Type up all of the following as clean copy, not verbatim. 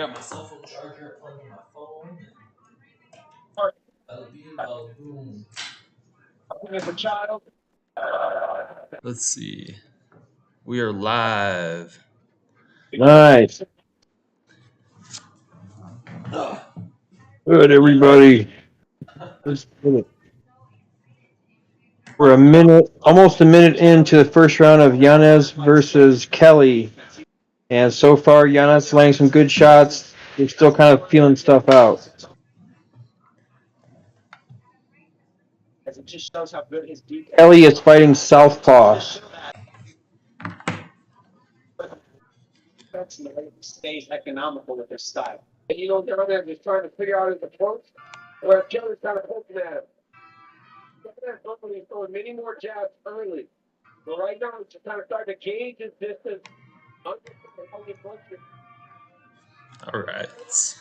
grab my cell phone charger, plug in my phone, and boom. Let's see. We are live. Nice. Good, everybody. We're almost a minute into the first round of Yanez versus Kelly. And so far, Yanez laying some good shots. They're still kind of feeling stuff out. Kelly is fighting southpaw. Stays economical with this style. And you know, down there just trying to figure out his approach, where Kelly's kind of poking at him. He's throwing many more jabs early. So right now, it's just kind of starting to gauge his distance. All right. As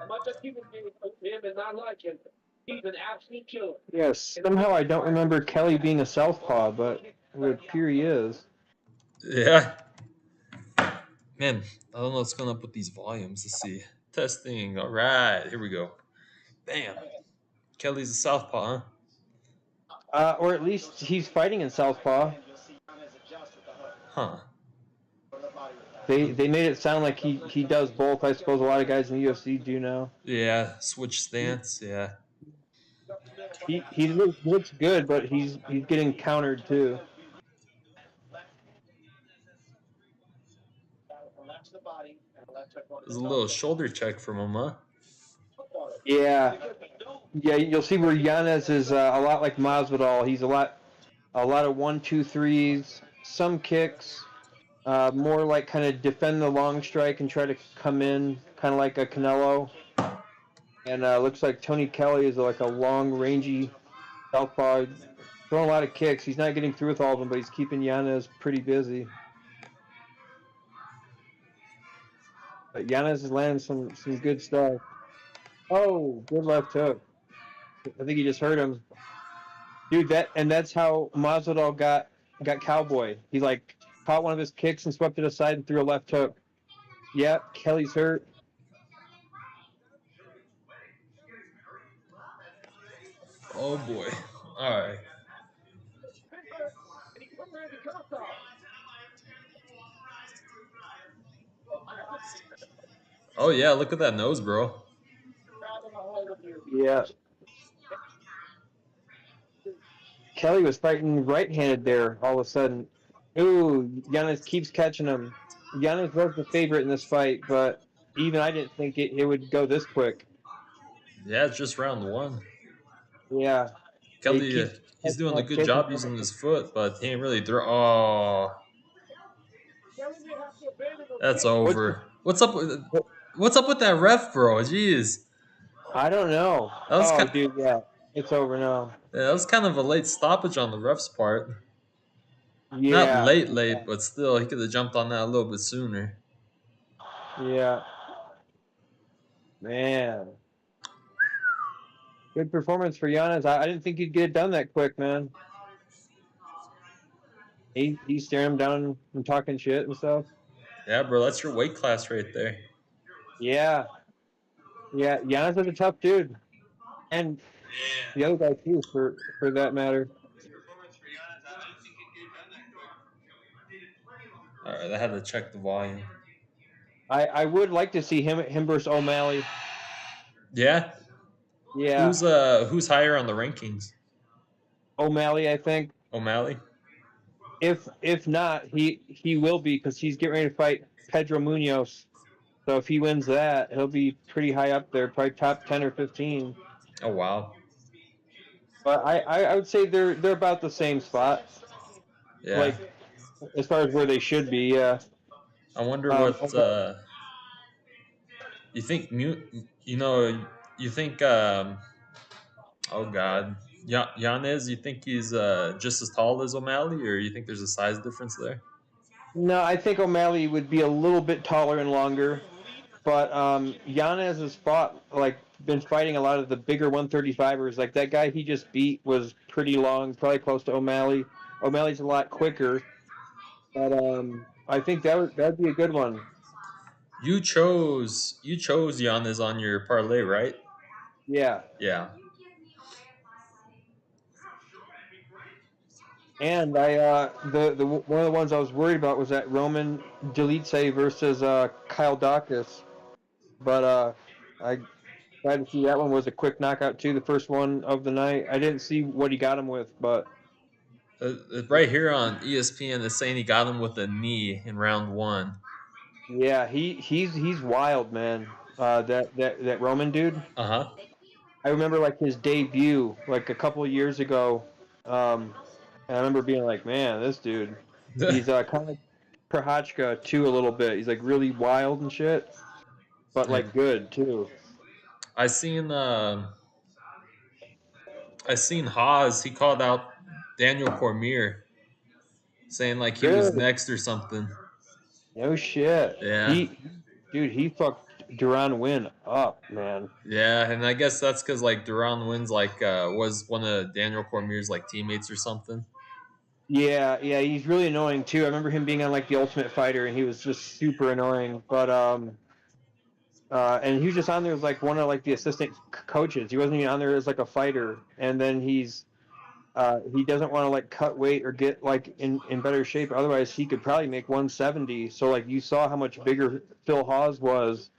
much as people him and not like him, he's an absolute killer. Yes, somehow I don't remember Kelly being a southpaw, but it would appear he is. Yeah. Man, I don't know what's going up with these volumes. Let's see. Testing. All right. Here we go. Bam. Kelly's a southpaw, huh? Or at least he's fighting in southpaw. Huh. They made it sound like he does both. I suppose a lot of guys in the UFC do now. Yeah, switch stance. Yeah. He looks good, but he's getting countered too. There's a little shoulder check from him, huh? Yeah, you'll see where Yanez is a lot like Masvidal. He's a lot of 1-2-3s, some kicks, more like kind of defend the long strike and try to come in, kind of like a Canelo. And looks like Tony Kelly is like a long, rangy southpaw, throwing a lot of kicks. He's not getting through with all of them, but he's keeping Yanez pretty busy. But Yanez is landing some good stuff. Oh, good left hook. I think he just hurt him. Dude, that's how Masvidal got Cowboy. He like caught one of his kicks and swept it aside and threw a left hook. Yep, Kelly's hurt. Oh boy. All right. Oh yeah, look at that nose, bro. Yeah. Kelly was fighting right-handed there all of a sudden. Ooh, Yanez keeps catching him. Yanez was the favorite in this fight, but even I didn't think it would go this quick. Yeah, it's just round one. Yeah. Kelly, he's doing a good job using his foot, but he ain't really throw. Oh, that's over. What's up with that ref, bro? Jeez. I don't know. Dude, yeah, it's over now. Yeah, that was kind of a late stoppage on the ref's part. Yeah. Not late, but still, he could have jumped on that a little bit sooner. Yeah. Man. Good performance for Yanez. I didn't think he'd get it done that quick, man. He's staring him down and talking shit and stuff. Yeah, bro, that's your weight class right there. Yeah. Yeah, Yanez is a tough dude. And the other guy too, for that matter. All right, I had to check the volume. I would like to see him versus O'Malley. Yeah. Yeah. Who's higher on the rankings? O'Malley, I think. O'Malley. If not, he will be because he's getting ready to fight Pedro Munoz. So if he wins that, he'll be pretty high up there, probably top 10 or 15. Oh wow. But I would say they're about the same spot. Yeah. Like as far as where they should be. Yeah. I wonder what you think. You think. Oh God, Yanez. You think he's just as tall as O'Malley, or you think there's a size difference there? No, I think O'Malley would be a little bit taller and longer, but Yanez has been fighting a lot of the bigger 135ers. Like that guy he just beat was pretty long, probably close to O'Malley. O'Malley's a lot quicker, but I think that would be a good one. you chose Giannis on your parlay, right? Yeah. Yeah. And I the one of the ones I was worried about was that Roman Dolidze versus Kyle Dawkins, but I glad to see that one was a quick knockout too. The first one of the night. I didn't see what he got him with, but Right here on ESPN, it's saying he got him with a knee in round one. yeah, he's wild, man. That Roman dude. Uh I remember like his debut like a couple of years ago. And I remember being like, man, this dude, huh. he's kind of like Prochazka too a little bit. He's like really wild and shit, but Yeah. like good too. I seen I seen Haas. He called out Daniel Cormier, saying like he was Good. next or something. No shit. Yeah, Dude, he fucked Duran Win up, man. yeah, and I guess that's because like Duran wins like was one of Daniel Cormier's like teammates or something. Yeah, he's really annoying too. I remember him being on like the Ultimate Fighter, and he was just super annoying. But and he was just on there as like one of like the assistant coaches. He wasn't even on there as like a fighter. And then he doesn't want to like cut weight or get like in better shape. Otherwise, he could probably make 170. So like you saw how much bigger Phil Hawes was,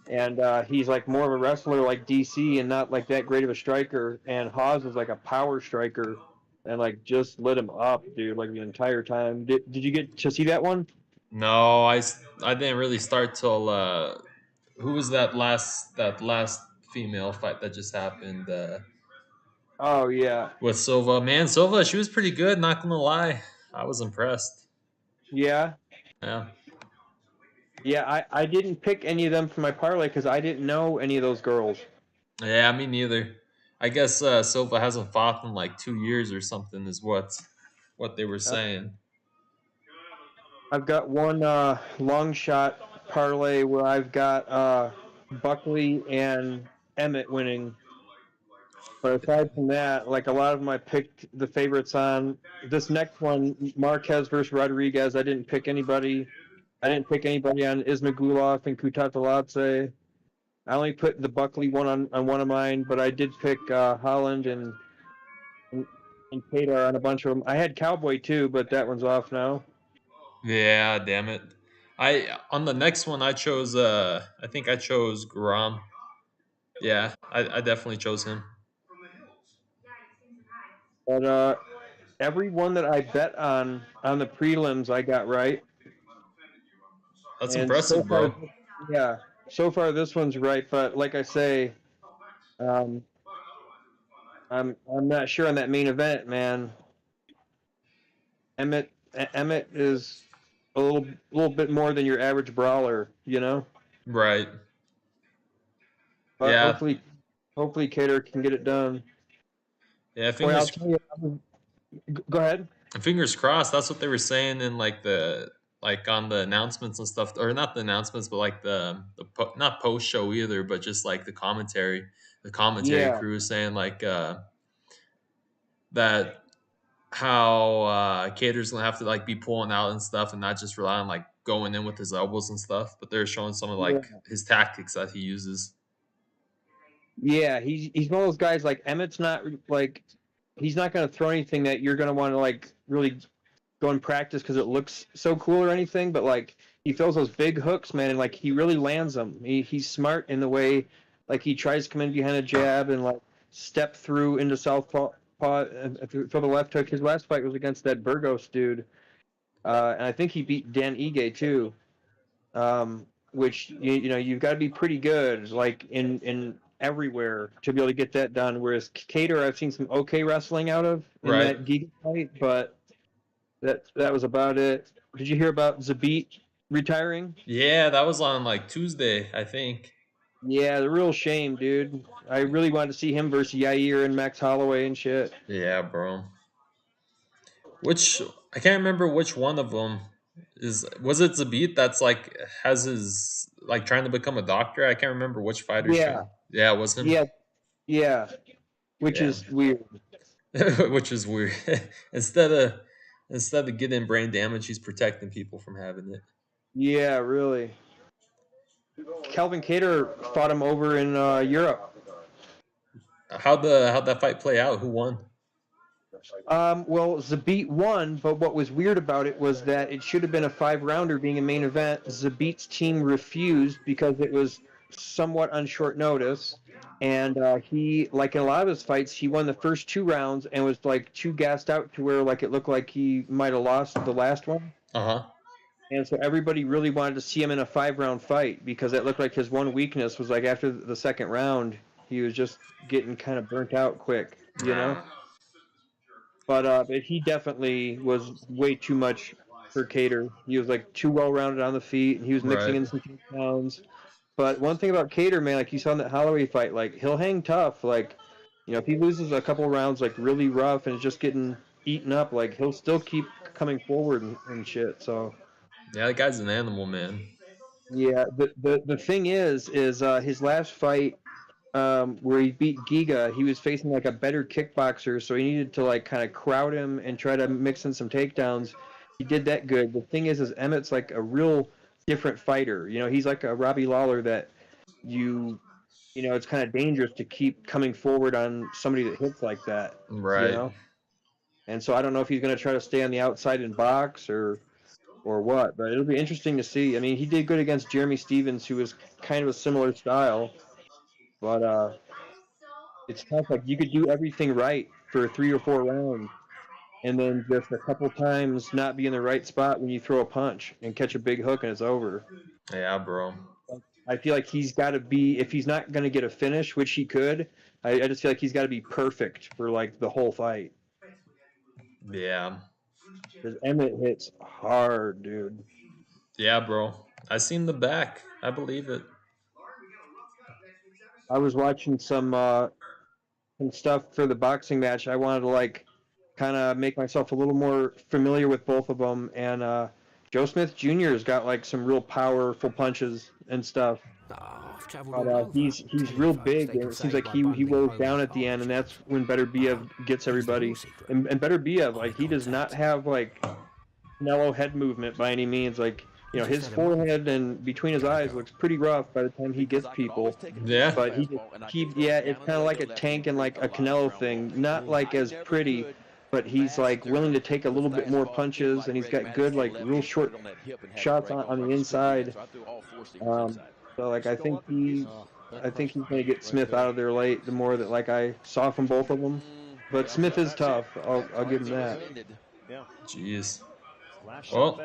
and he's like more of a wrestler like DC and not like that great of a striker. And Hawes was like a power striker and like just lit him up, dude, like the entire time. Did you get to see that one? No, I didn't really start till who was that last female fight that just happened Oh yeah, with Silva. Man, Silva, she was pretty good. Not gonna lie, I was impressed. yeah. Yeah, Yeah, I didn't pick any of them for my parlay because I didn't know any of those girls. yeah, me neither. I guess Silva hasn't fought in like 2 years or something, is what they were saying. I've got one long shot parlay where I've got Buckley and Emmett winning. But aside from that, like a lot of them, I picked the favorites on. This next one, Marquez versus Rodriguez, I didn't pick anybody. I didn't pick anybody on Ismagulov and Kutateladze. I only put the Buckley one on one of mine, but I did pick Holland and, and Kattar on a bunch of them. I had Cowboy too, but that one's off now. Yeah, damn it. I on the next one I chose I think I chose Grom. Yeah, I definitely chose him. But every one that I bet on the prelims, I got right. That's And so impressive, far, bro. yeah, so far this one's right. But like I say, um, I'm not sure on that main event, man. Emmett is a little bit more than your average brawler, you know. Right. But Yeah. hopefully Cater can get it done. Yeah, Boy, I'll fingers tell you. Go ahead. fingers crossed. That's what they were saying in like the like on the announcements and stuff, or not the announcements, but like not post show either, but just like the commentary Yeah, crew was saying like that how Cater's gonna have to like be pulling out and stuff, and not just rely on like going in with his elbows and stuff. But they're showing some of yeah, like his tactics that he uses. yeah. He's one of those guys like Emmett's not like he's not going to throw anything that you're going to want to like really go and practice because it looks so cool or anything. But like he throws those big hooks, man, and like he really lands them. He's smart in the way like he tries to come in behind a jab and like step through into southpaw and throw the left hook. His last fight was against that Burgos dude, and I think he beat Dan Ige too. Which you know you've got to be pretty good like in everywhere to be able to get that done. Whereas Cater, I've seen some okay wrestling out of in Right. that Giga fight, but that was about it. Did you hear about Zabit retiring? Yeah, that was on like Tuesday, I think. Yeah, the real shame, dude. I really wanted to see him versus Yair and Max Holloway and shit. Yeah, bro. Which I can't remember which one of them was it Zabit that's like has his like trying to become a doctor? I can't remember which fighter's Yeah, trying. Yeah, it was him. yeah, yeah. Which Yeah, is weird. which is weird. instead of instead of getting brain damage, he's protecting people from having it. Yeah, really. Calvin Kattar fought him over in Europe. How'd that fight play out? Who won? Well, Zabit won, but what was weird about it was that it should have been a 5-rounder being a main event. Zabit's team refused because it was somewhat on short notice. And he, like in a lot of his fights, he won the first 2 rounds and was like too gassed out to where like it looked like he might have lost the last one. Uh-huh. And so everybody really wanted to see him in a 5-round fight because it looked like his one weakness was like after the second round, he was just getting kind of burnt out quick, you know? But he definitely was way too much for Kattar. He was like too well rounded on the feet, and he was mixing Right. in some takedowns. But one thing about Kattar, man, like you saw in that Holloway fight, like he'll hang tough. Like, you know, if he loses a couple rounds like really rough and is just getting eaten up, like he'll still keep coming forward and shit. So Yeah, that guy's an animal, man. yeah, the thing is his last fight where he beat Giga, he was facing like a better kickboxer, so he needed to like kind of crowd him and try to mix in some takedowns. He did that good. The thing is Emmett's like a real different fighter. You know, he's like a Robbie Lawler that you know, it's kind of dangerous to keep coming forward on somebody that hits like that. You Right. know, and so I don't know if he's going to try to stay on the outside and box or what, but it'll be interesting to see. I mean, he did good against Jeremy Stevens, who was kind of a similar style, but it's tough. Like you could do everything right for 3 or 4 rounds, and then just a couple times not be in the right spot when you throw a punch and catch a big hook and it's over. Yeah, bro. I feel like he's got to be, if he's not going to get a finish, which he could, I just feel like he's got to be perfect for like the whole fight. Yeah. Because Emmett hits hard, dude. Yeah, bro. I seen the back. I believe it. I was watching some stuff for the boxing match. I wanted to like kind of make myself a little more familiar with both of them, and Joe Smith Jr.'s got like some real powerful punches and stuff. But he's real big, and it seems like he wears down at the end, and that's when Beterbiev gets everybody. And Beterbiev, like he does not have like Canelo head movement by any means. Like you know, his forehead and between his eyes looks pretty rough by the time he gets people. Yeah. But yeah, it's kind of like a tank and like a Canelo thing. Not like as pretty, but he's like willing to take a little bit more punches, and he's got good like real short shots on the inside. So like I think he's gonna get Smith out of there late. The more that like I saw from both of them, but Smith is tough. I'll give him that. Jeez. Well,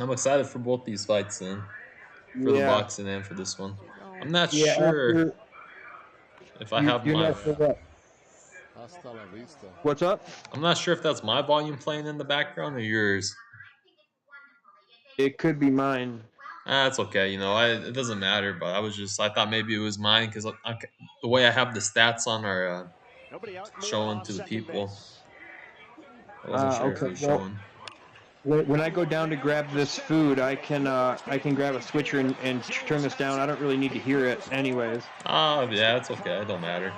I'm excited for both these fights then. For the boxing and for this one. I'm not sure if I have you're my. not sure what. What's up? I'm not sure if that's my volume playing in the background or yours. It could be mine. That's okay. You know, it doesn't matter. But I thought maybe it was mine because the way I have the stats on are showing to the people. I wasn't sure if it Okay. was showing. When I go down to grab this food, I can grab a switcher and turn this down. I don't really need to hear it, anyways. Oh yeah, it's okay. It don't matter.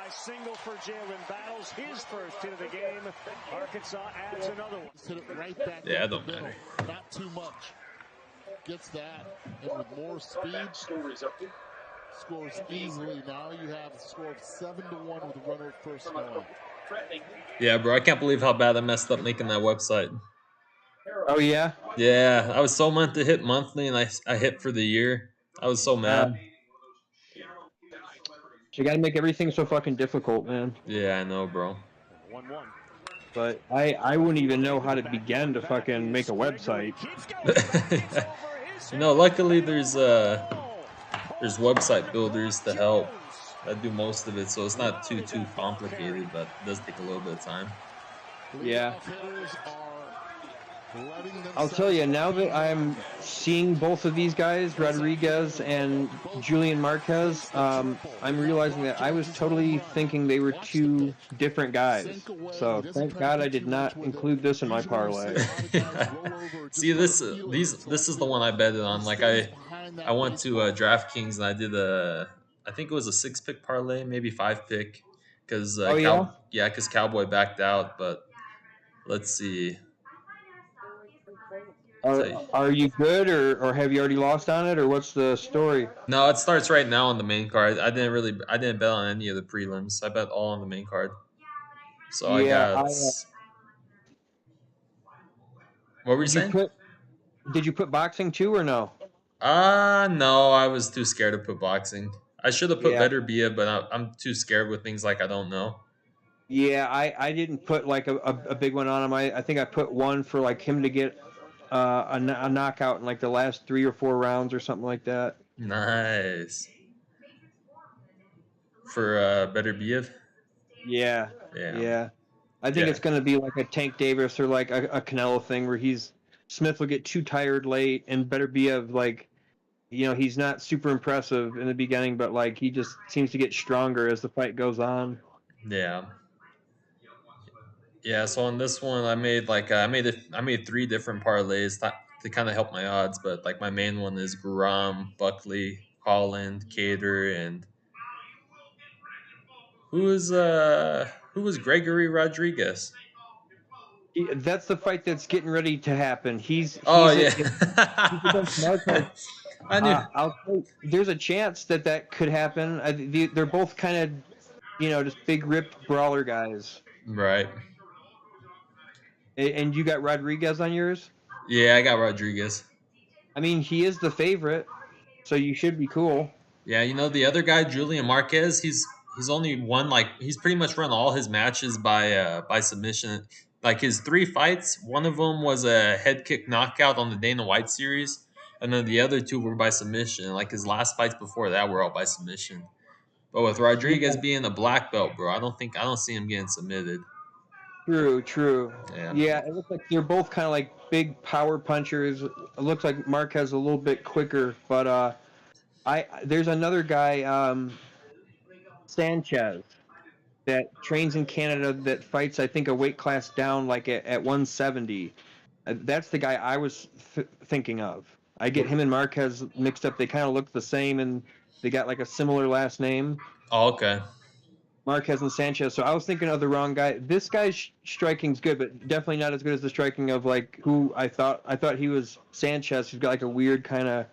Single for Jalen battles his first hit of the game. Arkansas adds another one. Right back Yeah, it don't matter. Not too much. Gets that, and with more speed, scores easily. Now you have a score of 7-1 with a runner at first line. Yeah, bro, I can't believe how bad I messed up making that website. Oh yeah. Yeah, I was so meant to hit monthly, and I hit for the year. I was so mad. You got to make everything so fucking difficult, man. Yeah, I know, bro. 1-1. But I wouldn't even know how to begin to fucking make a website. You know, luckily there's website builders to help. I do most of it, so it's not too complicated, but it does take a little bit of time. Yeah. I'll tell you, now that I'm seeing both of these guys, Rodriguez and Julian Marquez, I'm realizing that I was totally thinking they were two different guys. So thank God I did not include this in my parlay. See, this is the one I betted on. Like I went to DraftKings and I did I think it was a 6-pick parlay, maybe 5-pick, because because Cowboy backed out. But let's see. Are you good, or have you already lost on it, or what's the story? No, it starts right now on the main card. I didn't bet on any of the prelims. I bet all on the main card. So I Yeah, got. What were you did you saying? put boxing too, or no? No, I was too scared to put boxing. I should have put Yeah, Beterbiev, but I'm too scared with things like I don't know. yeah. I didn't put like a big one on him. I think I put one for like him to get a knockout in like the last 3 or 4 rounds or something like that. Nice. For Beterbiev? Yeah, Yeah. yeah. I think Yeah. it's going to be like a Tank Davis or like a Canelo thing where Smith will get too tired late and Beterbiev like he's not super impressive in the beginning, but like he just seems to get stronger as the fight goes on. Yeah. Yeah, so on this one, I made 3 different parlays to kind of help my odds, but like my main one is Guram, Buckley, Holland, Cater, and who is Gregory Rodriguez? That's the fight that's getting ready to happen. Oh He's yeah, he's against Marquez. I knew. I'll say there's a chance that could happen. They're both kind of just big ripped brawler guys. Right. And you got Rodriguez on yours? Yeah, I got Rodriguez. I mean, he is the favorite, so you should be cool. Yeah, the other guy, Julian Marquez, he's only won he's pretty much run all his matches by submission. Like his 3 fights, one of them was a head kick knockout on the Dana White series, and then the other 2 were by submission. Like his last fights before that were all by submission. But with Rodriguez Yeah, being a black belt, bro, I don't see him getting submitted. true. Yeah. Yeah, it looks like they're both kind of like big power punchers. It looks like Marquez a little bit quicker, but there's another guy, Sanchez, that trains in Canada that fights, I think, a weight class down like at 170. That's the guy I was thinking of. I get him and Marquez mixed up. They kind of look the same, and they got like a similar last name, Oh, okay. Marquez and Sanchez. So I was thinking of the wrong guy. This guy's striking's good, but definitely not as good as the striking of like who I thought. I thought he was Sanchez, who's got like a weird kind of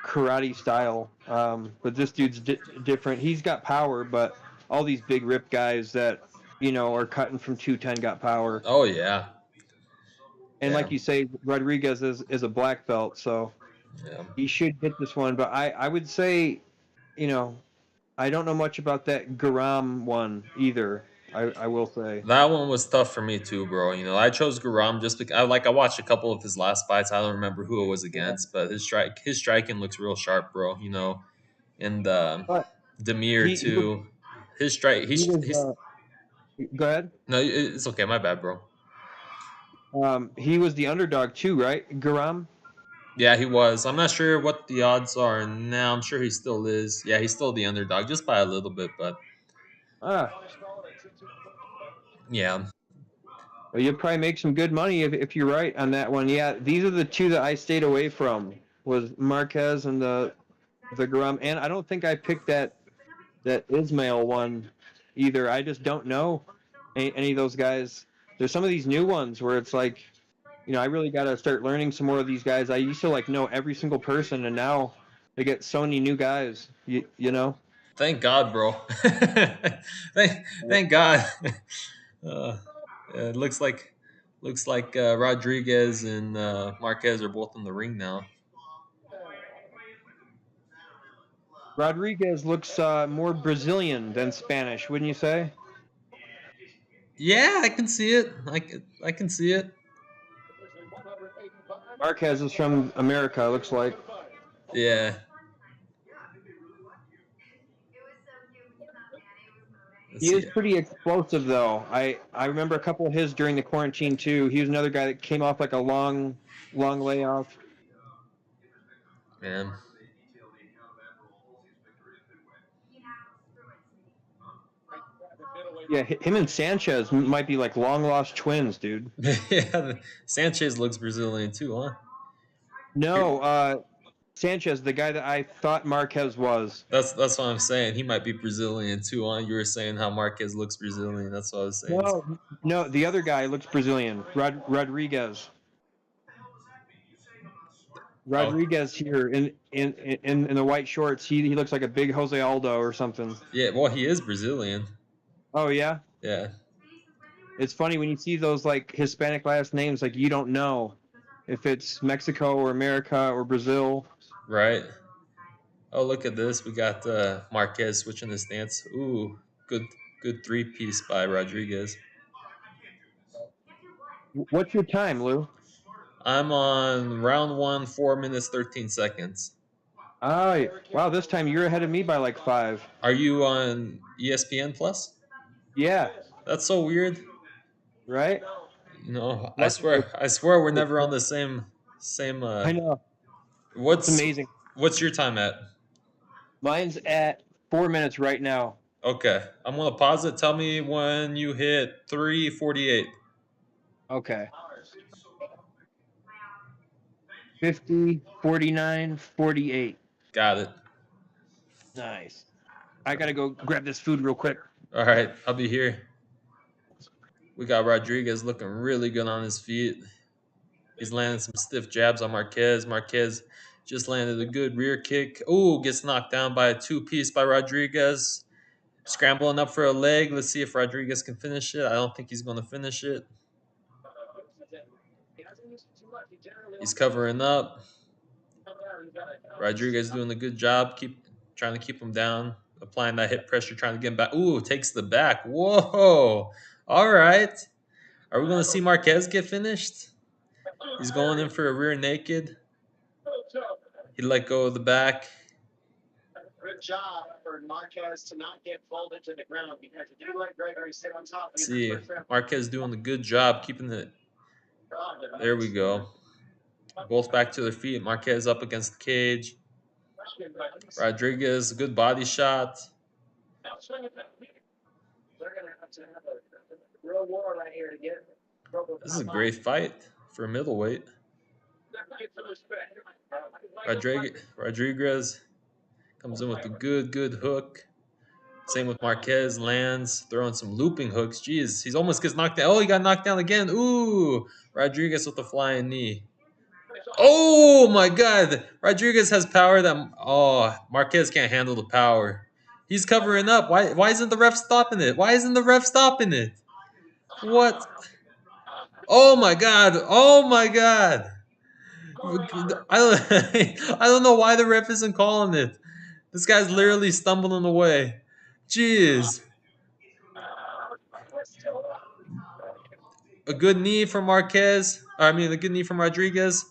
karate style. But this dude's different. He's got power, but all these big rip guys that are cutting from 210 got power. Oh yeah. And Yeah. like you say, Rodriguez is a black belt, so Yeah. he should get this one. But I would say, I don't know much about that Garam one either. I will say. That one was tough for me too, bro. I chose Guram just because I watched a couple of his last fights. I don't remember who it was against, but his striking looks real sharp, bro. And But Demir he was, too. His strike. he was He's go ahead. no, it's okay. My bad, bro. He was the underdog too, right? Garam. Yeah, he was. I'm not sure what the odds are now. I'm sure he still is. Yeah, he's still the underdog, just by a little bit, but Ah, yeah. well, you'll probably make some good money if you're right on that one. Yeah, these are the 2 that I stayed away from, was Marquez and the Garam, and I don't think I picked that Ismail one either. I just don't know any of those guys. There's some of these new ones where it's like, I really got to start learning some more of these guys. I used to like know every single person, and now they get so many new guys. You know. Thank God, bro. Thank God. Uh, it looks like Rodriguez and Marquez are both in the ring now. Rodriguez looks more Brazilian than Spanish, wouldn't you say? Yeah, I can see it. I can see it. Marquez is from America, looks like. Yeah. Let's He see is it. pretty explosive, though. I remember a couple of his during the quarantine, too. He was another guy that came off like a long layoff. Man. Yeah, him and Sanchez might be like long-lost twins, dude. Yeah, Sanchez looks Brazilian too, huh? No, Sanchez, the guy that I thought Marquez was. That's what I'm saying. He might be Brazilian too, huh? You were saying how Marquez looks Brazilian. That's what I was saying. No, the other guy looks Brazilian. Rodriguez. Oh, Rodriguez here in the white shorts. He looks like a big Jose Aldo or something. yeah. Well, he is Brazilian. Oh yeah. Yeah. It's funny when you see those like Hispanic last names, like you don't know if it's Mexico or America or Brazil. Right. Oh, look at this. We got Marquez switching his stance. Ooh, good three-piece by Rodriguez. What's your time, Lou? I'm on round 1, 4 minutes 13 seconds. Oh, wow! This time you're ahead of me by like 5. Are you on ESPN Plus? Yeah, That's so weird. right. No, I Lucky. swear we're never on the same. I know. It's What's amazing. what's your time at? Mine's at 4 minutes right now. Okay, I'm gonna pause it. Tell me when you hit 3:48. Okay. 50, 49, 48. Got it. Nice. I gotta go grab this food real quick. All right, I'll be here. We got Rodriguez looking really good on his feet. He's landing some stiff jabs on Marquez. Marquez just landed a good rear kick. Ooh, gets knocked down by a two-piece by Rodriguez. Scrambling up for a leg. Let's see if Rodriguez can finish it. I don't think he's going to finish it. He's covering up. Rodriguez doing a good job, trying to keep him down, applying that hip pressure, trying to get him back. Ooh, takes the back. Whoa. All right. Are we going to see Marquez get finished? He's going in for a rear naked. He let go of the back. Good job for Marquez to not get folded to the ground because if you let Gregory sit on top of you, See, Marquez doing a good job keeping it. There we go. Both back to their feet. Marquez up against the cage. Rodriguez, good body shot. They're going to have a real war right here to get. This is a great fight for a middleweight. Rodriguez comes in with a good hook. Same with Marquez, lands, throwing some looping hooks. Jeez, he almost gets knocked down. Oh, he got knocked down again. Ooh, Rodriguez with the flying knee. Oh my God, Rodriguez has power that Marquez can't handle the power. He's covering up. Why isn't the ref stopping it? Why isn't the ref stopping it? What? Oh my God! Oh my God! I don't, I don't know why the ref isn't calling it. This guy's literally stumbling away. Jeez. A good knee from Marquez. I mean, a good knee from Rodriguez.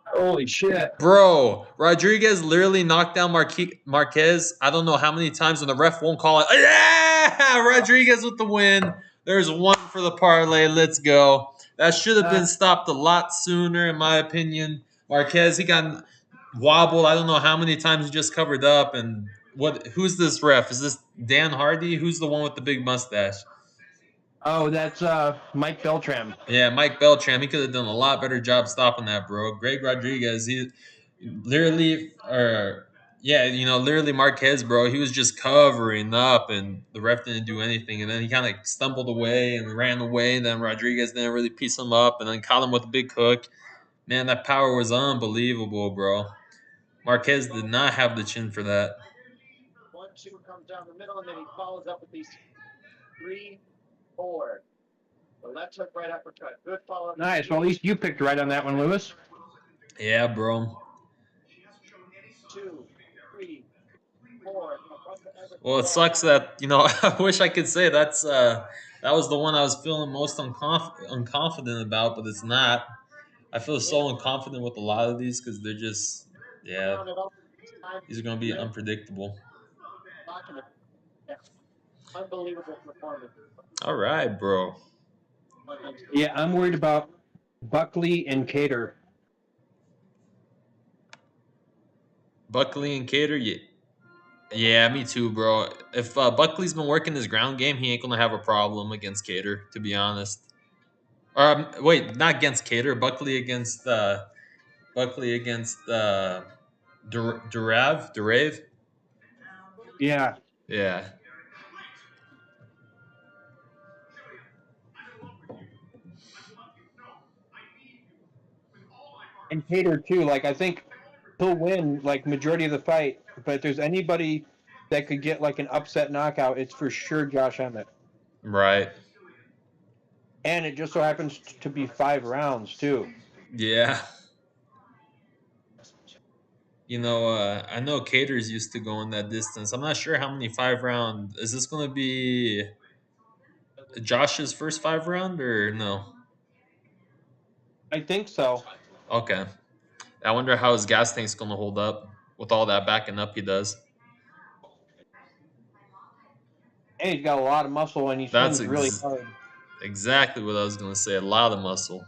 Holy shit. Bro, Rodriguez literally knocked down Marquez. I don't know how many times, and the ref won't call it. Yeah! Rodriguez with the win. There's one for the parlay. Let's go. That should have been stopped a lot sooner, in my opinion. Marquez, he got wobbled. I don't know how many times he just covered up. And who's this ref? Is this Dan Hardy? Who's the one with the big mustache? Oh, that's Mike Beltram. Yeah, Mike Beltram. He could have done a lot better job stopping that, bro. Greg Rodriguez, he literally, literally Marquez, bro. He was just covering up, and the ref didn't do anything. And then he kind of stumbled away and ran away. And then Rodriguez didn't really piece him up, and then caught him with a big hook. Man, that power was unbelievable, bro. Marquez did not have the chin for that. 1-2 comes down the middle, and then he follows up with these 3-4. The left hook, right uppercut. Good follow. Nice. Well, at least you picked right on that one, Lewis. Yeah, bro. 2, 3, 4. Well, it sucks that I wish I could say that was the one I was feeling most unconfident about, but it's not. I feel so unconfident with a lot of these because they're just these are gonna be unpredictable. Unbelievable performance. All right, bro. Yeah, I'm worried about Buckley and Kattar. Buckley and Kattar, yeah, me too, bro. If Buckley's been working his ground game, he ain't gonna have a problem against Kattar, to be honest. Wait, not against Kattar. Buckley against Durave. Yeah. Yeah. And Kattar too. Like I think he'll win like majority of the fight, but if there's anybody that could get like an upset knockout, it's for sure Josh Emmett. Right. And it just so happens to be 5 rounds too. Yeah. I know Cater's used to going that distance. I'm not sure how many 5 round. Is this going to be Josh's first 5 round or no? I think so. Okay. I wonder how his gas tank's going to hold up with all that backing up he does. And he's got a lot of muscle and he That's swings really hard. exactly what I was going to say. A lot of muscle.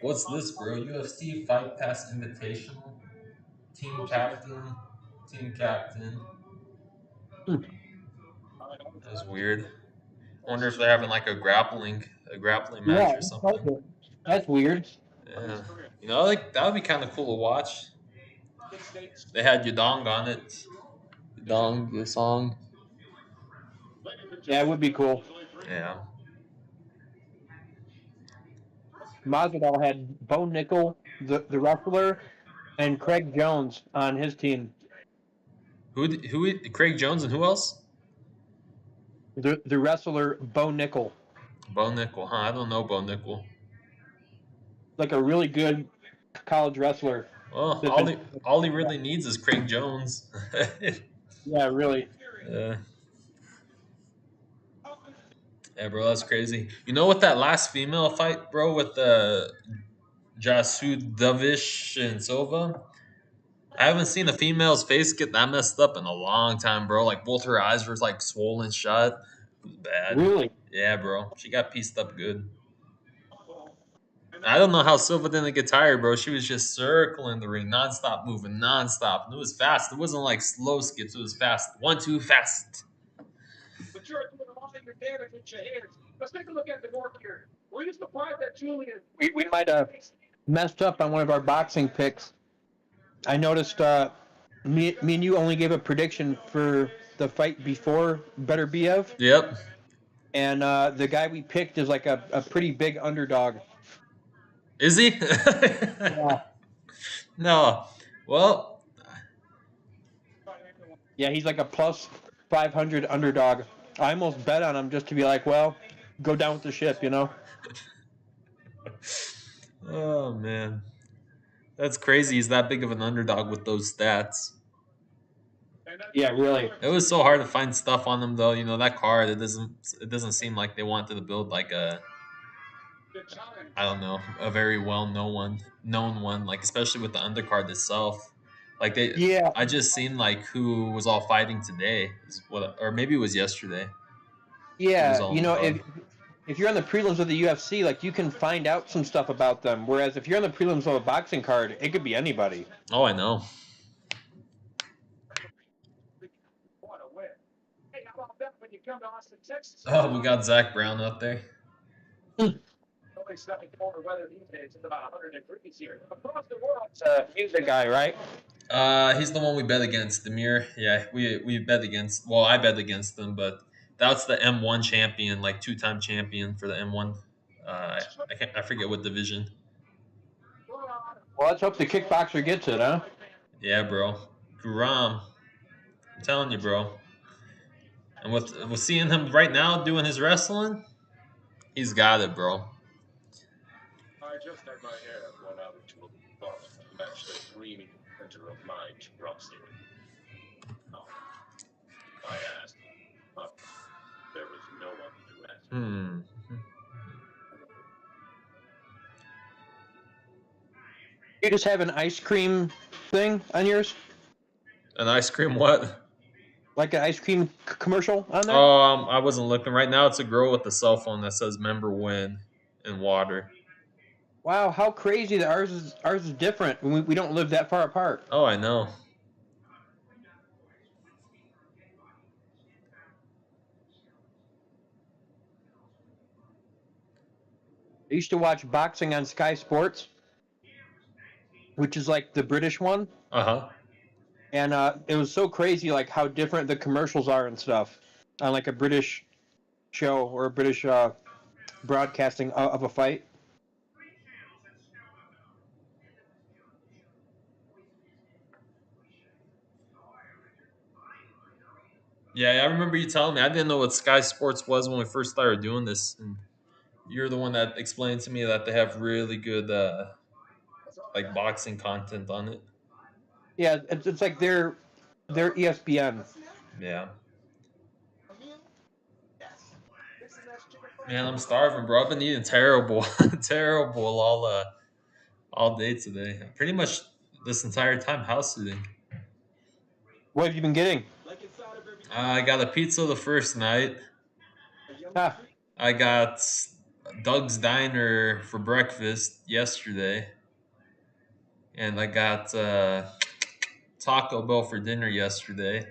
What's this, bro? UFC Fight Pass Invitational? Team captain. Team captain. That's weird. I wonder if they're having like a grappling match or something. That's weird. Yeah. Like that would be kind of cool to watch. They had Yudong on it. Yudong, your song. Yeah, it would be cool. Yeah. Masvidal had Bo Nickel, the wrestler, and Craig Jones on his team. Who? Craig Jones and who else? The wrestler Bo Nickel, Bo Nickel, huh? I don't know Bo Nickel. like a really good college wrestler. Well, all he really needs is Craig Jones. Yeah, really. Yeah, bro, that's crazy. You know what that last female fight, bro, with the Jasudovic and Silva? I haven't seen a female's face get that messed up in a long time, bro. Like both her eyes were like swollen shut. It was bad. Really? Yeah, bro. She got pieced up good. I don't know how Silva didn't get tired, bro. She was just circling the ring, nonstop moving, nonstop. And it was fast. It wasn't like slow skips. It was fast. 1, 2, fast. But you're doing a lot of your damage with your hands. Let's take a look at the board here. Were you surprised that Julian? We might have messed up on one of our boxing picks. I noticed me and you only gave a prediction for the fight before Beterbiev. Yep. And the guy we picked is like a pretty big underdog. Is he? Yeah. No. Well. Yeah, he's like a plus 500 underdog. I almost bet on him just to be like, well, go down with the ship, you know? Oh, man. That's crazy. He's that big of an underdog with those stats. Yeah, really. It was so hard to find stuff on him, though. That card, it doesn't seem like they wanted to build like I don't know, a very known one, like especially with the undercard itself. Like Yeah. I just seen like who was all fighting today, or maybe it was yesterday. Yeah, if you're on the prelims of the UFC, like you can find out some stuff about them. Whereas if you're on the prelims of a boxing card, it could be anybody. Oh, I know. What a win. Hey, how about that when you come to Austin, Texas? Oh, we got Zach Brown out there. Nobody's stuck in colder weather these days. It's about 100 degrees here. Across the world, It's a music guy, right? He's the one we bet against, Demir. Yeah, we bet against. Well, I bet against them, but that's the M1 champion, like 2-time champion for the M1. I forget what division. Well, let's hope the kickboxer gets it, huh? Yeah, bro. Guram. I'm telling you, bro. And with seeing him right now doing his wrestling, he's got it, bro. I just had my hair blown out into a bun to match the dreamy center of my rusty. Oh, I asked, but there was no one to ask. You just have an ice cream thing on yours? An ice cream what? Like an ice cream commercial on there? I wasn't looking. Right now it's a girl with a cell phone that says member win in water. Wow, how crazy that ours is different. We don't live that far apart. Oh, I know. I used to watch boxing on Sky Sports, which is like the British one. Uh-huh. And it was so crazy, like how different the commercials are and stuff on like a British show or a British broadcasting of a fight. Yeah, I remember you telling me. I didn't know what Sky Sports was when we first started doing this, and you're the one that explained to me that they have really good like boxing content on it. Yeah, it's like their ESPN. Yeah. Man, I'm starving, bro. I've been eating terrible, terrible all day today. Pretty much this entire time house sitting. What have you been getting? I got a pizza the first night. Ah, I got Doug's Diner for breakfast yesterday, and I got Taco Bell for dinner yesterday.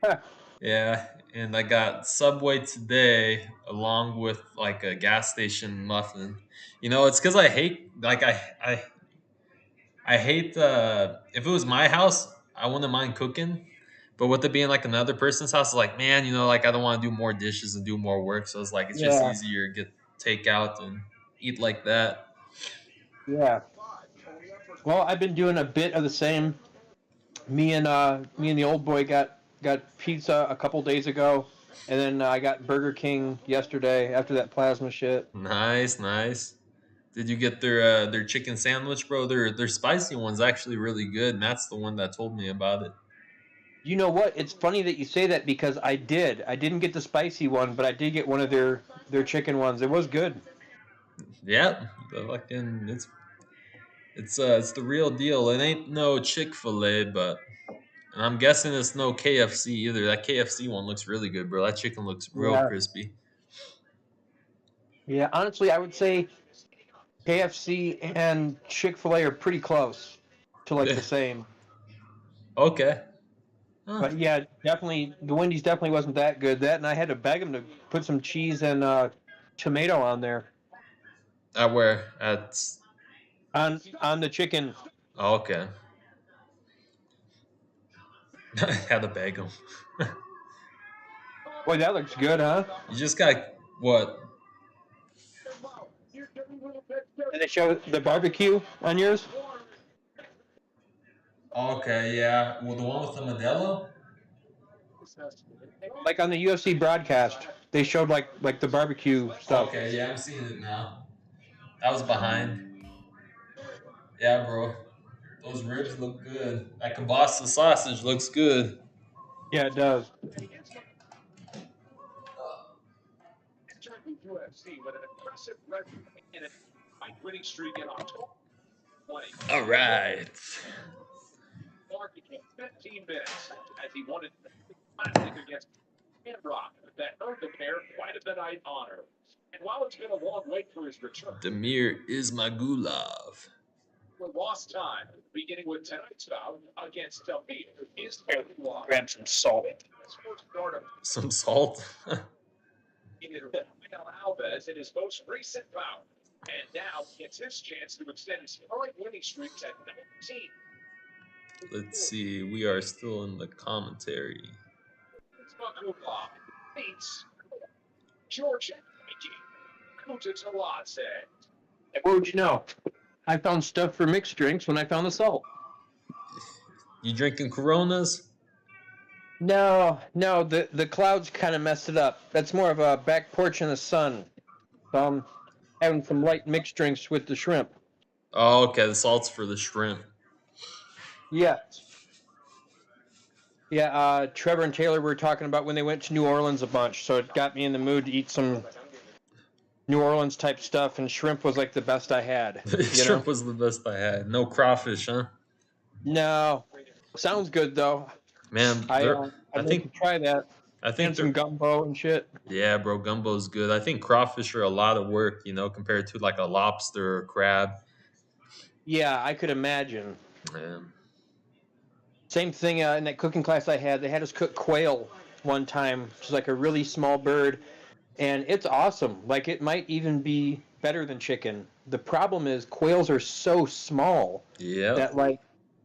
ah, Yeah, and I got Subway today, along with like a gas station muffin. You know, it's because I hate like I hate if it was my house, I wouldn't mind cooking. But with it being like another person's house, it's like, man, you know, like I don't want to do more dishes and do more work. So it's like it's just yeah, easier to get takeout and eat like that. yeah. Well, I've been doing a bit of the same. Me and the old boy got pizza a couple days ago, and then I got Burger King yesterday after that plasma shit. Nice, nice. Did you get their chicken sandwich, bro? Their spicy one's actually really good. Matt's the one that told me about it. You know what? It's funny that you say that because I did. I didn't get the spicy one, but I did get one of their chicken ones. It was good. Yeah, the fucking it's the real deal. It ain't no Chick-fil-A, but and I'm guessing it's no KFC either. That KFC one looks really good, bro. That chicken looks real Yeah. crispy. Yeah, honestly, I would say KFC and Chick-fil-A are pretty close to like the same. Okay. Huh. But yeah, definitely the Wendy's definitely wasn't that good. That and I had to beg them to put some cheese and tomato on there At where? At on the chicken. oh, okay. Had to beg them. Boy, that looks good, huh? You just got what? And they show the barbecue on yours. Okay, yeah. Well, the one with the Modelo. Like on the UFC broadcast, they showed like the barbecue stuff. Okay, yeah, I'm seeing it now. That was behind. Yeah, bro. Those ribs look good. That kielbasa sausage looks good. Yeah, it does. Entering UFC with an impressive resume and a winning streak in October 20. All right. Mark became 15 minutes as he won it classic against Rock that earned the pair quite a bit of honor. And while it's been a long wait for his return, Demir Ismagulov. we lost time, beginning with tonight's bout against Beterbiev. Is Grab some salt. sports stardom Some salt. Alves in his most recent bout, and now gets his chance to extend his current winning streak to 19. Let's see. We are still in the commentary. Ismagulov beats Georgia Kutatalase. What would you know? I found stuff for mixed drinks when I found the salt. You drinking Coronas? No, the clouds kind of messed it up. That's more of a back porch in the sun. So I'm having some light mixed drinks with the shrimp. Oh, okay. The salt's for the shrimp. Yeah. Yeah, Trevor and Taylor were talking about when they went to New Orleans a bunch, so it got me in the mood to eat some New Orleans type stuff, and shrimp was like the best I had. Shrimp was the best I had. No crawfish, huh? No. Sounds good though. Man, I think to try that. I think And some gumbo and shit. yeah, bro, gumbo's good. I think crawfish are a lot of work, you know, compared to like a lobster or crab. Yeah, I could imagine. Man. Same thing in that cooking class I had. They had us cook quail one time, which is like a really small bird, and it's awesome. Like it might even be better than chicken. The problem is quails are so small Yeah. that like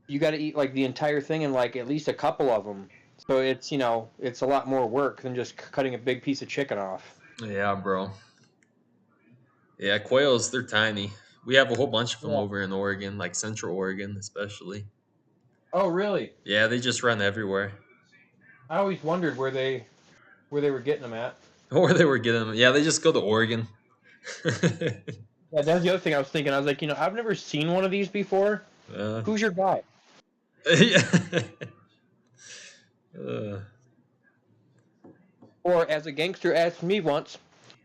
you got to eat like the entire thing and like at least a couple of them. So it's it's a lot more work than just cutting a big piece of chicken off. Yeah, bro. Yeah, quails, they're tiny. We have a whole bunch of them Yeah. over in Oregon, like Central Oregon, especially. Oh, really? Yeah, they just run everywhere. I always wondered where they were getting them at. Or they were getting them. Yeah, they just go to Oregon. Yeah, that's the other thing I was thinking. I was like, I've never seen one of these before. uh, Who's your guy? yeah. uh, Or as a gangster asked me once,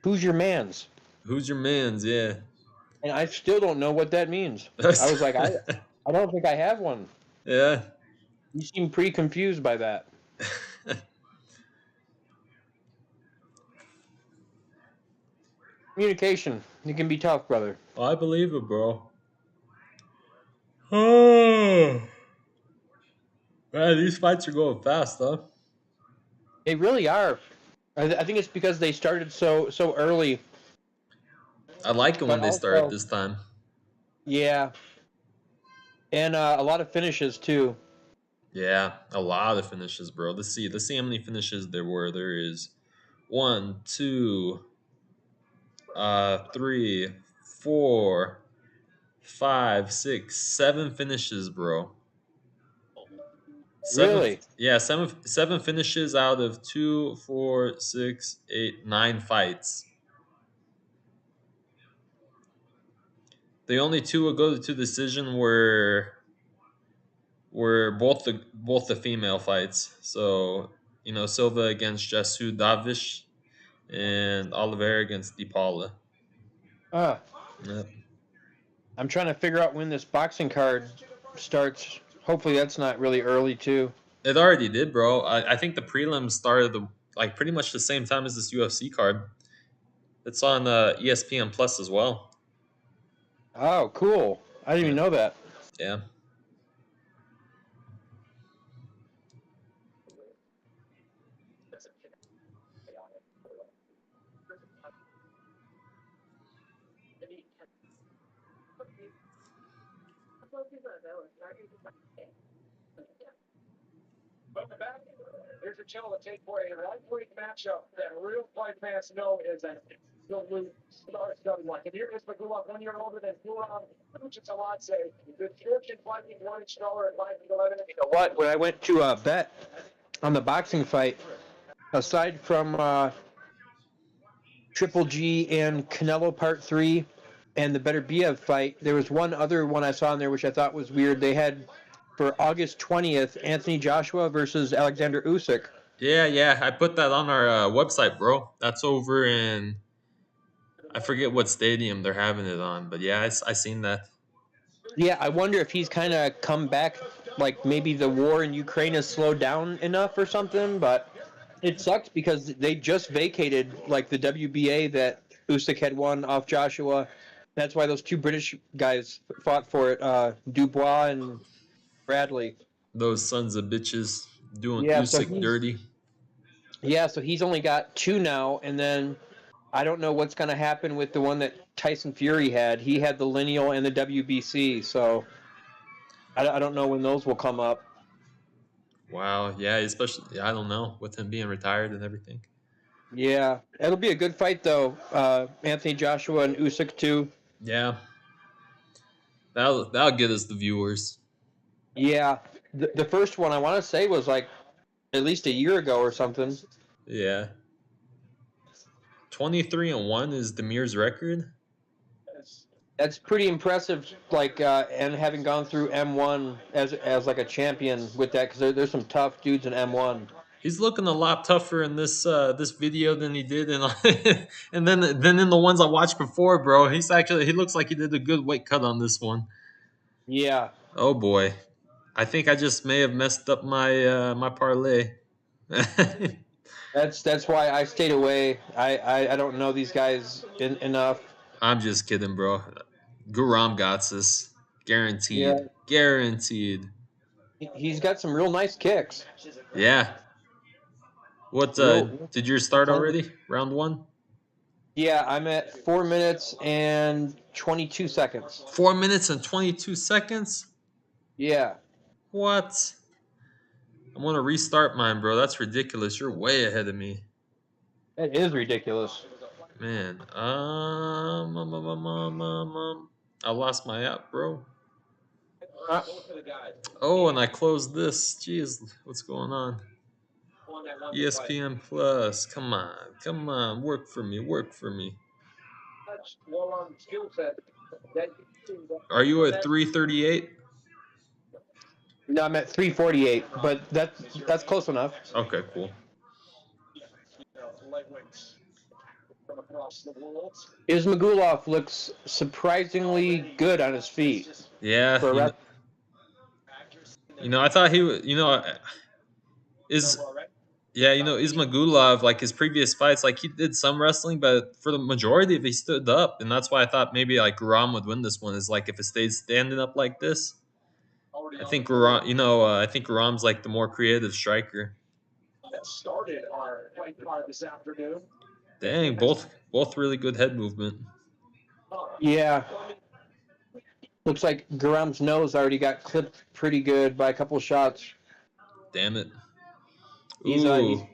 who's your man's? who's your man's? Yeah. And I still don't know what that means. I was like, I don't think I have one. yeah. You seem pretty confused by that. Communication. It can be tough, brother. I believe it, bro. Oh. Man, these fights are going fast, huh? They really are. I think it's because they started so early. I like it when But they start also, this time. yeah. And a lot of finishes, too. Yeah, a lot of finishes, bro. Let's see how many finishes there were. There is 1, 2, 3, 4, 5, 6, 7 finishes, bro. Really? Seven finishes out of 2, 4, 6, 8, 9 fights. The only two that go to decision were both the female fights. So Silva against Jesu Davish and Oliveira against DiPaula. Uh, Yep. I'm trying to figure out when this boxing card starts. Hopefully that's not really early, too. It already did, bro. I think the prelims started like pretty much the same time as this UFC card. It's on ESPN Plus as well. Oh, cool. I didn't even know that. Yeah. Welcome back. Here's a channel to take for a lightweight matchup that real fight fans know is a star-studded one. Kabir Ismagulov, 1 year older than Guram Kuchitaladze. The Georgian fighting 1 inch taller at 5'11". You know what? When I went to bet on the boxing fight, aside from Triple G and Canelo Part 3 and the Beterbiev fight, there was one other one I saw in there which I thought was weird. They had for August 20th, Anthony Joshua versus Alexander Usyk. Yeah. I put that on our website, bro. That's over in I forget what stadium they're having it on, but yeah, I seen that. Yeah, I wonder if he's kind of come back, like maybe the war in Ukraine has slowed down enough or something, but it sucks because they just vacated like the WBA that Usyk had won off Joshua. That's why those two British guys fought for it, Dubois and Bradley. Those sons of bitches doing Yeah, so Usyk dirty. he's only got 2 now, and then I don't know what's going to happen with the one that Tyson Fury had. He had the lineal and the WBC, so I don't know when those will come up. Wow, yeah, especially I don't know with him being retired and everything. Yeah, it'll be a good fight though. Anthony Joshua and Usyk too. Yeah, that'll get us the viewers. Yeah, the first one I want to say was like at least a year ago or something. Yeah, 23-1 is Demir's record. That's pretty impressive. Like and having gone through M1 as like a champion with that, because there's some tough dudes in M1. He's looking a lot tougher in this video than he did in and then in the ones I watched before, bro. He looks like he did a good weight cut on this one. Yeah. Oh boy, I think I just may have messed up my my parlay. That's why I stayed away. I don't know these guys enough. I'm just kidding, bro. Guram got this, guaranteed. Yeah. Guaranteed. He's got some real nice kicks. Yeah. What did yours start already? Round 1? Yeah, I'm at 4 minutes and 22 seconds. 4 minutes and 22 seconds? Yeah. What? I'm gonna restart mine, bro. That's ridiculous. You're way ahead of me. That is ridiculous. Man. I lost my app, bro. Uh, Oh, and I closed this. Jeez, what's going on? ESPN Plus. Come on. Come on. Work for me. Work for me. Are you at 338? no, I'm at 348, but that's close enough. Okay, cool. Ismagulov looks surprisingly good on his feet. Yeah, For a rep- I thought he would, Ismagulov, like his previous fights, like he did some wrestling, but for the majority of it, he stood up, and that's why I thought maybe like Guram would win this one. Is like if it stays standing up like this, I think Guram, I think Guram's like the more creative striker. That started our fight card this afternoon. Dang, both really good head movement. Yeah. Looks like Guram's nose already got clipped pretty good by a couple of shots. Damn it. He's Ooh.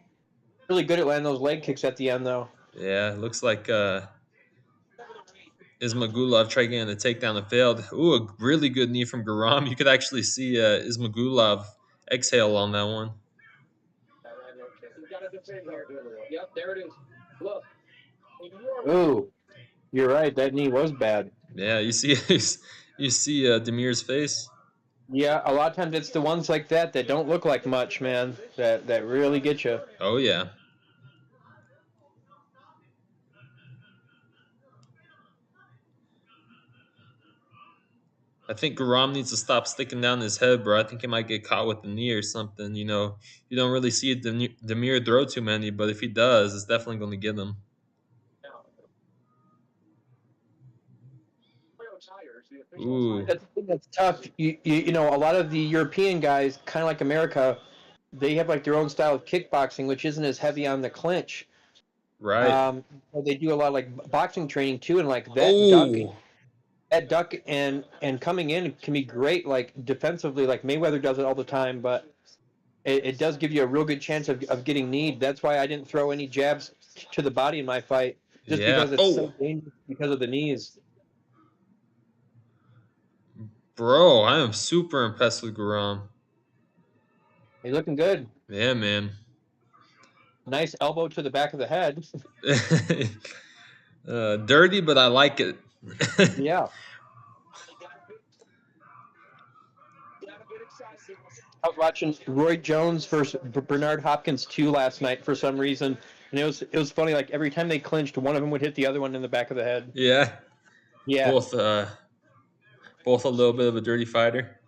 really good at landing those leg kicks at the end, though. Yeah, looks like Ismagulov tried getting a takedown and failed. Ooh, a really good knee from Guram. You could actually see Ismagulov exhale on that one. Yep, there it is. Look. Ooh, you're right. That knee was bad. Yeah, you see Demir's face. Yeah, a lot of times it's the ones like that don't look like much, man. That really get you. Oh yeah. I think Guram needs to stop sticking down his head, bro. I think he might get caught with the knee or something. You don't really see Demir throw too many, but if he does, it's definitely going to get him. Ooh. That's tough. You know, a lot of the European guys, kind of like America, they have like their own style of kickboxing, which isn't as heavy on the clinch. Right. They do a lot of like boxing training too, and like that duck and coming in can be great, like defensively, like Mayweather does it all the time, but it does give you a real good chance of getting kneed. That's why I didn't throw any jabs to the body in my fight, just because it's so dangerous because of the knees. Bro, I am super impressed with Guram. He's looking good. Yeah, man. Nice elbow to the back of the head. Dirty, but I like it. Yeah. I was watching Roy Jones versus Bernard Hopkins 2 last night for some reason, and it was funny. Like every time they clinched, one of them would hit the other one in the back of the head. Yeah. Yeah. Both a little bit of a dirty fighter.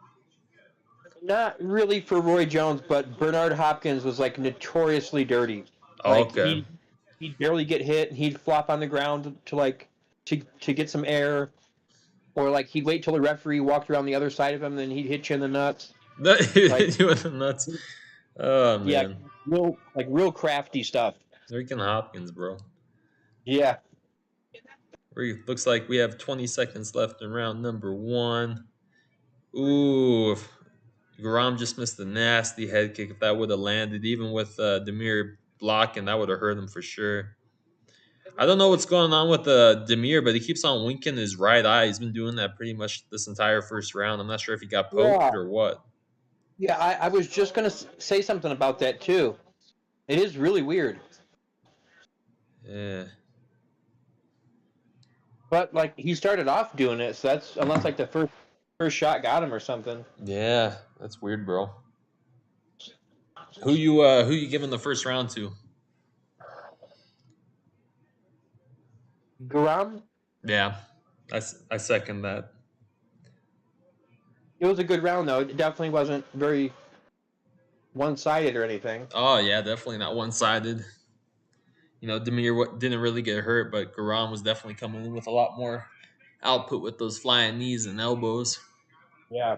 Not really for Roy Jones, but Bernard Hopkins was like notoriously dirty. Like, okay. He'd barely get hit, and he'd flop on the ground to get some air, or like he'd wait till the referee walked around the other side of him, and then he'd hit you in the nuts. Hit you in the nuts. Oh man. Yeah, real crafty stuff. Freaking Hopkins, bro. Yeah. Looks like we have 20 seconds left in round number 1. Ooh, Guram just missed a nasty head kick. If that would have landed, even with Demir blocking, that would have hurt him for sure. I don't know what's going on with Demir, but he keeps on winking his right eye. He's been doing that pretty much this entire first round. I'm not sure if he got poked or what. Yeah, I was just going to say something about that, too. It is really weird. Yeah. But, like, he started off doing it, so that's, unless, like, the first shot got him or something. Yeah, that's weird, bro. Who you giving the first round to? Guram? Yeah, I second that. It was a good round, though. It definitely wasn't very one-sided or anything. Oh, yeah, definitely not one-sided. Demir didn't really get hurt, but Guram was definitely coming in with a lot more output with those flying knees and elbows. Yeah.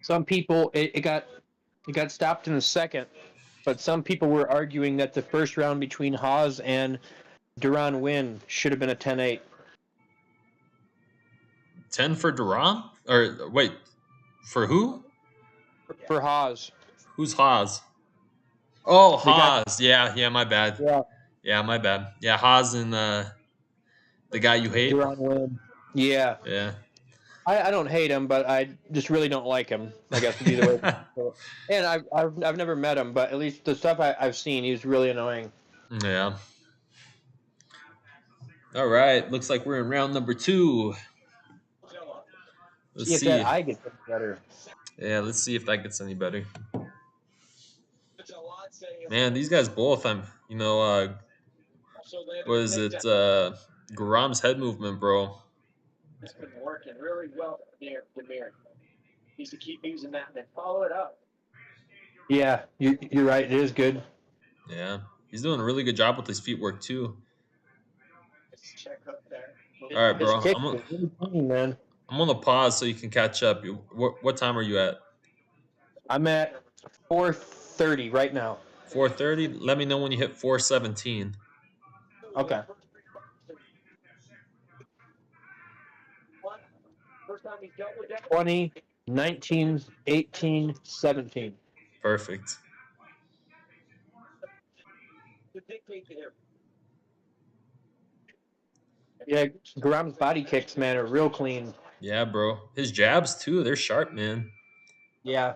Some people, it got stopped in the second, but some people were arguing that the first round between Haas and Duran Win should have been a 10-8. 10 for Duran? Or wait, For who? For Haas. Who's Haas? Oh, The guy. Haas. Yeah, my bad. Yeah. Yeah, my bad. Yeah, Haas and the guy you hate. Deron Wynn. Yeah. Yeah. I don't hate him, but I just really don't like him. I guess would be the way. And I've never met him, but at least the stuff I've seen, he's really annoying. Yeah. All right. Looks like we're in round number 2. Let's See if that see. eye gets better. Yeah, let's see if that gets any better. Man, these guys both. What is it? Garam's head movement, bro. It's been working really well for Demir. Needs to keep using that and then follow it up. Yeah, you're right. It is good. Yeah, he's doing a really good job with his feet work too. Check up there. All right, bro. His kick is really clean, man. I'm gonna pause so you can catch up. What time are you at? I'm at 4:30 right now. 4:30. Let me know when you hit 4:17. Okay. First time he's dealt with that. 20, 19, 18, 17. Perfect. To dictate to him. Yeah, Garam's body kicks, man, are real clean. Yeah, bro. His jabs too. They're sharp, man. Yeah.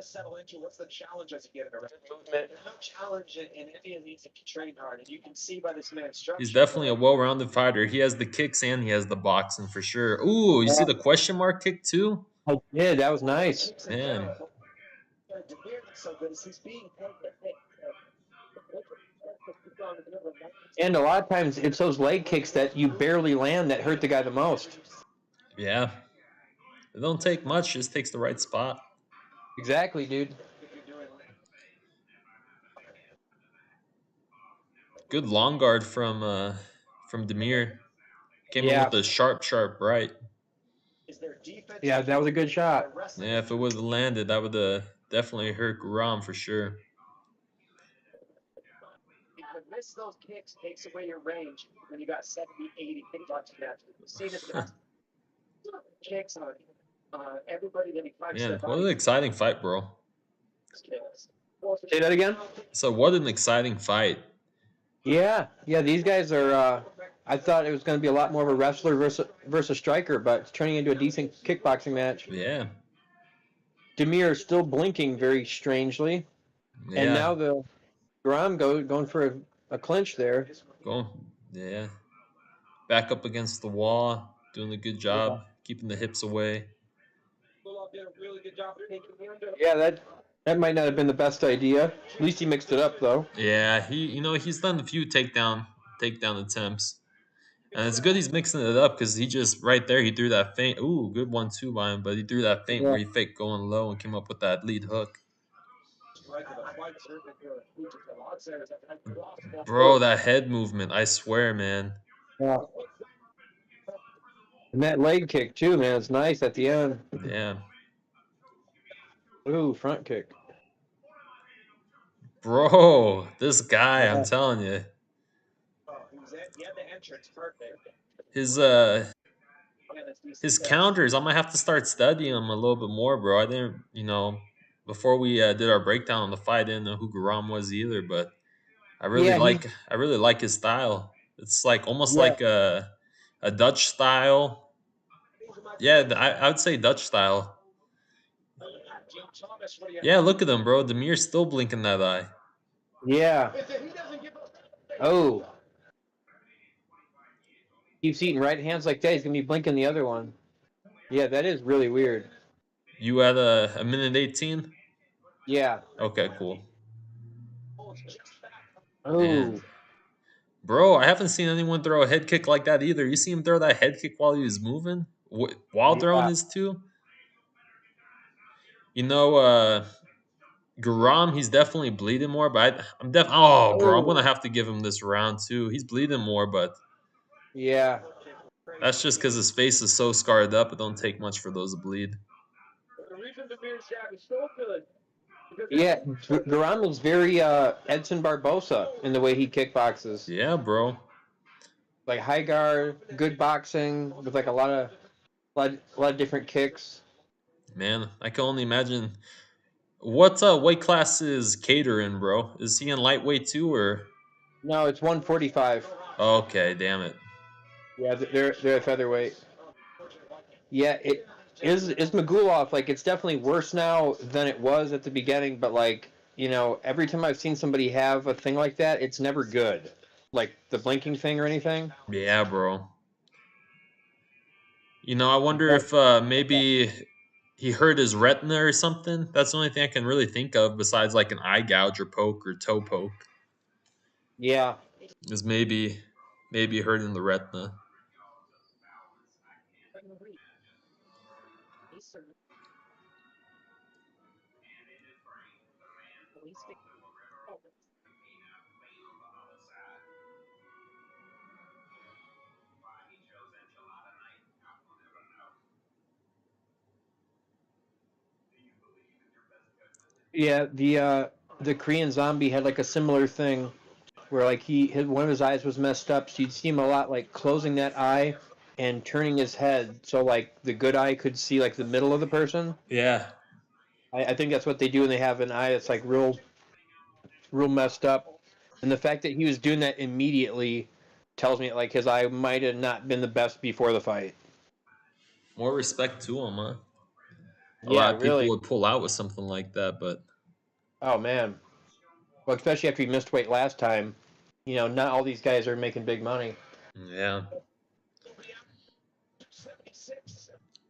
Settle into what's the challenge as you get around. There's no challenge in India needs to train hard, and you can see by this man's structure. He's definitely a well-rounded fighter. He has the kicks and he has the boxing for sure. Ooh, you see the question mark kick too? I did. That was nice. Man. So good as he's being And a lot of times it's those leg kicks that you barely land that hurt the guy the most. Yeah. It don't take much, just takes the right spot. Exactly, dude. Good long guard from Demir. Came in Yeah. with a sharp right. Yeah, that was a good shot. Yeah, if it would have landed, that would have definitely hurt Guram for sure. Miss those kicks takes away your range when you got 70, 80 kickboxing matches. See this kicks on everybody that he fights. Man, what an exciting fight, bro. Say that again? So what an exciting fight. Yeah, these guys are I thought it was going to be a lot more of a wrestler versus striker, but it's turning into a decent kickboxing match. Yeah. Demir is still blinking very strangely. Yeah. And now the Garam going for a clinch there. Yeah. Back up against the wall, doing a good job, keeping the hips away. Yeah, that might not have been the best idea. At least he mixed it up though. Yeah, he's done a few takedown attempts. And it's good he's mixing it up because he just right there he threw that feint. Ooh, good 1-2 by him, but he threw that feint where he faked going low and came up with that lead hook. Bro, that head movement, I swear, man. Yeah. And that leg kick too, man, it's nice at the end. Yeah. Ooh, front kick. Bro, this guy, I'm telling you. His counters, I'm gonna have to start studying him a little bit more, bro. I didn't, before we did our breakdown on the fight, I didn't know who Garam was either, but I really like his style. It's like almost like a Dutch style. Yeah, I would say Dutch style. Yeah, look at him, bro. Demir's still blinking that eye. Yeah. Oh. Keeps eating right hands like that. He's going to be blinking the other one. Yeah, that is really weird. You at a minute 18? Yeah. Okay, cool. Oh. Man. Bro, I haven't seen anyone throw a head kick like that either. You see him throw that head kick while he was moving? While throwing his two? Garam, he's definitely bleeding more, but I'm bro, I'm going to have to give him this round too. He's bleeding more, but yeah. That's just because his face is so scarred up. It don't take much for those to bleed. The reason Demir's jab is so good. Yeah, Garam is very Edson Barbosa in the way he kickboxes. Yeah, bro. Like high guard, good boxing with like a lot of different kicks. Man, I can only imagine. What weight class is Kattar in, bro? Is he in lightweight too, or? No, it's 145. Okay, damn it. Yeah, they're a featherweight. Yeah, it is Magulov, like it's definitely worse now than it was at the beginning, but like, every time I've seen somebody have a thing like that, it's never good. Like the blinking thing or anything. Yeah, bro. I wonder But if maybe he hurt his retina or something. That's the only thing I can really think of besides like an eye gouge or poke or toe poke. yeah, Is maybe hurting the retina. yeah, the Korean Zombie had like a similar thing where like one of his eyes was messed up, so you'd see him a lot like closing that eye and turning his head so like the good eye could see like the middle of the person. Yeah. I think that's what they do when they have an eye that's like real messed up. And the fact that he was doing that immediately tells me like his eye might have not been the best before the fight. More respect to him, huh? A Yeah, lot of people really. would pull out with something like that, but Oh man. Well, especially after he missed weight last time. Not all these guys are making big money. yeah.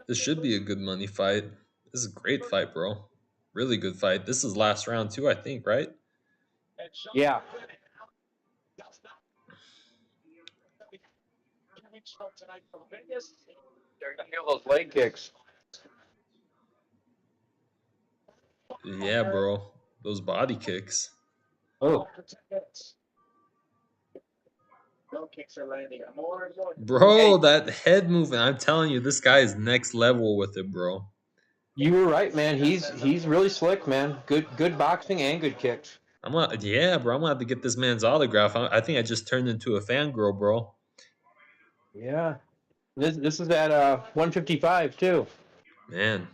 This should be a good money fight. This is a great fight, bro. Really good fight. This is last round too, I think, right? Yeah. They're gonna feel those leg kicks. Yeah, bro. Those body kicks. Oh. Hey, Bro, that head movement. I'm telling you, this guy is next level with it, bro. you were right, man. He's really slick, man. Good boxing and good kicks. Yeah, bro. I'm gonna have to get this man's autograph. I think I just turned into a fangirl, bro. Yeah. This is at 155 too. Man.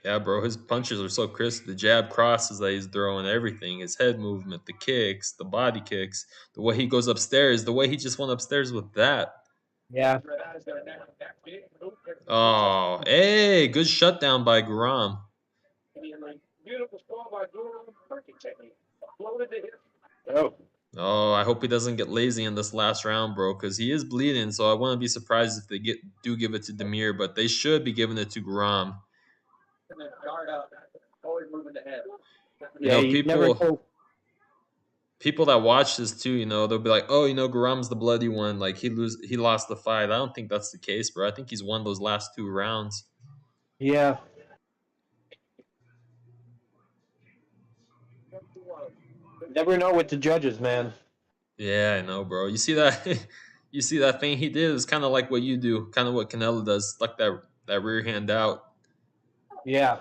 Yeah, bro. His punches are so crisp. The jab crosses that he's throwing, everything. His head movement, the kicks, the body kicks, the way he goes upstairs, the way he just went upstairs with that. Yeah. Oh, hey, good shutdown by Guram. Oh. Oh, I hope he doesn't get lazy in this last round, bro, because he is bleeding. So I wouldn't be surprised if they do give it to Demir, but they should be giving it to Guram. Yeah, you never know. People that watch this too, they'll be like, "Oh, Guram's the bloody one. Like he lost the fight." I don't think that's the case, bro. I think he's won those last two rounds. Yeah. Never know with the judges, man. Yeah, I know, bro. You see that? You see that thing he did? It's kind of like what you do, kind of what Canelo does, stuck that rear hand out. Yeah.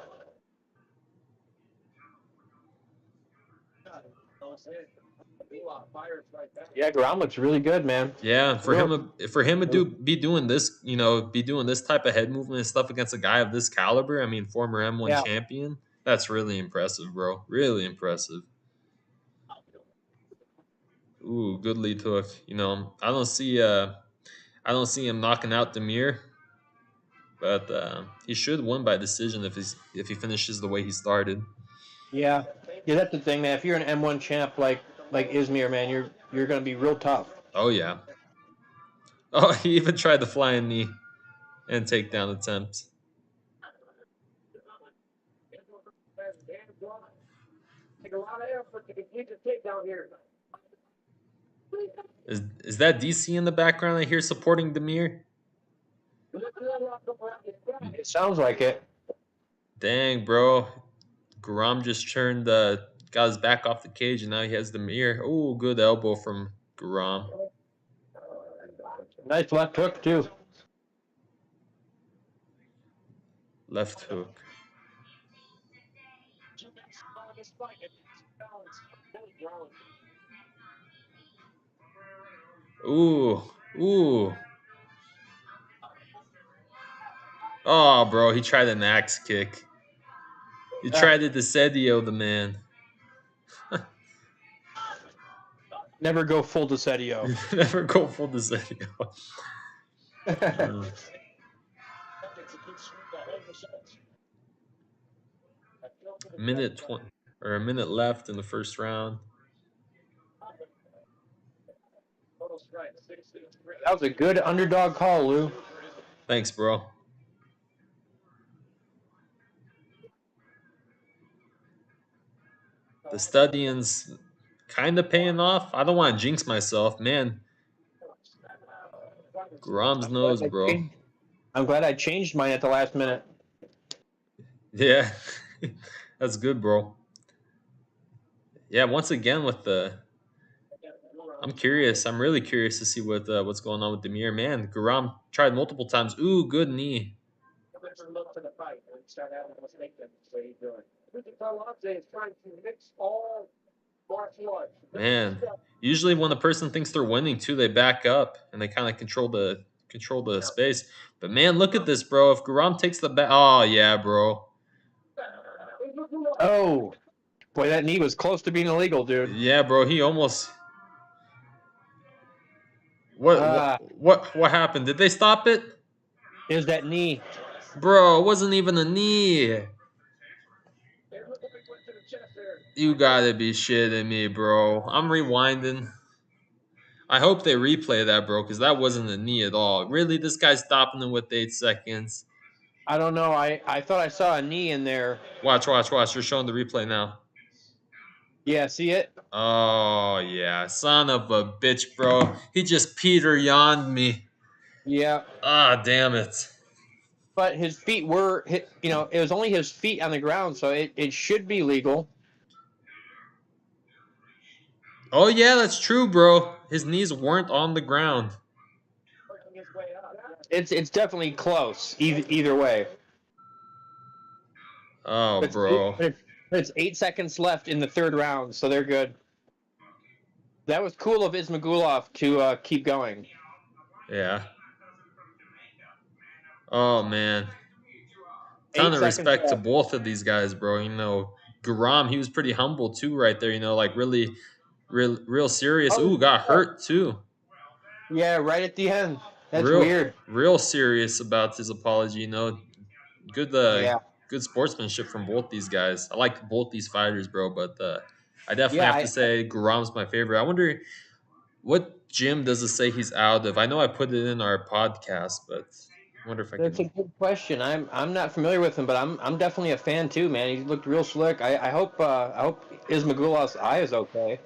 Yeah, Grom looks really good, man. Yeah, Real. for him to be doing this, be doing this type of head movement and stuff against a guy of this caliber. I mean, former M1 Yeah. champion. That's really impressive, bro. Really impressive. Ooh, good lead hook. I don't see him knocking out Demir, but he should win by decision if he finishes the way he started. Yeah. Yeah, that's the thing, man. If you're an M1 champ like Izmir, man, you're gonna be real tough. Oh yeah. Oh, he even tried the flying knee and takedown attempt. Is that DC in the background I hear supporting Demir? It sounds like it. Dang, bro. Guram just got his back off the cage, and now he has Demir. Oh, good elbow from Guram. Nice left hook too. Left hook. Ooh. Ooh. Oh, bro, he tried an axe kick. He tried a Desedio, the man. Never go full Desedio. Never go full Desedio. Minute 20 or a minute left in the first round. That was a good underdog call, Lou. Thanks, bro. The studying's kind of paying off. I don't want to jinx myself, man. Grom's nose, bro. I'm glad I changed mine at the last minute. Yeah, that's good, bro. Yeah, once again with the, I'm curious. I'm really curious to see what's going on with Demir. Man, Grom tried multiple times. Ooh, good knee. Look for the fight and start having a mistake that he's doing. Is trying to mix all martial arts. Man, usually when a person thinks they're winning too, they back up and they kind of control the space. But man, look at this, bro. If Grom takes the back, oh yeah, bro. Oh, boy, that knee was close to being illegal, dude. Yeah, bro. He almost. What happened? Did they stop it? It was that knee. Bro, it wasn't even a knee. You gotta be shitting me, bro. I'm rewinding. I hope they replay that, bro, because that wasn't a knee at all. Really, this guy's stopping him with 8 seconds. I don't know. I thought I saw a knee in there. Watch. You're showing the replay now. Yeah, see it? Oh, yeah. Son of a bitch, bro. He just Peter yawned me. Yeah. Ah, damn it. But his feet were, it was only his feet on the ground, so it should be legal. Oh, yeah, that's true, bro. His knees weren't on the ground. It's definitely close, either way. Oh, bro. It's 8 seconds left in the third round, so they're good. That was cool of Ismagulov to keep going. Yeah. Oh, man. Ton of respect to both of these guys, bro. Garam, he was pretty humble too, right there. Like really, real serious. Ooh, got hurt too. Yeah, right at the end. That's weird. Real serious about his apology. Good, good sportsmanship from both these guys. I like both these fighters, bro. But I definitely have to say Garam's my favorite. I wonder what gym does it say he's out of? I know I put it in our podcast, but I wonder if I can. That's a good question. I'm not familiar with him, but I'm definitely a fan too, man. He looked real slick. I hope Ismagulov's eye is okay.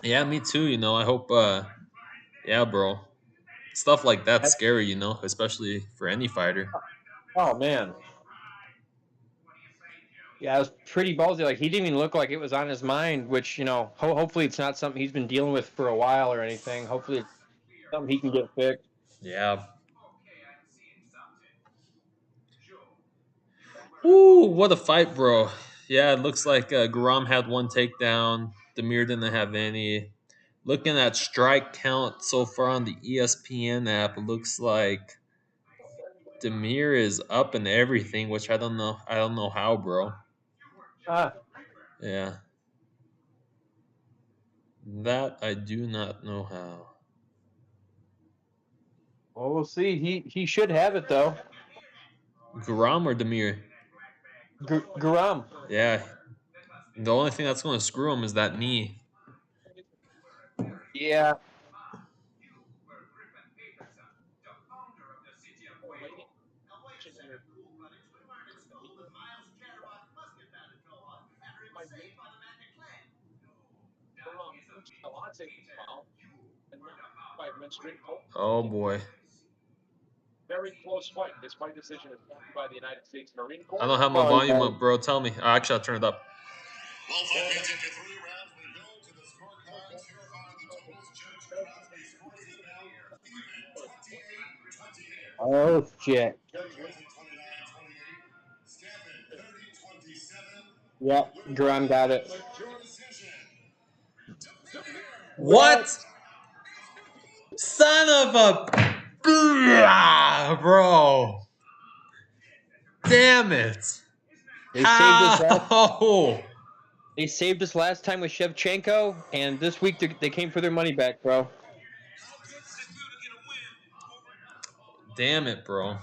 Yeah, me too. I hope. Yeah, bro. Stuff like that's scary, especially for any fighter. Oh man. Yeah, it was pretty ballsy. Like he didn't even look like it was on his mind. Which hopefully it's not something he's been dealing with for a while or anything. Hopefully it's something he can get fixed. Yeah. Ooh, what a fight, bro. Yeah, it looks like Garam had one takedown. Demir didn't have any. Looking at strike count so far on the ESPN app, it looks like Demir is up in everything, which I don't know. I don't know how, bro. Yeah. That I do not know how. Well, we'll see. He should have it though. Garam or Demir? Garam. Yeah. The only thing that's going to screw him is that knee. Yeah. Oh boy. Very close fight. This fight decision is won by the United States Marine Corps. I don't have my volume up, bro. Tell me. Actually, I'll turn it up. Well, fight into 3 rounds. We go to the scorecards. Here are the totals. Judge Crosby scores is now even 28-28. Oh shit. Yep, Garam got it. What? Son of a bro. Damn it. They saved us last. How? They saved us last time with Shevchenko, and this week they came for their money back, bro. Damn it, bro.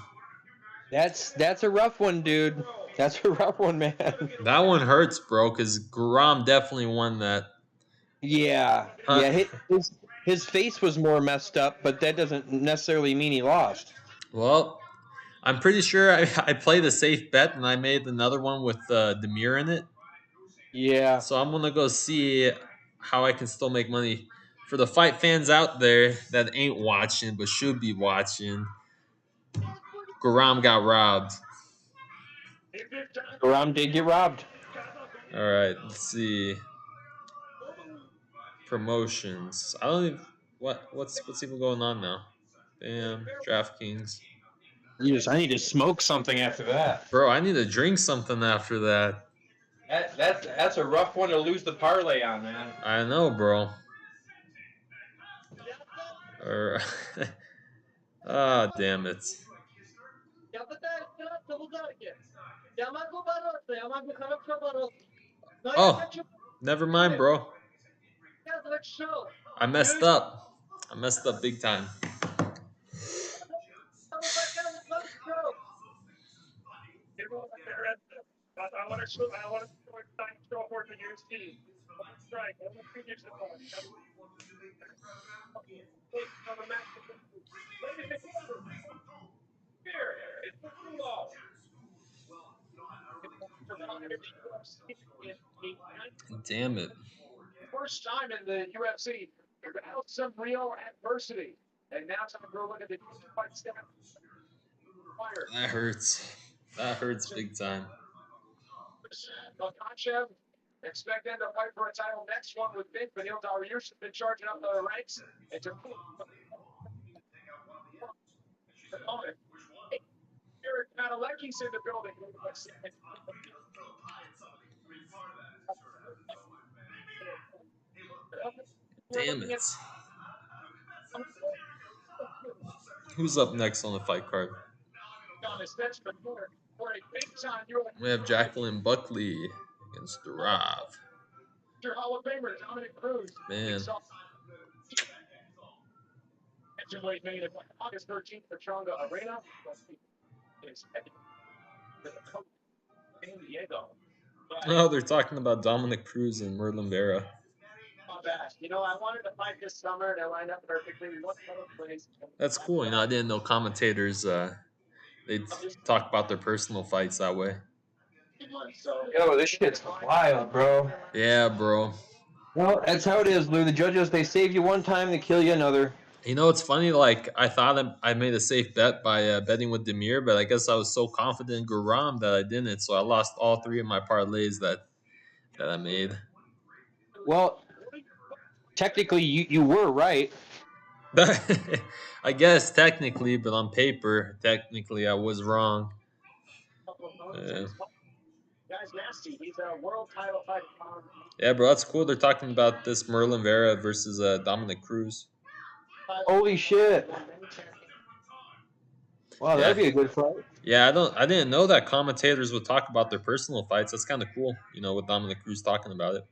That's a rough one, dude. That's a rough one, man. That one hurts, bro, because Guram definitely won that. Yeah, Huh? yeah. His face was more messed up, but that doesn't necessarily mean he lost. Well, I'm pretty sure I played a safe bet and I made another one with Demir in it. Yeah. So I'm gonna go see how I can still make money. For the fight fans out there that ain't watching but should be watching, Guram got robbed. Garam did get robbed. All right, let's see. Promotions. I don't even what's even going on now. Bam, DraftKings. I need to smoke something after that. Bro, I need to drink something after that. That's a rough one to lose the parlay on, man. I know, bro. Or ah, damn it. Oh, never mind, bro. I messed up. I messed up big time. I want to show for the UFC. Strike. Damn it. First time in the UFC, without some real adversity. And now time to go look at the fight stat. That hurts. That hurts big time. Makachev, expect them to fight for a title. Next one with Big Benil Dariush has been charging up the ranks. And to opponent, Eric Padalecki's in the building. Damn it. Who's up next on the fight card? We have Jacqueline Buckley against Durav. Hall of Famer Dominic Cruz. Man. Weight made it August 13th for Chonga Arena. San Diego. Oh, they're talking about Dominic Cruz and Merlin Vera. Not bad. You know, I wanted to fight this summer and I lined up perfectly. That's cool. You know, I didn't know commentators they talk about their personal fights that way. Yo, this shit's wild, bro. Yeah, bro. Well, that's how it is, Lou. The judges, they save you one time, they kill you another. You know, it's funny. Like, I thought I made a safe bet by betting with Demir, but I guess I was so confident in Guram that I didn't. So I lost all three of my parlays that I made. Well, technically, you were right. I guess technically, but on paper, technically, I was wrong. Guy's nasty. He's a world title fighter. Yeah, bro, that's cool. They're talking about this Merlin Vera versus Dominic Cruz. Holy shit! Wow, that'd be a good fight. Yeah, I didn't know that commentators would talk about their personal fights. That's kind of cool, you know, with Dominic Cruz talking about it.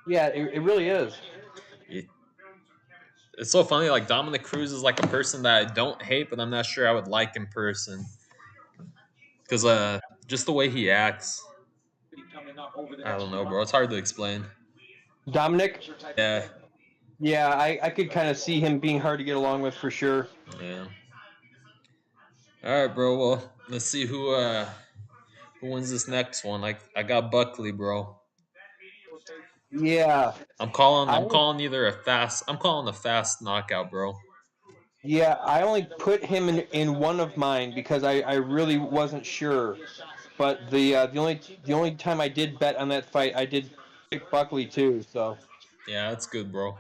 Yeah, it really is. It's so funny. Like, Dominic Cruz is like a person that I don't hate, but I'm not sure I would like in person because just the way he acts. I don't know, bro. It's hard to explain. Dominic? Yeah. Yeah, I could kind of see him being hard to get along with for sure. Yeah. All right, bro. Well, let's see who wins this next one. I got Buckley, bro. Yeah. I'm calling a fast knockout, bro. Yeah, I only put him in one of mine because I really wasn't sure. But the only time I did bet on that fight, I did pick Buckley too. So yeah, that's good, bro.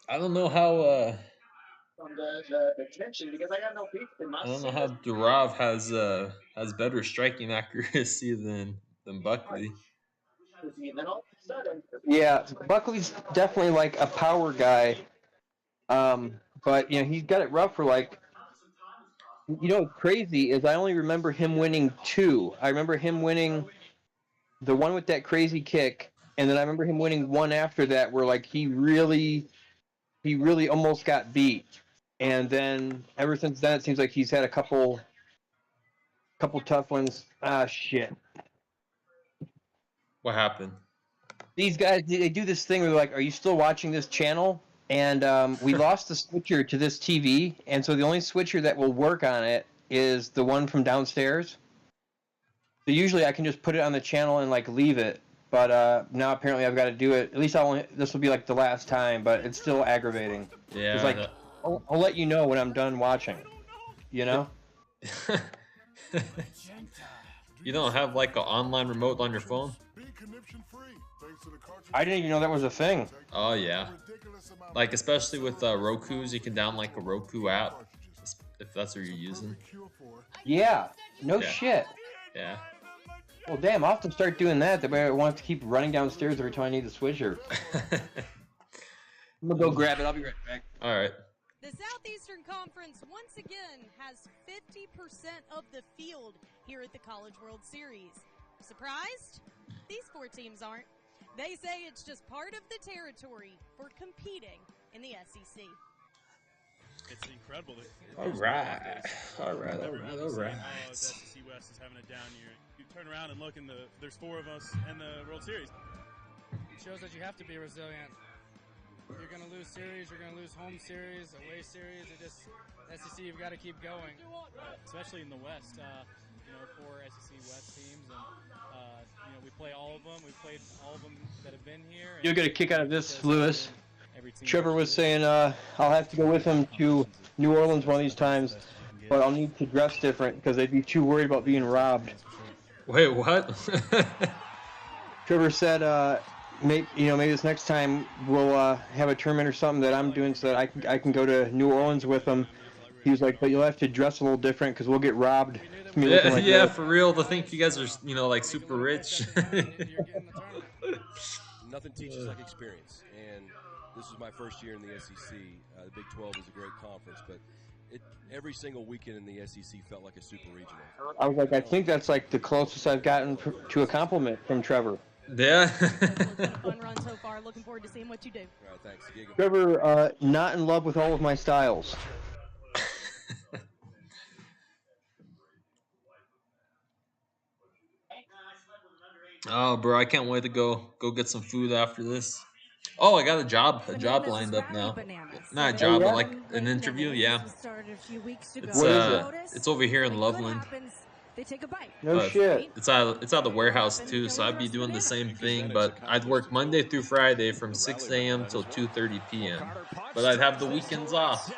I don't know how from the tension because I got no beef in my I don't know how Durov has better striking accuracy than Buckley. and then all of a sudden, Yeah, Buckley's definitely like a power guy. But he's got it rough for like. What's crazy is I only remember him winning 2. I remember him winning the one with that crazy kick, and then I remember him winning one after that where like he really almost got beat. And then ever since then, it seems like he's had a couple tough ones. Ah, shit. What happened? These guys, they do this thing where they're like, "Are you still watching this channel?" And we lost the switcher to this TV, and so the only switcher that will work on it is the one from downstairs. So usually I can just put it on the channel and like leave it, but now apparently I've got to do it. At least this will be like the last time, but it's still aggravating. Yeah. It's like I'll let you know when I'm done watching. You know? You don't have like an online remote on your phone? I didn't even know that was a thing. Oh yeah. Like especially with Roku's, you can download like a Roku app if that's what you're using. Yeah. No Yeah. shit. Yeah. Well, damn, I'll have to start doing that. That way I won't have to keep running downstairs every time I need the switcher. I'm gonna go grab it. I'll be right back. All right. The Southeastern Conference once again has 50% of the field here at the College World Series. Surprised? These 4 teams aren't. They say it's just part of the territory for competing in the SEC. It's incredible. All right. The SEC West is having a down year. You turn around and look, and there's 4 of us in the World Series. It shows that you have to be resilient. You're going to lose series, you're going to lose home series, away series. SEC, you've got to keep going. Especially in the West, 4 SEC West teams, and we play all of them. We've played all of them that have been here. You'll get a kick out of this, Lewis. Trevor was saying I'll have to go with him to New Orleans one of these times, but I'll need to dress different because they'd be too worried about being robbed. Wait, what? Trevor said maybe this next time we'll have a tournament or something that I'm doing so that I can go to New Orleans with him. He was like, but you'll have to dress a little different because we'll get robbed. Yeah, for real. To think you guys are like super rich. Nothing teaches like experience, and this was my first year in the SEC. The Big 12 is a great conference, but every single weekend in the SEC felt like a super regional. I was like, I think that's like the closest I've gotten to a compliment from Trevor. Yeah. Fun run so far. Looking forward to seeing what you do. All right, thanks. Trevor, not in love with all of my styles. Oh, bro, I can't wait to go get some food after this. Oh, I got a job lined up now. Not a job, but like an interview. Yeah. It's over here in Loveland. No shit. It's out of the warehouse too, so I'd be doing the same thing, but I'd work Monday through Friday from 6 a.m. till 2:30 p.m. But I'd have the weekends off.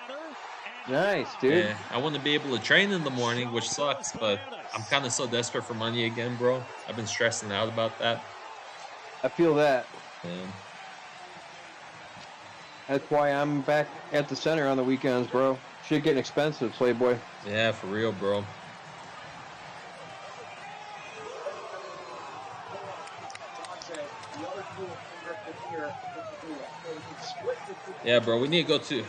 Nice, dude. Yeah, I want to be able to train in the morning, which sucks, but I'm kind of so desperate for money again, bro. I've been stressing out about that. I feel that. Yeah. That's why I'm back at the center on the weekends, bro. Shit getting expensive, Playboy. Yeah, for real, bro. Yeah, bro, we need to go to.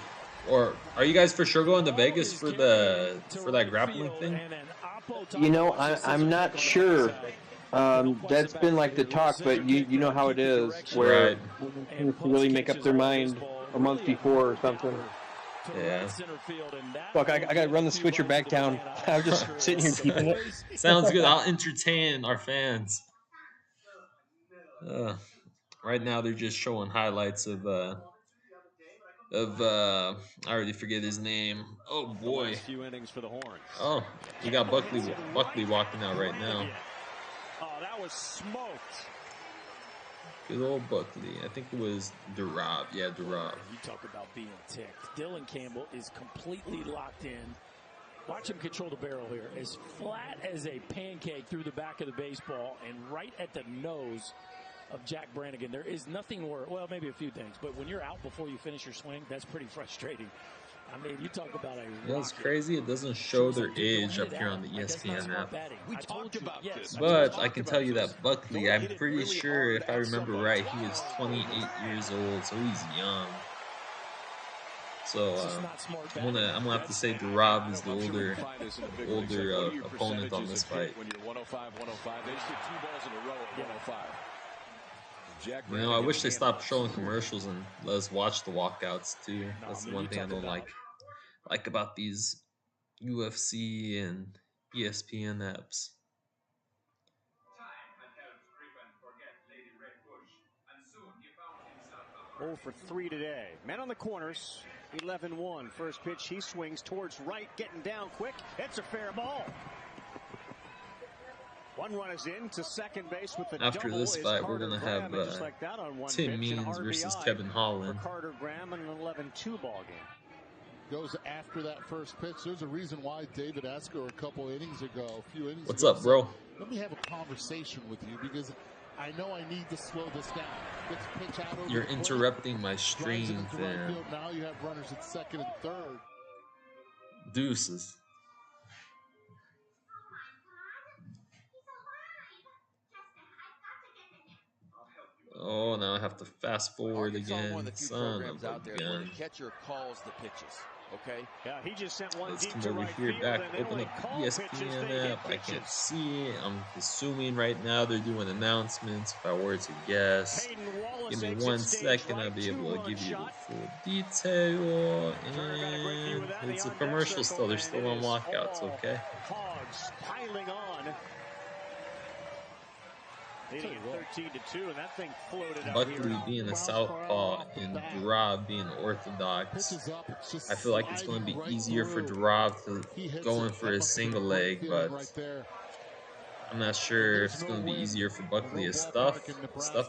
Or are you guys for sure going to Vegas for that grappling thing? I'm not sure. That's been like the talk, but you know how it is, where people really make up their mind a month before or something. Yeah. Fuck, I gotta run the switcher back down. I'm just sitting here keeping it. Sounds good. I'll entertain our fans. Right now they're just showing highlights of I already forget his name. Oh boy. Oh, you got Buckley walking out right now. Oh, that was smoked. Good old Buckley. I think it was Durab. Yeah, Durab. You talk about being ticked. Dylan Campbell is completely locked in. Watch him control the barrel here. As flat as a pancake through the back of the baseball and right at the nose of Jack Brannigan. There is nothing worse. Well, maybe a few things, but when you're out before you finish your swing, that's pretty frustrating. I mean, you talk about a You know, it's rocket. crazy. It doesn't show their age up here on the ESPN app. We talked about this. But I can tell you that Buckley, I'm pretty sure, if I remember right, he is 28 years old, so he's young. So I'm gonna have to say Durab is the older opponent on this fight. When you're 105, 105, they just get 2 balls in a row at 105. You know, I wish they stopped showing commercials and let us watch the walkouts too. That's the one thing I don't like about these UFC and ESPN apps. 0 for 3 today. Men on the corners. 11-1. First pitch, he swings towards right, getting down quick. It's a fair ball. 1 run is in to second base with the After this fight, we're gonna have Tim Means versus Kevin Holland. Carter Graham in an 11-2 ball game. Goes after that first pitch. There's a reason why David Asker a few innings ago. What's up, bro? Let me have a conversation with you because I know I need to slow this down. Gets a pitch out over You're the plate, interrupting my stream, drives it into right fam. field. Now you have runners at second and third. Deuces. Oh, now I have to fast forward again. Son of a gun. Catcher calls the pitches. Okay. Yeah, he just sent one Let's deep come to over right here, field, back, and they open only up the call pitches, ESPN they hit app. I can't pitches. see it. I'm assuming right now they're doing announcements. If I were to guess, give me 1 second, I'll be able to give you the full detail. And it's a commercial still. They're still on walkouts, okay? Hogs piling on. Leading at 13-2, and that thing floated out Buckley here. being a southpaw and Durab being orthodox, I feel like it's going to be easier for Durab to go in for his single leg, but I'm not sure if it's going to be easier for Buckley as stuff.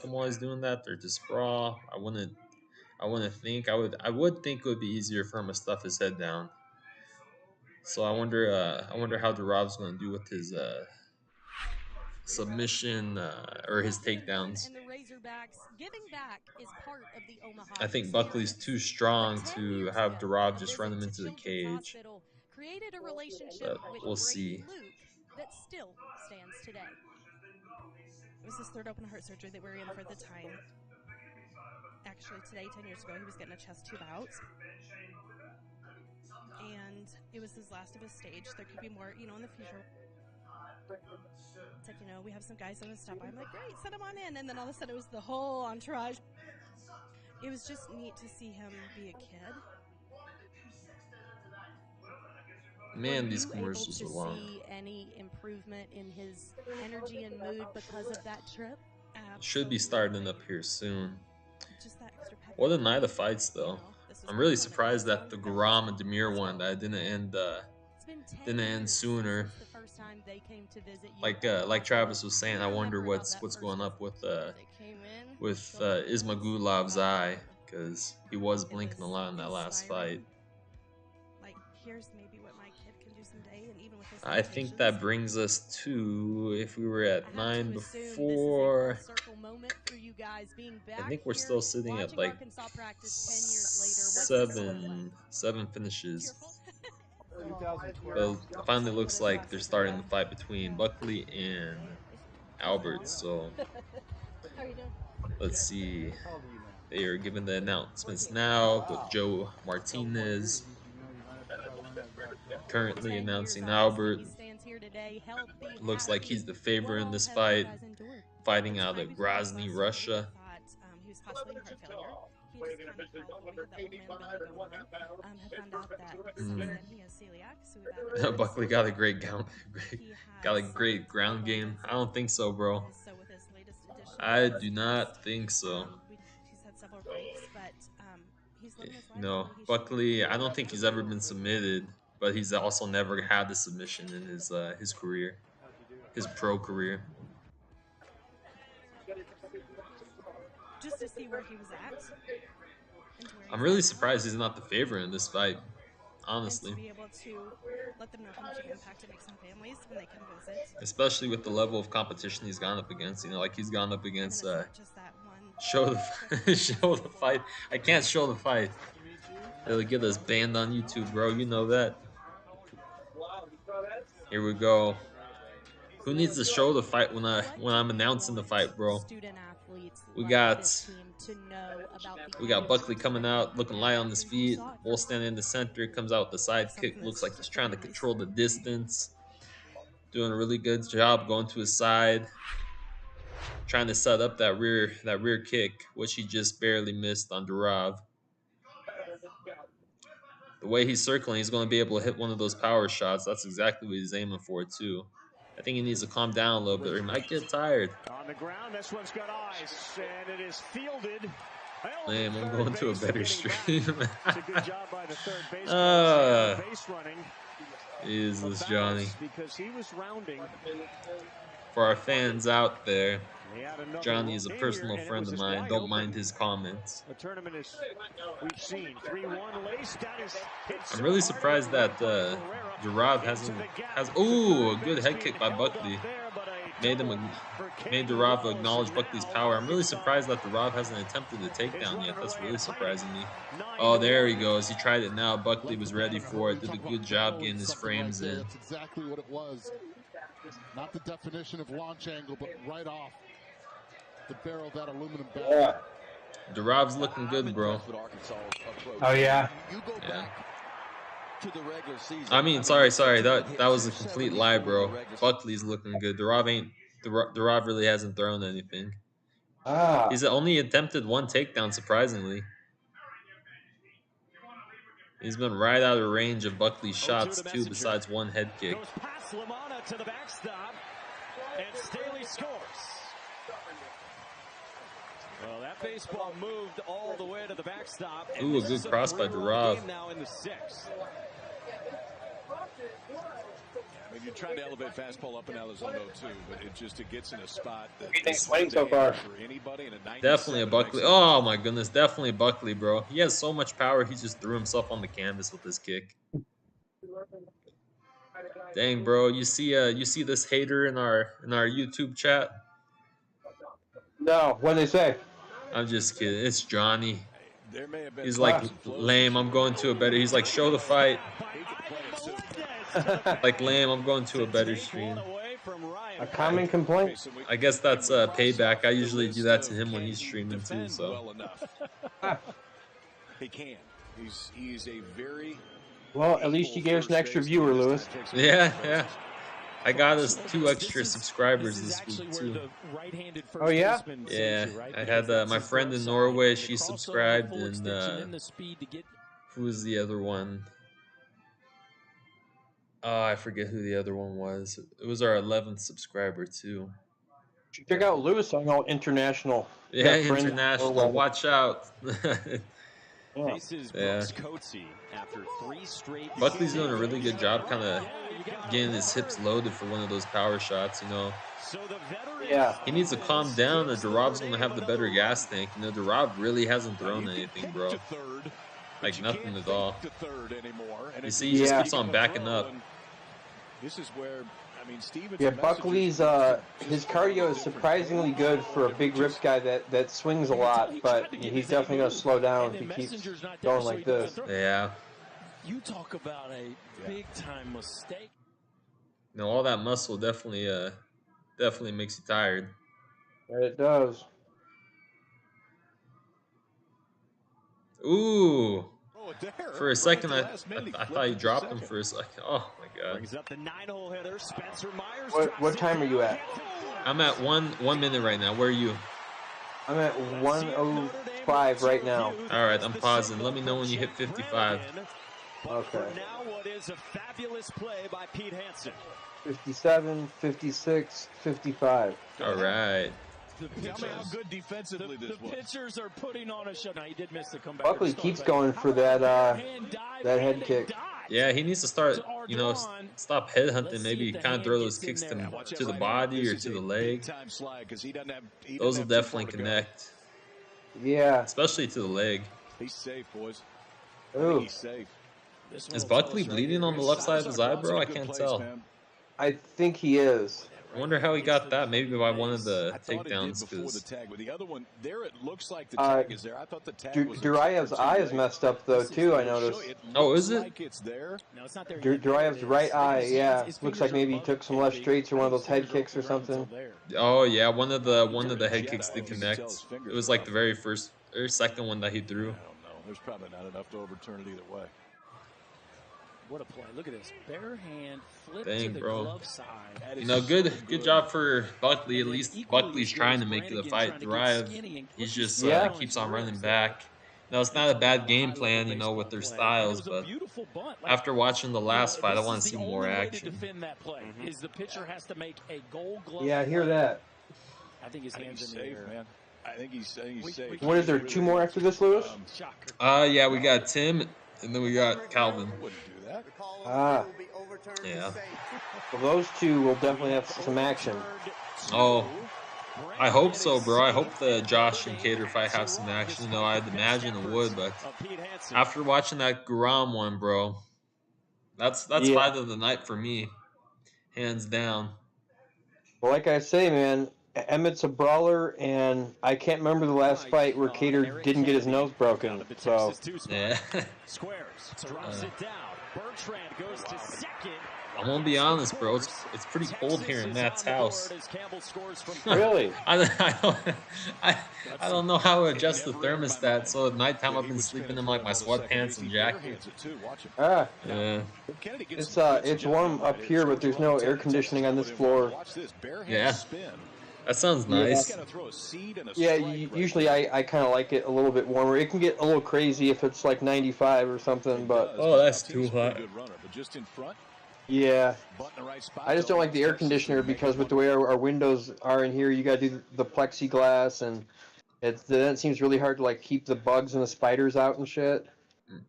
I'm always doing that. They're just sprawl. I wouldn't think. I would think it would be easier for him to stuff his head down. So I wonder how Durab's going to do with his submission or his takedowns. And the Razorbacks giving back is part of the Omaha. I think Buckley's too strong to have Durab just run him into the cage. Created a relationship with we'll see. Luke that still stands today. It was his 3rd open heart surgery that we were in for the time. Actually, today, 10 years ago, he was getting a chest tube out. And it was his last of his stage. There could be more, in the future. It's like, we have some guys that want to stop by. I'm like, great, send him on in. And then all of a sudden it was the whole entourage. It was just neat to see him be a kid. Man, these commercials are long. See any improvement in his energy and mood because of that trip? Should be starting up here soon. Just that extra pep. What a night of fights, though. I'm really surprised that the Garam and Demir one that didn't end sooner. Like Travis was saying, I wonder what's going up with Ismagulov's eye, because he was blinking a lot in that last fight. Like, here's maybe what my kid can do someday, and even with his I think that brings us to, if we were at 9 before, I think we're still sitting at like 7 finishes. Well, it finally looks like they're starting the fight between Buckley and Albert, so let's see. They are giving the announcements now with Joe Martinez currently announcing Albert. Looks like he's the favorite in this fight, fighting out of Grozny, Russia. Buckley got a great ground game. I don't think so, bro. I do not think so. No, Buckley, I don't think he's ever been submitted, but he's also never had the submission in his career, his pro career. Just to see where he was at. I'm really surprised he's not the favorite in this fight, honestly. And to be able to let them know how much of an impact it makes on families when they come visit. Especially with the level of competition he's gone up against. Like he's gone up against show the fight. I can't show the fight. It'll get us banned on YouTube, bro. You know that. Here we go. Who needs to show the fight when I'm announcing the fight, bro? We got Buckley coming out, looking light on his feet. Bull standing in the center, comes out with the side kick. Looks like he's trying to control the distance. Doing a really good job going to his side, trying to set up that rear kick, which he just barely missed on Durov. The way he's circling, he's going to be able to hit one of those power shots. That's exactly what he's aiming for, too. I think he needs to calm down a little bit, or he might get tired. On the ground, this one's got ice, and it is fielded. Damn, I'm going to a better stream. It's a good job by the third baseman. Base running. Is this Johnny? Because he was rounding. For our fans out there, Johnny is a personal friend of mine. Don't mind his comments. The tournament is, we've seen 3-1 laced. That is I'm really surprised that Durov has ooh, a good head kick by Buckley. Made Durov acknowledge Buckley's power. I'm really surprised that Durov hasn't attempted the takedown yet. That's really surprising me. Oh, there he goes. He tried it now. Buckley was ready for it. Did a good job getting his frames in. That's exactly what it was. Not the definition of launch angle, but right off the barrel of that aluminum barrel. Yeah. Durov's looking good, bro. Oh, yeah. Yeah. I mean, sorry. That was a complete lie, bro. Buckley's looking good. Durov really hasn't thrown anything. He's only attempted one takedown, surprisingly. He's been right out of range of Buckley's shots, too, besides one head kick. To the backstop, and Staley scores. Well, that baseball moved all the way to the backstop. Ooh, a good cross by Durov. Now in the sixth. I mean, you're trying to elevate fastball up in Elizondo too, but it gets in a spot that What do you think swing so far? for anybody in a Definitely a Buckley. Oh my goodness, definitely a Buckley, bro. He has so much power. He just threw himself on the canvas with his kick. Dang, bro, you see this hater in our YouTube chat? No, what did they say? I'm just kidding. It's Johnny. There may have been He's like, lame, I'm going to a better. He's like, show the fight. Like, lame, I'm going to a better stream. A common complaint? I guess that's payback. I usually do that to him when he's streaming too. So. He can. He's a very. Well, at least you gave us an extra viewer, Lewis. Yeah. I got us 2 extra subscribers this week too. Oh yeah? Yeah, I had my friend in Norway. She subscribed, and who was the other one? Oh, I forget who the other one was. It was our 11th subscriber too. Check out Lewis on all international. Yeah, international. Watch out. Yeah. Buckley's doing a really good job kind of getting his hips loaded for one of those power shots, you know. Yeah. He needs to calm down, or Durov's going to have the better gas tank. You know, Durov really hasn't thrown anything, bro. Like, nothing at all. You see, he just keeps on backing up. This is where, I mean, Stevens. Yeah, Buckley's his cardio is surprisingly good for a big rip guy that swings a lot, but he's definitely going to slow down if he keeps going like this. Yeah. You talk about a big time mistake. No, all that muscle definitely makes you tired. It does. Ooh. For a second, I thought you dropped him for a second. Oh my god. Brings up the 9-hole hitter, Spencer Myers. What time are you at? I'm at 1 minute right now. Where are you? I'm at 1:05 right now. All right, I'm pausing. Let me know when you hit 55. Okay. Now what is a fabulous play by Pete Hansen. 57, 56, 55. All right. Tell me how good defensively this was. The pitchers are putting on a show. Now, he did miss the comeback. Buckley keeps going for that head kick. Yeah, he needs to start, you know, stop headhunting. Maybe kind of throw those kicks to the body or to the leg. Those will definitely connect. Yeah. Especially to the leg. He's safe, boys. Ooh. He's safe. Is Buckley bleeding on the left side of his eyebrow? I can't tell. I think he is. I wonder how he got that. Maybe by one of the I thought it did takedowns. before the Because tag, but the other one there, it looks like the tag is there. I thought the tag was Durayev's eye is messed up though too. I noticed. Oh, is it? Like it's there. No, it's not there. Durayev's right eye, yeah, looks like maybe he took some left straights or one of those head kicks or something. Oh yeah, one of the head kicks did connect. It was like the very first or second one that he threw. I don't know. There's probably not enough to overturn it either way. What a play. Look at this. Bare hand, flip Dang, to the bro. glove side. You know, good job for Buckley. At least Buckley's trying to make it a fight. Duraev, he's just keeps on running back. No, it's not a bad game plan, you know, with their styles, but after watching the last fight, I want to see more action. Is the pitcher has to make a gold glove. Yeah, I hear that. I think his hands in the air. Man. I think he's safe. What is there? 2 more after this, Lewis? Yeah, we got Tim, and then we got Calvin. Ah. Yeah. Well, those two will definitely have some action. Oh, I hope so, bro. I hope the Josh and Kattar fight have some action. You know, I'd imagine it would, but after watching that Guram one, bro, that's fight of the night for me, hands down. Well, like I say, man, Emmett's a brawler, and I can't remember the last fight where Kattar didn't get his nose broken. So yeah. Squares drops it down. Bertrand goes to second. I'm gonna be honest, bro. It's pretty cold here in Matt's house. Really? I don't know how to adjust the thermostat. So at nighttime I've been sleeping in like my sweatpants and jacket. Ah. Yeah. It's warm up here, but there's no air conditioning on this floor. Yeah. That sounds nice. Yeah, usually I kind of like it a little bit warmer. It can get a little crazy if it's like 95 or something, but... Oh, that's too hot. Yeah. I just don't like the air conditioner because with the way our windows are in here, you got to do the plexiglass, and then it seems really hard to like keep the bugs and the spiders out and shit.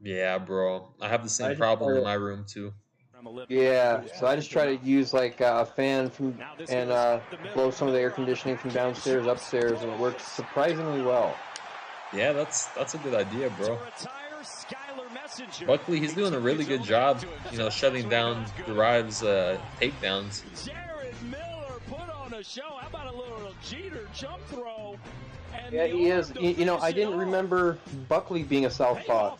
Yeah, bro. I have the same problem in my room, too. Yeah, so I just try to use like a fan and blow some of the air conditioning from downstairs upstairs, and it works surprisingly well. Yeah, that's a good idea, bro. Buckley, he's doing a really good job, you know, shutting down Duraev's takedowns. Jared Miller put on a show. How about a little Jeter jump throw? Yeah, he is. You know, I didn't remember Buckley being a southpaw.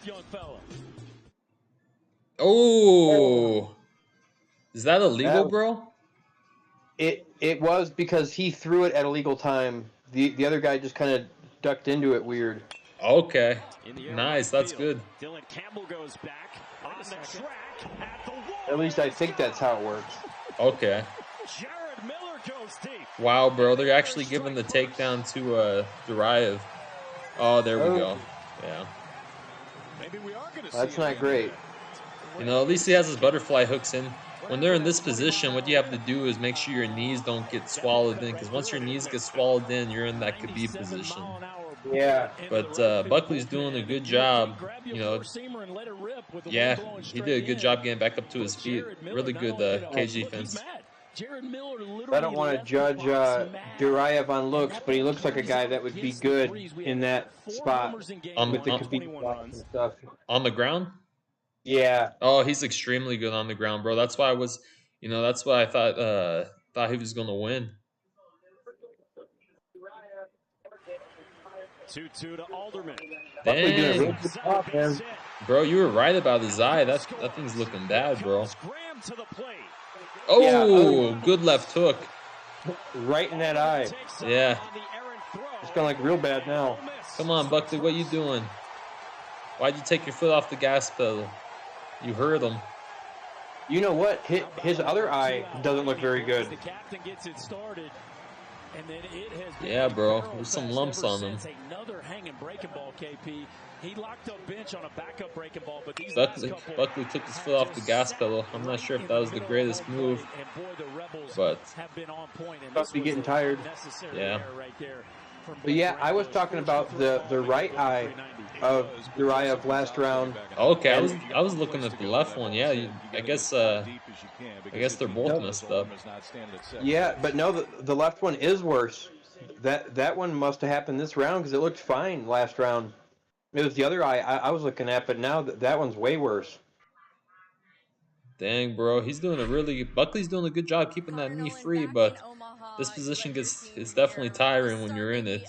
Oh, is that illegal, bro? It was because he threw it at a legal time. The other guy just kind of ducked into it weird. Okay, nice. That's good. Dylan Campbell goes back on the track at the wall. At least I think that's how it works. Okay. Jared Miller goes deep. Wow, bro, they're actually giving the takedown to Duraev. Oh, there we go. Yeah. Maybe we are gonna That's not great. You know, at least he has his butterfly hooks in. When they're in this position, what you have to do is make sure your knees don't get swallowed in, because once your knees get swallowed in, you're in that Khabib position. Yeah. But Buckley's doing a good job. You know, yeah, he did a good job getting back up to his feet. Really good cage defense. I don't want to judge Duraev on looks, but he looks like a guy that would be good in that spot with the Khabib and stuff. On the ground? Yeah. Oh, he's extremely good on the ground, bro. That's why that's why I thought he was gonna win. 2-2 to Alderman. Dang. Bro, you were right about his eye. That thing's looking bad, bro. Oh, good left hook. Right in that eye. Yeah. It's going like real bad now. Come on, Buckley, what you doing? Why'd you take your foot off the gas pedal? You hurt him. You know what? His other eye doesn't look very good. Yeah, bro. There's some lumps on him. Another hanging breaking ball, KP. He locked up bench on a backup breaking ball, but these Buckley took his foot off the gas pedal. I'm not sure if that was the greatest move, but must be getting tired. Yeah. But yeah, I was talking about the right eye of Duraev last round. Okay, I was looking at the left one. Yeah, I guess they're both messed up. Yeah, but no, the left one is worse. That one must have happened this round because it looked fine last round. It was the other eye I was looking at, but now that one's way worse. Dang, bro. Buckley's doing a good job keeping that knee free, but this position it's definitely tiring when you're in it.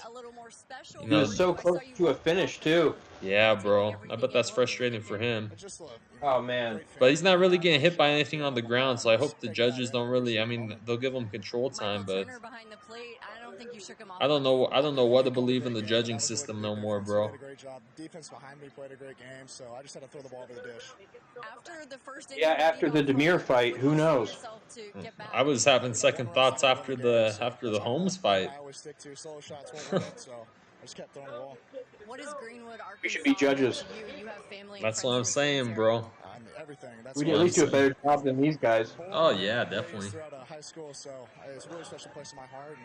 You He know, was so close to a finish too. yeah, bro. I bet that's frustrating for him. Oh man. But he's not really getting hit by anything on the ground, so I hope the judges don't really. I mean, they'll give him control time, but I don't know. I don't know what to believe in the judging system no more, bro. Played a great job. Defense behind me played a great game, so I just had to throw the ball over the dish. Yeah, after the Demir fight, who knows? I was having second thoughts after the Holmes fight. I always stick to solo shots won't win, so I just kept throwing the ball. What is Greenwood, Arkansas? We should be judges. You have family and That's what I'm friends saying, bro. Everything. That's We did at least do a better job than these guys. Oh yeah, definitely. Throughout high school, so it's a really special place in my heart,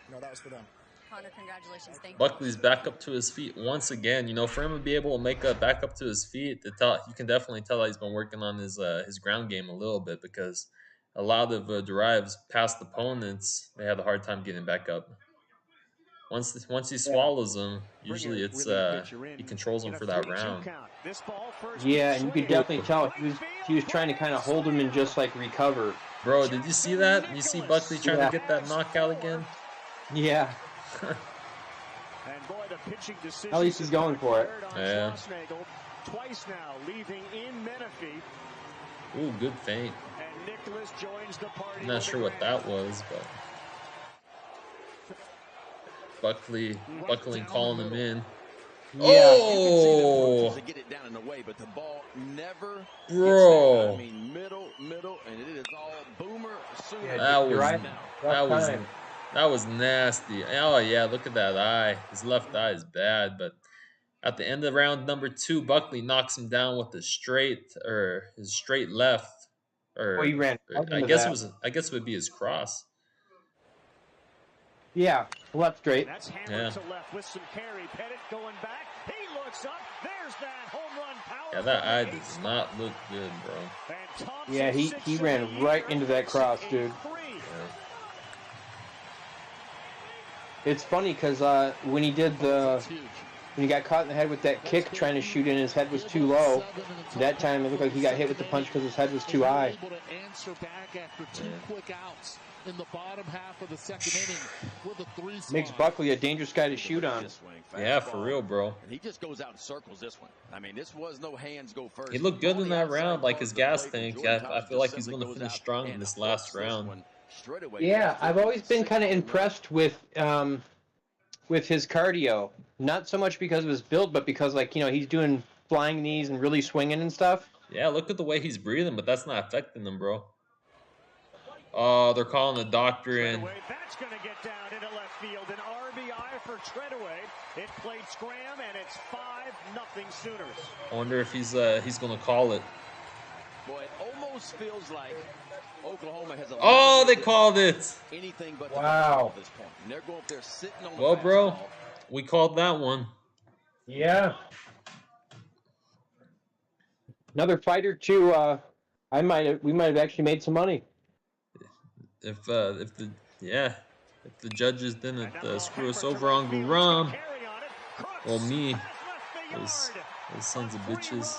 and that was for them. Connor, congratulations. Thank you. Buckley's back up to his feet once again. You know, for him to be able to make a back up to his feet, you can definitely tell that he's been working on his ground game a little bit, because a lot of derives past opponents, they had a hard time getting back up. Once he swallows them, usually it's he controls them for that round. Yeah, and you could definitely tell he was trying to kind of hold him and just like recover. Bro, did you see that? You see Buckley trying to get that knockout again? Yeah. At least he's going for it. Yeah. Twice now, leaving in Menifee. Ooh, good feint. And Nicholas joins the party. I'm not sure what that was, but Buckley calling him in. Yeah. Oh! To get it down in the way, but the ball never Bro. gets there. I mean, middle, and it is all boomer. That was nasty. Oh yeah, look at that eye. His left eye is bad, but at the end of round number 2, Buckley knocks him down with his straight left. Or he ran. I guess it would be his cross. Yeah, left straight. That's hammered to left with some carry. Pettit going back. He looks up. There's that home run power. Yeah, that eye does not look good, bro. Yeah, he ran right into that cross, dude. Yeah. It's funny because when he got caught in the head with that kick trying to shoot in, his head was too low. That time it looked like he got hit with the punch because his head was too high. In the bottom half of the second inning with a 3 Makes Buckley a dangerous guy to shoot on. Yeah, for real, bro. And he just goes out and circles this one. I mean, this was no hands go first. He looked good in that round, like his gas tank. I feel like he's going to finish strong in this last round. Yeah, I've always been kind of impressed with his cardio. Not so much because of his build, but because he's doing flying knees and really swinging and stuff. Yeah, look at the way he's breathing, but that's not affecting him, bro. Oh, they're calling the doctor in. That's going to get down into left field. An RBI for Treadaway. It played scram, and it's 5-0 Sooners. I wonder if he's going to call it. Boy, it almost feels like Oklahoma has a Oh, they called it. Anything but wow. At this point. And they're going up there sitting on the Well, bro, fastball. we called that one. Yeah. Another fight or two. We might have actually made some money. If the judges didn't screw us over on Guram, well, me, those sons of bitches.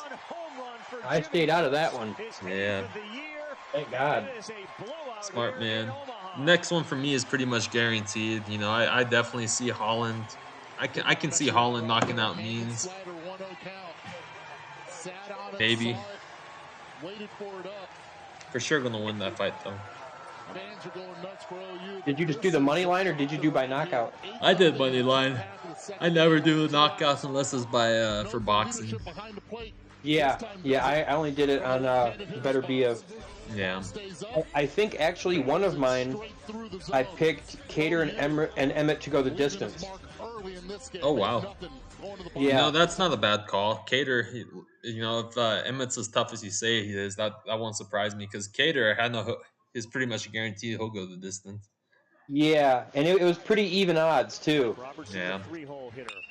I stayed out of that one. Yeah. Thank God. Smart man. Next one for me is pretty much guaranteed. You know, I definitely see Holland. I can see Holland knocking out Means. Baby. For sure gonna win that fight though. Did you just do the money line or did you do by knockout? I did money line. I never do knockouts unless it's by for boxing. Yeah. I only did it on Beterbiev. Yeah. I think actually one of mine, I picked Kattar and Emmett to go the distance. Oh wow. Yeah. You know, that's not a bad call. Kattar, if Emmett's as tough as you say he is, that won't surprise me because Kattar is pretty much guaranteed he'll go the distance. Yeah, and it was pretty even odds too. Yeah.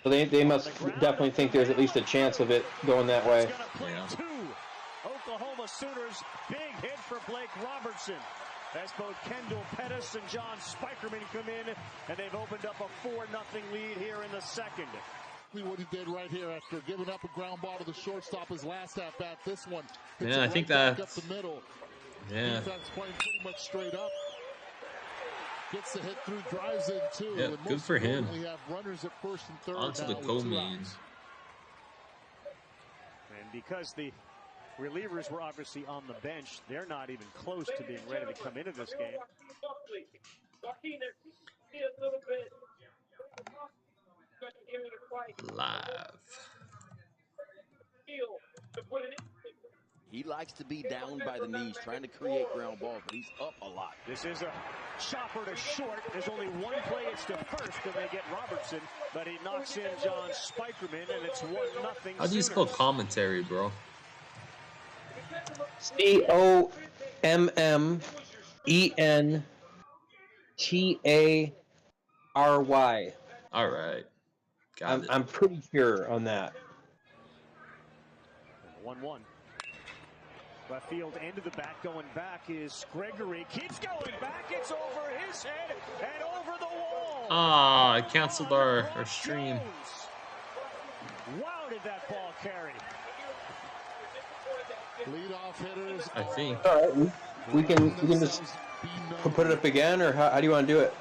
So they must definitely think there's at least a chance of it going that way. Yeah. Oklahoma Sooners, big hit for Blake Robertson. As both Kendall Pettis and John Spikerman come in, and they've opened up a 4-0 lead here in the second. exactly what he did right here after giving up a ground ball to the shortstop his last at bat. This one hits Yeah, I it think right back that. up the middle. Yeah. Defense playing pretty much straight up. Gets the hit through, drives in too. Yeah, And good most for him. importantly, have runners at first and third On to the now with 2 co-main. outs. And because the relievers were obviously on the bench, they're not even close to being ready to come into this game. Live. He likes to be down by the knees, trying to create ground balls, but he's up a lot. This is a chopper to short. There's only one play. It's to first, and they get Robertson, but he knocks in John Spikerman, and it's 1-0. How do you spell commentary, bro? COMMENTARY. All right. Got it. I'm pretty sure on that. 1-1. Left field, end of the bat, going back is Gregory. Keeps going back. It's over his head and over the wall. Ah, I canceled our stream. Wow, did that ball carry? Leadoff hitters. I think. All right, we can just put it up again, or how do you want to do it?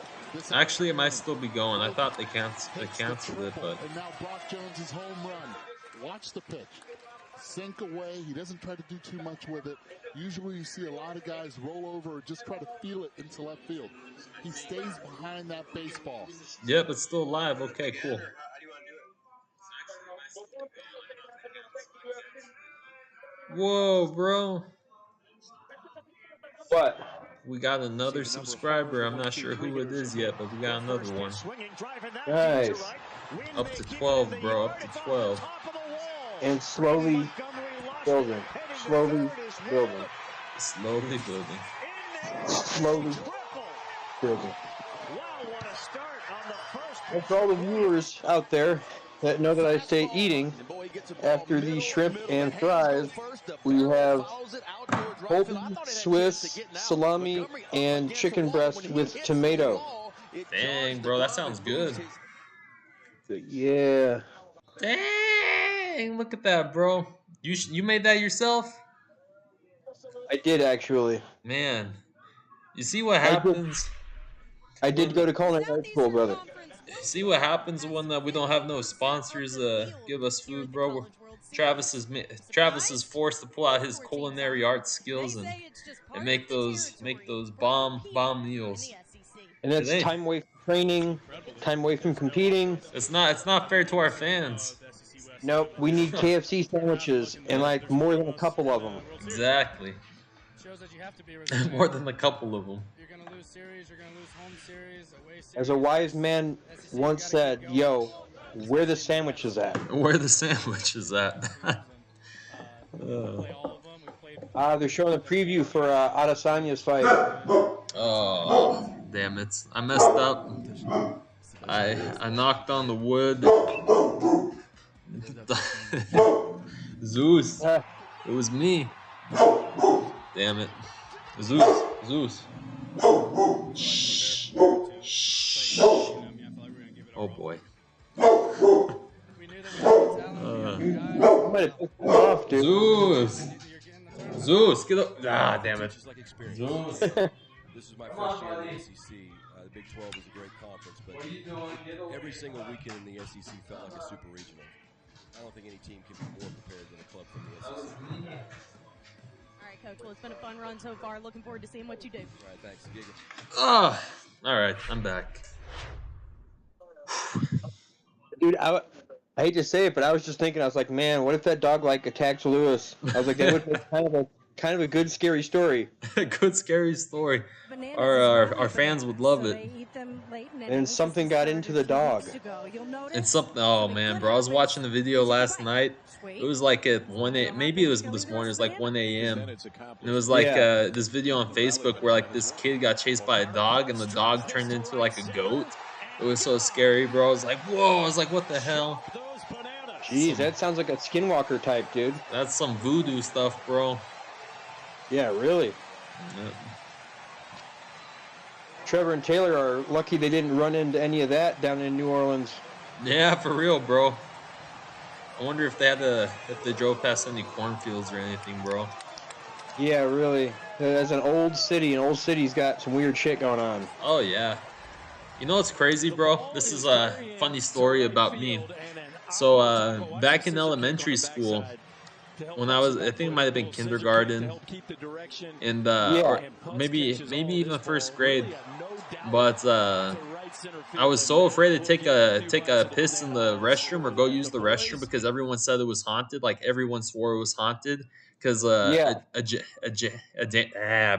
Actually, it might still be going. I thought they canceled it, but And now Brock Jones' home run. Watch the pitch. Sink away. He doesn't try to do too much with it. Usually you see a lot of guys roll over or just try to feel it into left field. He stays behind that baseball. yeah, but still live. Okay, cool. Whoa, bro. What? We got another subscriber. I'm not sure who it is yet, but we got another one. Nice. Up to 12, bro. Up to 12. And slowly building. Slowly building. Slowly building. Slowly building. And for all the viewers out there that know that I stay eating, after the shrimp and fries, we have Holton Swiss salami and chicken breast with tomato. Dang, bro, that sounds good. Yeah. Dang, look at that, bro. You made that yourself? I did, actually. Man, you see what happens? I did go to culinary art school, brother. See what happens when we don't have no sponsors give us food, bro. Travis is forced to pull out his culinary arts skills and make those bomb meals. And that's time away from training, time away from competing. It's not fair to our fans. Nope, we need KFC sandwiches and like more than a couple of them. Exactly. More than a couple of them. You're going to lose series, you're going to lose home series, away series. As a wise man once said, yo, where the sandwiches at? Where the sandwiches at? They're showing a preview for Adesanya's fight. Oh, damn it. I messed up. I knocked on the wood. Zeus. It was me. Damn it. Zeus. Shh. Oh boy. Zeus, get up. Ah, damn it. Zeus. This is my first year in the SEC. The Big 12 is a great conference, but every single weekend in the SEC felt like a super regional. I don't think any team can be more prepared than a club from the SEC. All right, Coach. Well, it's been a fun run so far. Looking forward to seeing what you do. All right, thanks. All right, I'm back. Dude, I hate to say it, but I was just thinking, I was like, man, what if that dog like attacks Lewis? I was like, that would be kind of a good scary story. Good scary story. Our fans would love it. And something got into the dog. And something. Oh man, bro! I was watching the video last night. It was like at 1 a.m. Maybe it was this morning. It was like 1 a.m. And it was like this video on Facebook where like this kid got chased by a dog and the dog turned into like a goat. It was so scary, bro. I was like, whoa! I was like, what the hell? Jeez, that sounds like a Skinwalker type, dude. That's some voodoo stuff, bro. Yeah, really. Yep. Trevor and Taylor are lucky they didn't run into any of that down in New Orleans. Yeah, for real, bro. I wonder if they drove past any cornfields or anything, bro. Yeah, really. As an old city, and old city's got some weird shit going on. Oh yeah. You know what's crazy, bro? This is a funny story about me. So back in elementary school, when I think it might have been kindergarten, and or maybe even first grade, but I was so afraid to take a piss in the restroom or go use the restroom because everyone said it was haunted. Like everyone swore it was haunted because blah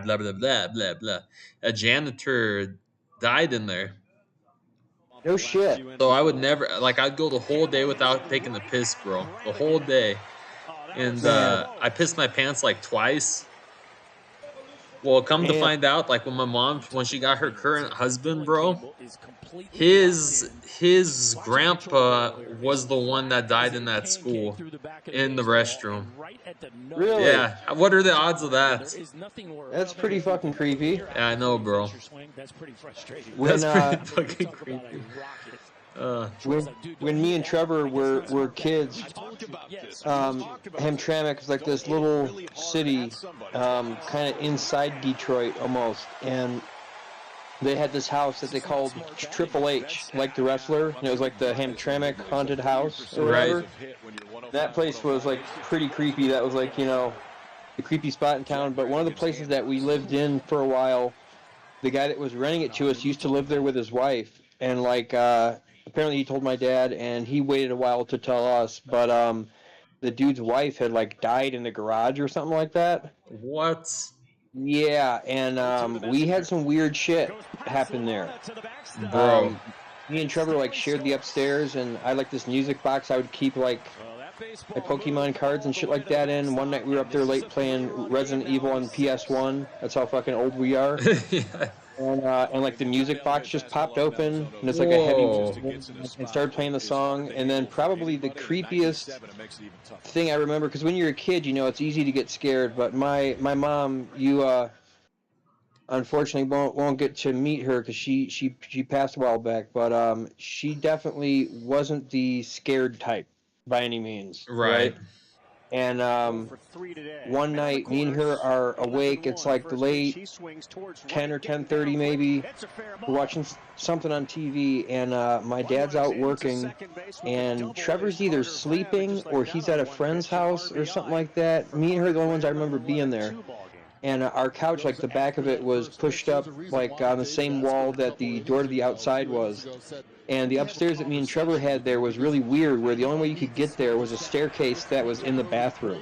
blah blah blah blah, a janitor died in there. No shit. So I would never I'd go the whole day without taking the piss, bro. The whole day, and I pissed my pants like twice. Well, come to find out, like when she got her current husband, bro, his grandpa was the one that died in that school in the restroom. Really? Yeah. What are the odds of that? That's pretty fucking creepy. Yeah, I know, bro. That's pretty frustrating. That's pretty fucking creepy. When me and Trevor were kids, Hamtramck is like this little city, kind of inside Detroit almost, and they had this house that they called Triple H, like the wrestler, and it was like the Hamtramck haunted house or whatever. Right. That place was like pretty creepy. That was like, you know, the creepy spot in town. But one of the places that we lived in for a while, the guy that was renting it to us used to live there with his wife, and like apparently he told my dad, and he waited a while to tell us, but the dude's wife had like died in the garage or something like that. What? Yeah, and we had some weird shit happen there. Bro. Me and Trevor like shared the upstairs, and I like this music box I would keep like my Pokemon cards and shit like that in. One night we were up there late playing Resident Evil on PS1. That's how fucking old we are. Yeah. And like the music box just popped open, and it's like a heavy, and started playing the song. And then probably the creepiest thing I remember, because when you're a kid, you know, it's easy to get scared. But my mom, you unfortunately won't get to meet her because she passed a while back. But she definitely wasn't the scared type by any means. Right. And one night, me and her are awake. It's like late 10 or 10:30 maybe. We're watching something on TV, and my dad's out working, and Trevor's either sleeping or he's at a friend's house or something like that. Me and her are the only ones I remember being there. And our couch, like the back of it, was pushed up like on the same wall that the door to the outside was. And the upstairs that me and Trevor had there was really weird, where the only way you could get there was a staircase that was in the bathroom.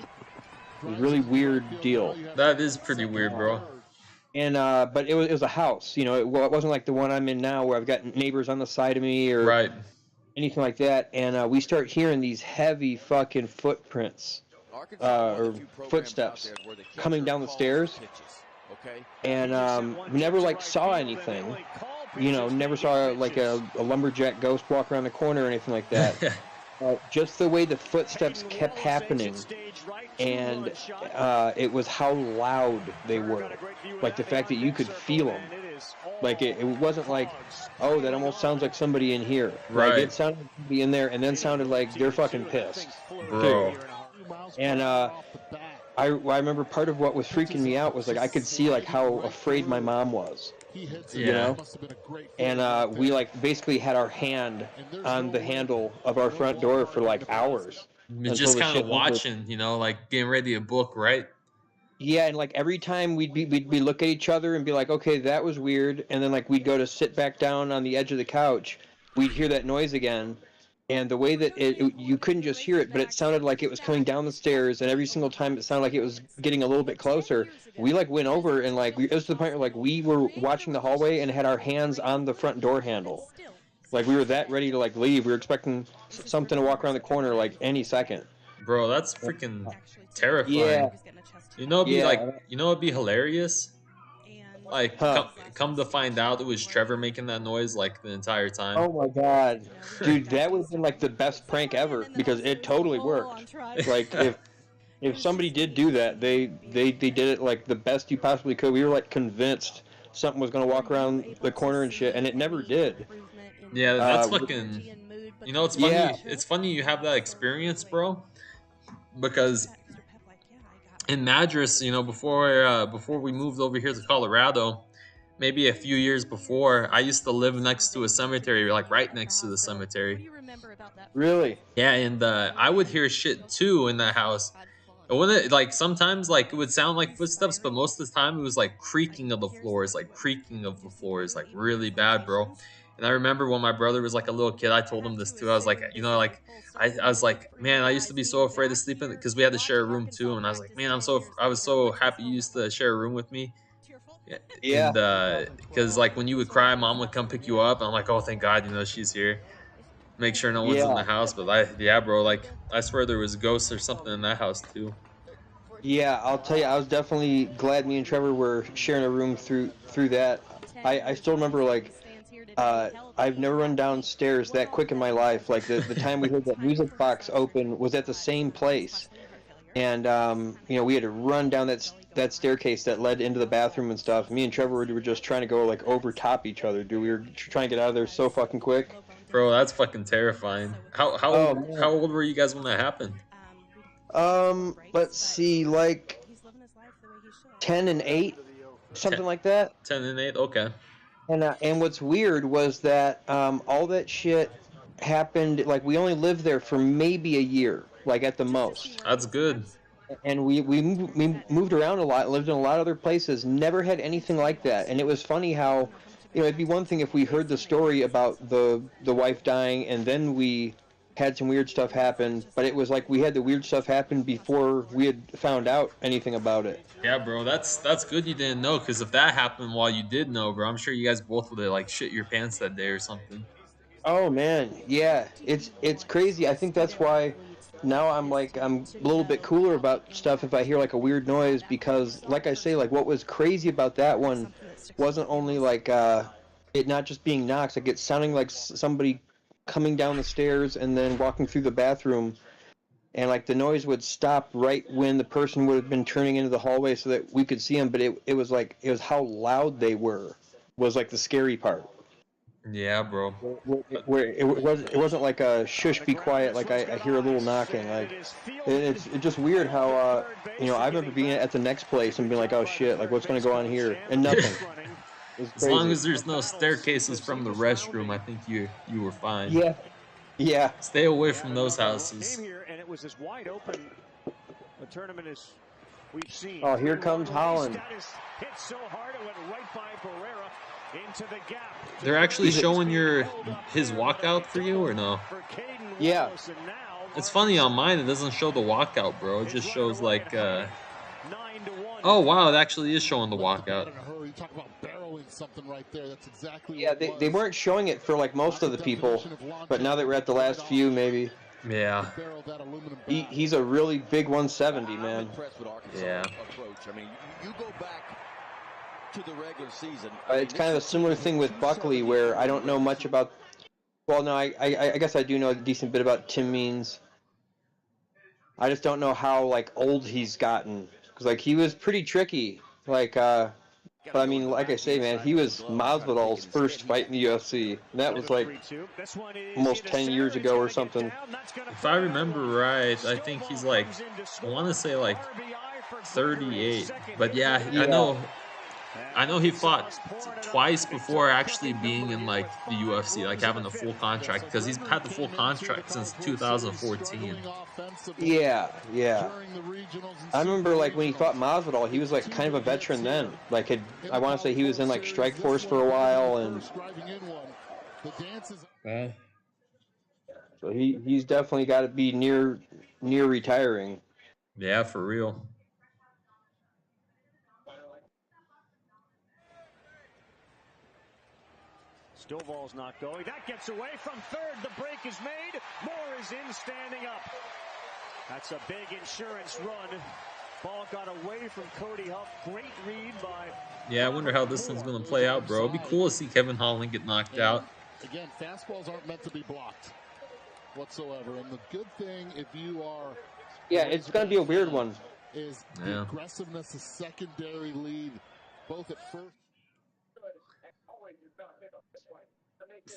It was a really weird deal. That is pretty weird, bro. And but it was a house, you know. It wasn't like the one I'm in now, where I've got neighbors on the side of me or anything like that. And we start hearing these heavy fucking footprints. Or footsteps coming down the stairs, and we never like saw anything, you know, never saw like a lumberjack ghost walk around the corner or anything like that. Just the way the footsteps kept happening, and it was how loud they were, like the fact that you could feel them. Like it wasn't like, oh, that almost sounds like somebody in here. Right. Like, it sounded like somebody in there, and then sounded like they're fucking pissed, bro. And I remember part of what was freaking me out was like I could see like how afraid my mom was, you know, and we like basically had our hand on the handle of our front door for like hours. Just kind of watching, you know, like getting ready to book, right? Yeah, and like every time we'd look at each other and be like, okay, that was weird, and then like we'd go to sit back down on the edge of the couch, we'd hear that noise again. And the way that you couldn't just hear it, but it sounded like it was coming down the stairs, and every single time it sounded like it was getting a little bit closer. We like went over, and like it was to the point where like we were watching the hallway and had our hands on the front door handle, like we were that ready to like leave. We were expecting something to walk around the corner like any second. Bro, that's freaking terrifying. Yeah. You know, it'd be hilarious. Like, come to find out, it was Trevor making that noise like the entire time. Oh my god, dude, that would have been like the best prank ever because it totally worked. Like if somebody did do that, they did it like the best you possibly could. We were like convinced something was gonna walk around the corner and shit, and it never did. Yeah, that's fucking. You know, it's funny. It's funny you have that experience, bro, because in Madras, you know, before we moved over here to Colorado, maybe a few years before, I used to live next to a cemetery, like right next to the cemetery. Really? Yeah, and I would hear shit too in that house. It wouldn't like sometimes like it would sound like footsteps, but most of the time it was like creaking of the floors, like really bad, bro. And I remember when my brother was like a little kid, I told him this too. I was like, you know, like I was like, man, I used to be so afraid to sleep in because we had to share a room too, and I was like, man, I was so happy you used to share a room with me. Yeah. And because like when you would cry, mom would come pick you up. I'm like, oh, thank God, you know, she's here. Make sure no one's in Yeah. the house. But yeah, bro, like I swear there was ghosts or something in that house too. Yeah, I'll tell you, I was definitely glad me and Trevor were sharing a room through that. I still remember like I've never run downstairs that quick in my life. Like the time we heard that music box open was at the same place, and you know, we had to run down that staircase that led into the bathroom and stuff. Me and Trevor were just trying to go like over top each other, dude. We were trying to get out of there so fucking quick. Bro, that's fucking terrifying. Oh man. How old were you guys when that happened? Let's see, like 10 and 8, something like that. 10 and 8. Okay. And what's weird was that all that shit happened. Like we only lived there for maybe a year, like at the most. That's good. And we moved around a lot, lived in a lot of other places. Never had anything like that. And it was funny how, you know, it'd be one thing if we heard the story about the wife dying, and then we had some weird stuff happen. But it was like we had the weird stuff happen before we had found out anything about it. Yeah, bro, that's good you didn't know, because if that happened while you did know, bro, I'm sure you guys both would have like shit your pants that day or something. Oh man, yeah, it's crazy. I think that's why now I'm a little bit cooler about stuff if I hear like a weird noise, because like I say, like what was crazy about that one wasn't only like it not just being knocks, like it's sounding like somebody coming down the stairs and then walking through the bathroom, and like the noise would stop right when the person would have been turning into the hallway so that we could see them, but it was how loud they were was like the scary part. Yeah, bro. Where it wasn't like a shush, be quiet. Like I hear a little knocking. Like it's just weird how you know, I remember being at the next place and being like, oh shit, like what's gonna go on here, and nothing. As long as there's no staircases from the restroom, I think you were fine. Yeah, yeah. Stay away from those houses. And it was as wide open a tournament as we've seen. Oh, here comes Holland. Hit so hard it went right by Barrera into the gap. They're actually showing his walkout for you or no? Yeah. It's funny on mine it doesn't show the walkout, bro. It just shows like oh wow, it actually is showing the walkout. Talk about barreling something right there. That's exactly Yeah, they weren't showing it for like most of the people, but now that we're at the last few, maybe. Yeah. He's a really big 170, man. Yeah. I mean, you go back to the regular season. It's kind of a similar thing with Buckley, where I don't know much about. Well, no, I guess I do know a decent bit about Tim Means. I just don't know how like old he's gotten, because like he was pretty tricky. Like, but I mean, like I say, man, he was Masvidal's first fight in the UFC. And that was like almost 10 years ago or something. If I remember right, I think he's like, I want to say like 38. But yeah, I know he fought twice before actually being in like the UFC, like having a full contract, because he's had the full contract since 2014. Yeah. I remember like when he fought Masvidal, he was like kind of a veteran then. Like I want to say he was in like Strike Force for a while, and so he's definitely got to be near retiring. Yeah, for real. Stovall's not going. That gets away from third. The break is made. Moore is in, standing up. That's a big insurance run. Ball got away from Cody Huff. Great read by... Yeah, I wonder how this one's going to play out, bro. It'd be cool to see Kevin Holland get knocked out. Again, fastballs aren't meant to be blocked whatsoever. And the good thing, if you are... Yeah, it's going to be a weird one. Is the aggressiveness, a secondary lead, both at first.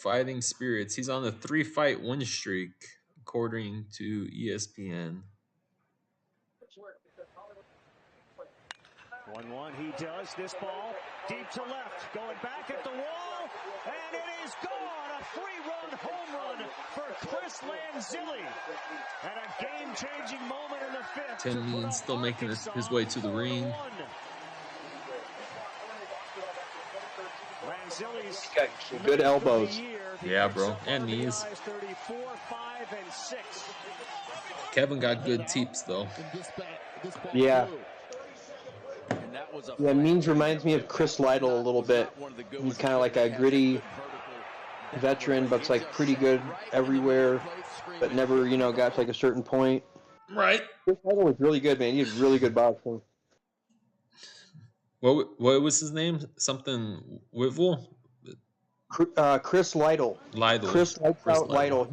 Fighting Spirits. He's on a 3-fight win streak, according to ESPN. 1-1, he does. This ball deep to left, going back at the wall, and it is gone. A 3-run home run for Chris Lanzilli. And a game-changing moment in the fifth. Tim Means still making his way to the ring. Lanzilli's got some good elbows. Yeah, bro. And knees. 34, 5, and 6. Kevin got good teeps, though. Yeah. And that was a Yeah, Means reminds me of Chris Lytle a little bit. He's kind of like a gritty veteran, but it's like pretty good everywhere, but never, you know, got to like a certain point. Right. Chris Lytle was really good, man. He was really good boxing. What was his name? Something Whitwell? Chris Lytle. Lytle. Chris Lytle.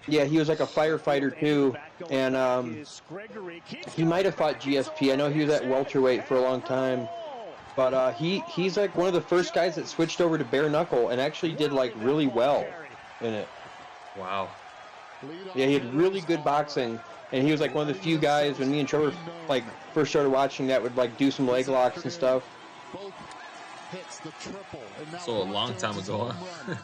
He was like a firefighter too, and he might have fought GSP. I know he was at welterweight for a long time, but he's like one of the first guys that switched over to bare knuckle and actually did like really well in it. Wow. Yeah, he had really good boxing, and he was like one of the few guys when me and Trevor like first started watching that would like do some leg locks and stuff. So a long time ago, huh?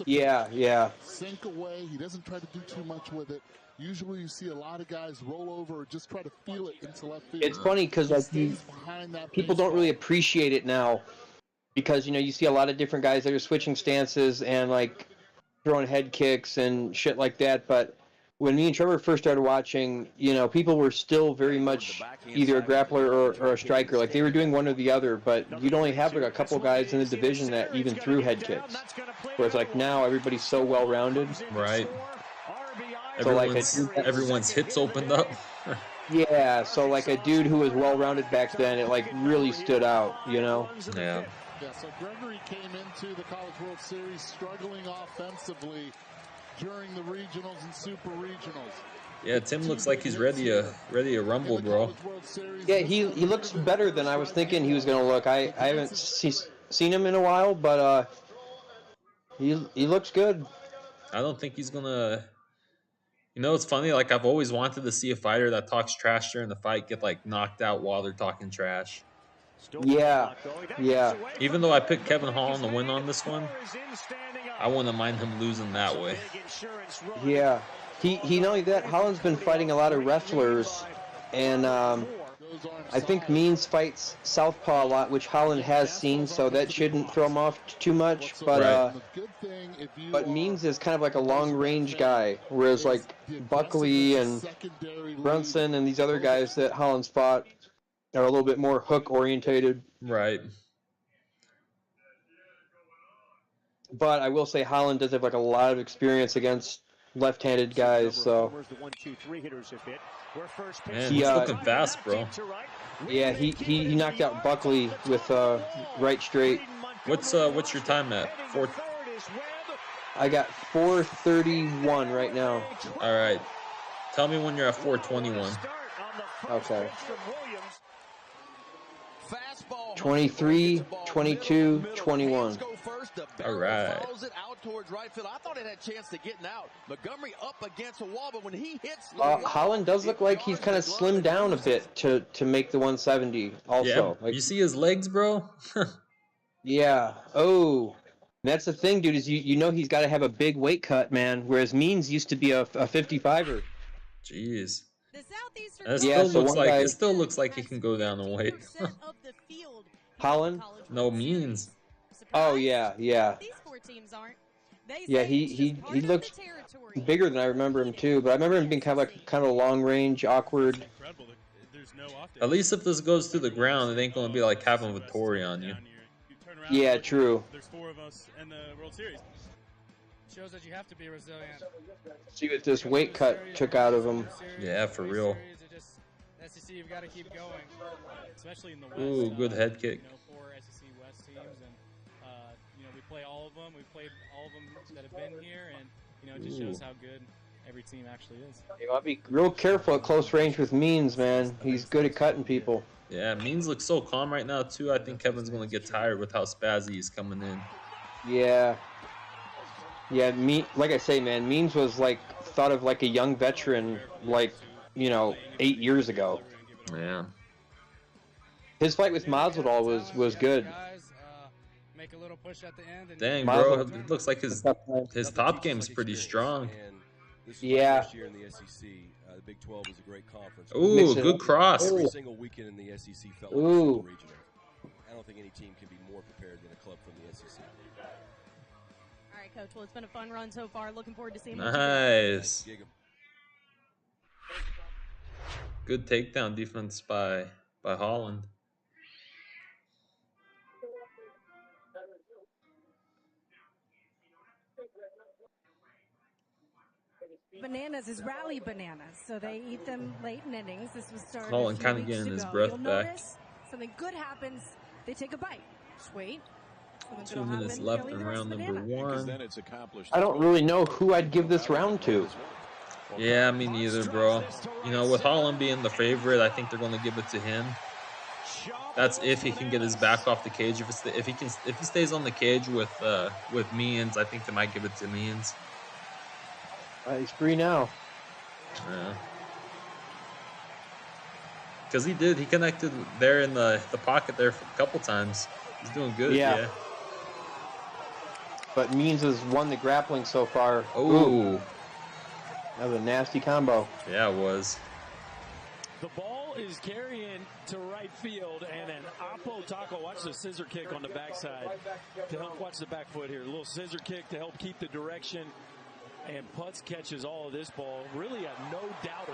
Yeah. Sink away. He doesn't try to do too much with it. Usually you see a lot of guys roll over or just try to feel it into left field. It's funny because like people don't really appreciate it now because, you know, you see a lot of different guys that are switching stances and like throwing head kicks and shit like that. But when me and Trevor first started watching, you know, people were still very much either a grappler or a striker. Like they were doing one or the other, but you'd only have like a couple guys in the division that even threw head kicks. Whereas like now everybody's so well rounded. Right. So Everyone's hips opened up. Yeah, so like a dude who was well rounded back then, it like really stood out, you know? Yeah. Yeah, so Gregory came into the College World Series struggling offensively during the regionals and super regionals. Yeah, Tim looks like he's ready to rumble, bro. Yeah, he looks better than I was thinking he was going to look. I haven't seen him in a while, but he looks good. I don't think he's going to... You know, it's funny, like I've always wanted to see a fighter that talks trash during the fight get like knocked out while they're talking trash. Yeah. Even though I picked Kevin Holland to win on this one, I wouldn't mind him losing that way. Yeah. He not only that, Holland's been fighting a lot of wrestlers, and I think Means fights southpaw a lot, which Holland has seen, so that shouldn't throw him off too much. But but Means is kind of like a long-range guy, whereas like Buckley and Brunson and these other guys that Holland's fought are a little bit more hook-orientated. Right. But I will say Holland does have like a lot of experience against left-handed guys, so. Man, he's looking fast, bro. Yeah, he knocked out Buckley with right straight. What's your time at? I got 4:31 right now. All right. Tell me when you're at 4:21. Okay. 23, 22, 21. All right. I thought it had a chance to getting out. Montgomery up against a wall, but when he hits Holland does look like he's kind of slimmed down a bit to make the 170 also. Yeah, you see his legs, bro? Yeah. Oh, that's the thing, dude, is you know he's got to have a big weight cut, man, whereas Means used to be a 55er. Jeez. It still looks like he can go down in weight. Holland? No, Means. Oh, yeah. Yeah, he looks bigger than I remember him, too, but I remember him being kind of a long-range, awkward. At least if this goes to the ground, it ain't going to be like having Vittori on you. Yeah, true. There's 4 of us in the World Series. Shows that you have to be resilient. See what this weight cut took out of him. Yeah, for real. SEC, you've got to keep going, especially in the West. Ooh, good head kick. You know, 4 SEC West teams, and you know, we play all of them. We played all of them that have been here, and you know, it just shows how good every team actually is. You gotta be real careful at close range with Means, man. He's good at cutting people. Yeah, Means looks so calm right now too. I think Kevin's gonna get tired with how spazzy he's coming in. Yeah. Yeah, like I say, man, Means was like thought of like a young veteran, like 8 years ago. Yeah. His fight with Masvidal was good. Make a little push at the end. And Dang, bro, it looks like his top game's pretty strong. This is Yeah. my first year in the SEC. The Big 12 is a great conference. Ooh, good cross. Every single weekend in the SEC felt like a Ooh. super regional. I don't think any team can be more prepared than a club from the SEC. All right, Coach. Well, it's been a fun run so far. Looking forward to seeing what you do. Nice. Good takedown defense by Holland. Bananas is rally bananas, so they eat them late in innings. This was started Holland a few kind of weeks getting his ago. breath You'll back. notice something good happens. They take a bite. Just wait. Something 2 good'll minutes happen. left They'll eat in the rest round of the number banana. 1. I don't really know who I'd give this round to. Yeah, me neither, bro. With Holland being the favorite, I think they're going to give it to him. That's if he can get his back off the cage. If he stays on the cage with Means, I think they might give it to Means. He's free now. Yeah. Because he connected there in the pocket there for a couple times. He's doing good. Yeah. But Means has won the grappling so far. Ooh. That was a nasty combo. Yeah, it was. The ball is carrying to right field, and an Oppo Taco. Watch the scissor kick on the backside to help. Watch the back foot here. A little scissor kick to help keep the direction. And Putz catches all of this ball. Really a no-doubter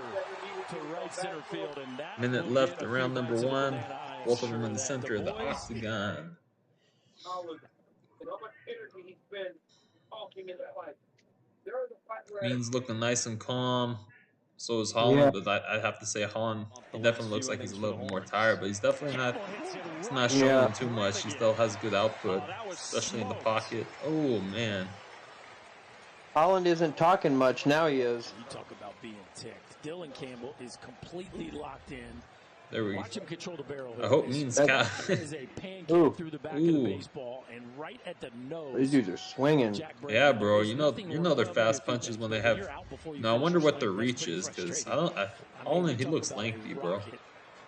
to right center field. And that Minute left in round number 1. Both of them in the center of the octagon. Means looking nice and calm. So is Holland, Yeah. but I have to say Holland, he definitely looks like he's a little more tired, but he's definitely not showing too much. He still has good output, especially in the pocket. Oh, man. Holland isn't talking much. Now he is. You talk about being ticked. Dylan Campbell is completely locked in. There we go. Watch him control the barrel. I hope Means that is a pancake through the back of the baseball and right at the nose. These dudes are swinging. Yeah, bro. You know they're fast punches when they have. No, I wonder what their reach is because Holland, he looks lengthy, bro.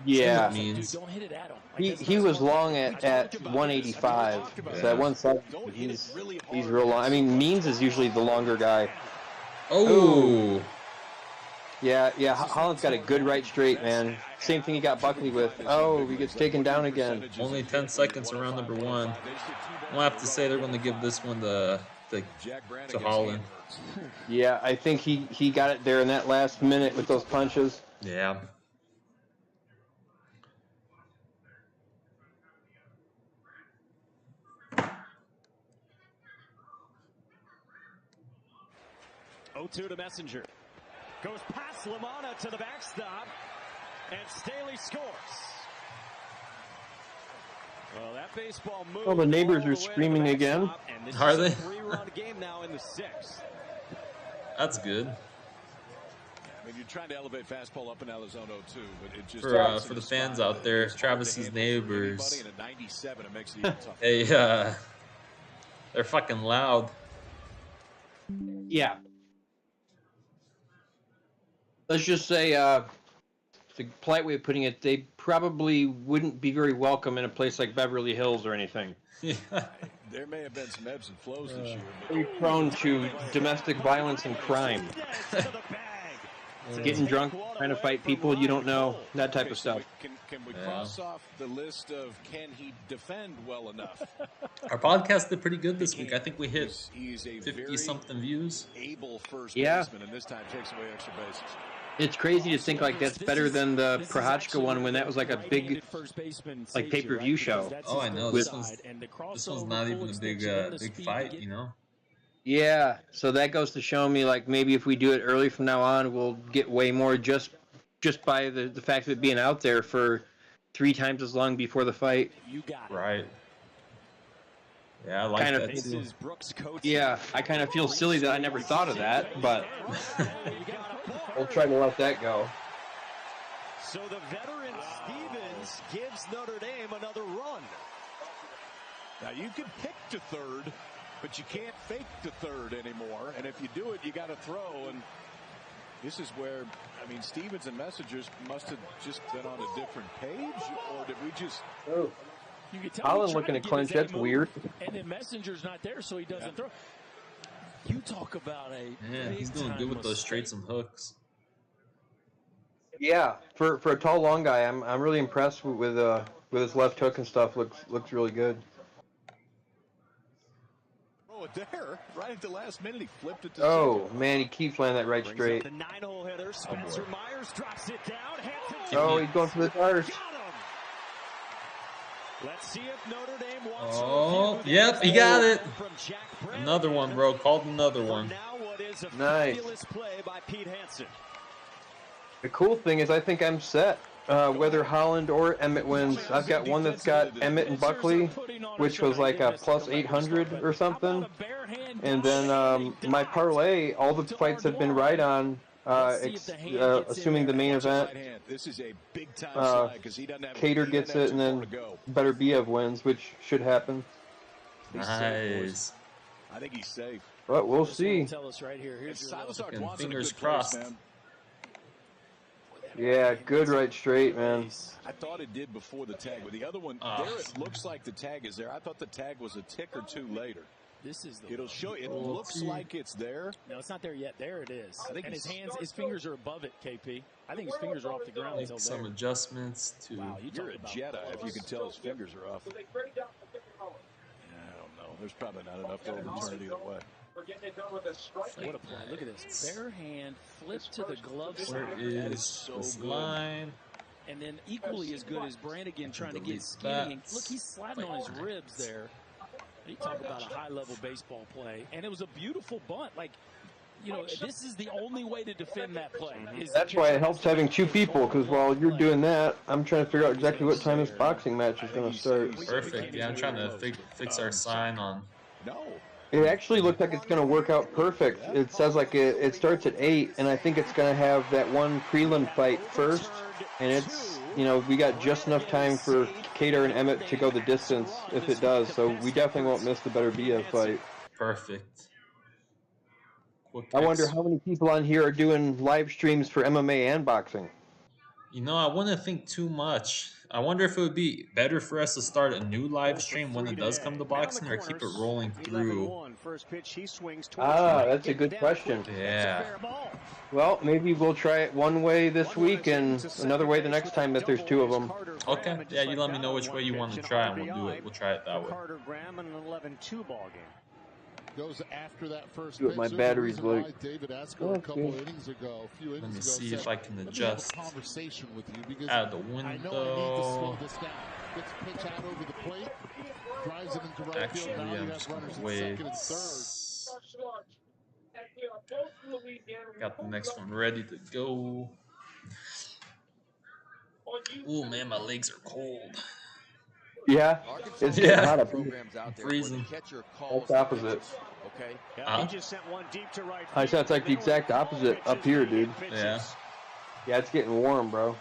Yeah. Means. He was long at 185. So at 170, he's real long. I mean, Means is usually the longer guy. Oh. Ooh. Yeah. Holland's got a good right straight, man. Same thing he got Buckley with. Oh, he gets taken down again. Only 10 seconds around number 1. I'll have to say they're going to give this one to Holland. Yeah, I think he got it there in that last minute with those punches. Yeah. O2 to Messenger. Goes past Lamana to the backstop, and Staley scores. Well, that baseball moved. Oh, the neighbors are screaming again. Are they? A 3-run game now in the 6th. That's good. I mean, you're trying to elevate fastball up and out of zone 0-2, but it just for the fans out there, Travis's neighbors. And at 97, it makes it even tougher. Hey, they're fucking loud. Yeah. Let's just say, the polite way of putting it, they probably wouldn't be very welcome in a place like Beverly Hills or anything. Yeah. There may have been some ebbs and flows this year. Very prone to domestic violence and crime. Getting drunk, trying to fight people you don't know, that type of stuff. Can we cross off the list of can he defend well enough? Our podcast did pretty good this week. I think we hit 50-something views. Able first Yeah. baseman, and this time takes away extra bases. It's crazy to think like that's better than the Prochazka one when that was like a big, like pay-per-view show. Oh, I know. This one's not even a big fight, you know? Yeah, so that goes to show me like maybe if we do it early from now on, we'll get way more just by the fact of it being out there for 3 times as long before the fight. You got it. Right. Yeah, I like Kind that of, too. yeah, I kind of feel silly that I never thought of that, but we'll try to let that go. So the veteran Stevens gives Notre Dame another run. Now you could pick to third but you can't fake the third anymore. And if you do it, you got to throw. And this is where, I mean, Stevens and Messengers must have just been on a different page, or did we just? Oh. You can tell Holland looking to clinch. That's weird. And then Messenger's not there, so he doesn't throw. You talk about a Yeah, he's doing good with those straights and hooks. Yeah, for a tall, long guy, I'm really impressed with his left hook and stuff. Looks really good. Oh, there, right at the last minute, he flipped it to Oh man, he keeps landing that right straight. The 9-hole hitter, Spencer Myers drops it down. Oh, he's going for the tires. Let's see if Notre Dame wants Oh, yep, he got it. Another one, bro. Called another one. Nice. Play by Pete Hansen. The cool thing is I think I'm set. Whether Holland or Emmett wins, I've got one that's got Emmett and Buckley, which was like a plus 800 or something. And then my parlay, all the fights have been right on, assuming the main event. This is a big time slide because he doesn't have Kattar gets it, and then Beterbiev wins, which should happen. Nice. I think he's safe. But we'll see. Tell us right here. Here's your fingers crossed. Man. Yeah, good right straight, man. I thought it did before the tag, but the other one, there it looks like the tag is there. I thought the tag was a tick or two later. This is the. It'll show. It looks like it's there. No, it's not there yet. There it is. I think and his fingers are above it. KP. I think his fingers are off the ground until some there. adjustments to. Wow, You're a Jedi if you can tell his fingers are off. I don't know. There's probably not enough to overturn it either way. What a play. Look at this. Bare hand, flip to the glove Where side. is this line? And then equally as good as Brannigan trying to get skinny. And look, he's sliding on his ribs there. You talk about a high-level baseball play. And it was a beautiful bunt. Like, you know, this is the only way to defend that play. That's why it helps having two people, because while you're doing that, I'm trying to figure out exactly what time this boxing match is going to start. Perfect. Yeah, I'm trying to fix our sign on. It actually looked like it's going to work out perfect. It says like it starts at 8, and I think it's going to have that one prelim fight first. And it's, you know, we got just enough time for Kattar and Emmett to go the distance if it does. So we definitely won't miss the Beterbiev fight. Perfect. I wonder how many people on here are doing live streams for MMA and boxing. You know, I wouldn't think too much. I wonder if it would be better for us to start a new live stream when it does come to boxing, or keep it rolling through. That's a good question. Yeah. Well, maybe we'll try it one way this week and another way the next time that there's two of them. Okay. Yeah, you let me know which way you want to try, and we'll do it. We'll try it that way. Carter Graham in an 11-2 ball game. Goes after that first See what my battery's like. David Asker a couple innings ago, a few innings Let me ago, see if I can adjust conversation with you because out of the I know I need to window. slow this down. Gets a pitch out over the plate, drives it into right Actually, field. Now I'm you just have gonna runners at wait. second and third. Got the next one ready to go. Ooh, man, my legs are cold. Yeah, it's getting hot up here. Freezing. That's opposite. He just sent one deep to right. I said it's like the exact opposite up here, dude. Yeah. Yeah, it's getting warm, bro.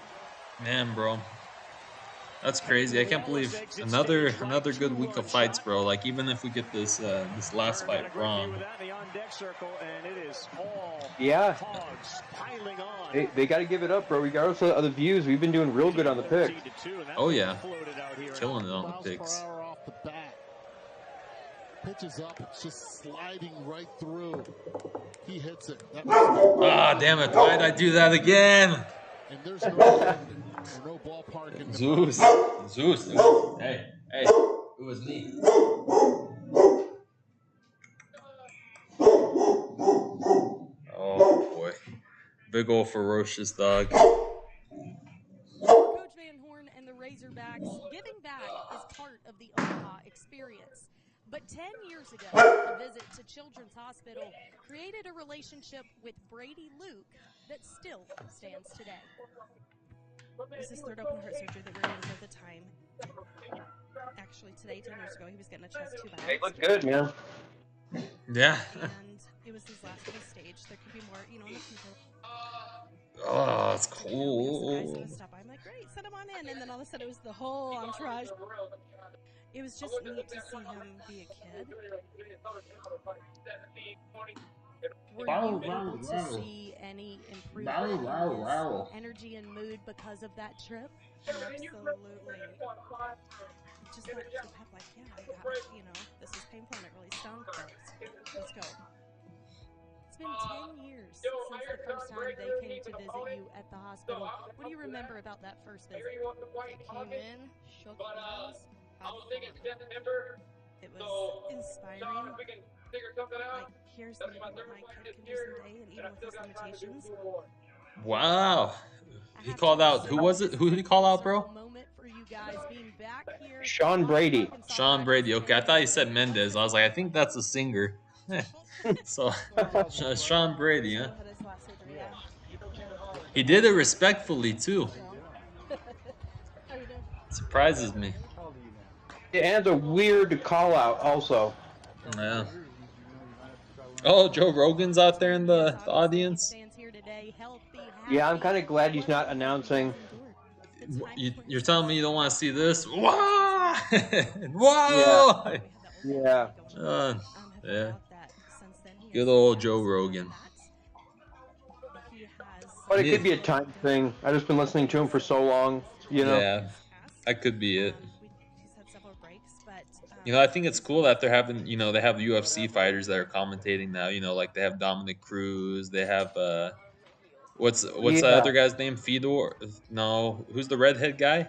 Man, bro. That's crazy. I can't believe another good week of fights, bro. Like, even if we get this this last fight wrong. Yeah. They got to give it up, bro. Regardless of the views, we've been doing real good on the picks. Oh, yeah. Killing it on the picks. Pitches up, it's just sliding right through. He hits it. Ah, damn it. Why did I do that again? And there's no ballpark in the Zeus. Hey, it was me. Oh, boy. Big ol' ferocious dog. Coach Van Horn and the Razorbacks, giving back is part of the Omaha experience. But 10 years ago, a visit to Children's Hospital created a relationship with Brady Luke that still stands today. This is third open heart surgery that we're in at the time. Actually, today, 10 years ago, he was getting a chest tube out. They look good, man. Yeah. And it was his last of the stage. There could be more, in the future. Oh, it's cold. I'm like, great, send him on in. And then all of a sudden, it was the whole entourage. It was just neat to see him be a kid. Were you able to see any improvement in his energy and mood because of that trip? Absolutely. Just like keep up, like, yeah, I got, you know, this is painful and it really stunk, but let's go. It's been 10 years since the first time they came to visit you at the hospital. What do you remember about that first visit? They came in, shook hands, had fun. It was inspiring. Like, here's maybe what my kid can do someday, and even with his limitations. Wow. He called out. Who was it? Who did he call out, bro? Sean Brady. Sean Brady. Okay, I thought he said Mendez. I was like, I think that's a singer. So, Sean Brady, huh? He did it respectfully too. Surprises me. And a weird call out also. Yeah. Oh, Joe Rogan's out there in the audience. Yeah, I'm kind of glad he's not announcing. You're telling me you don't want to see this? Whoa! Whoa! Yeah. Yeah. Good old Joe Rogan. But it could be a time thing. I've just been listening to him for so long, you know? Yeah, that could be it. You know, I think it's cool that they're having, you know, they have UFC fighters that are commentating now. You know, like they have Dominic Cruz. They have, what's the other guy's name? Fedor? No, who's the redhead guy?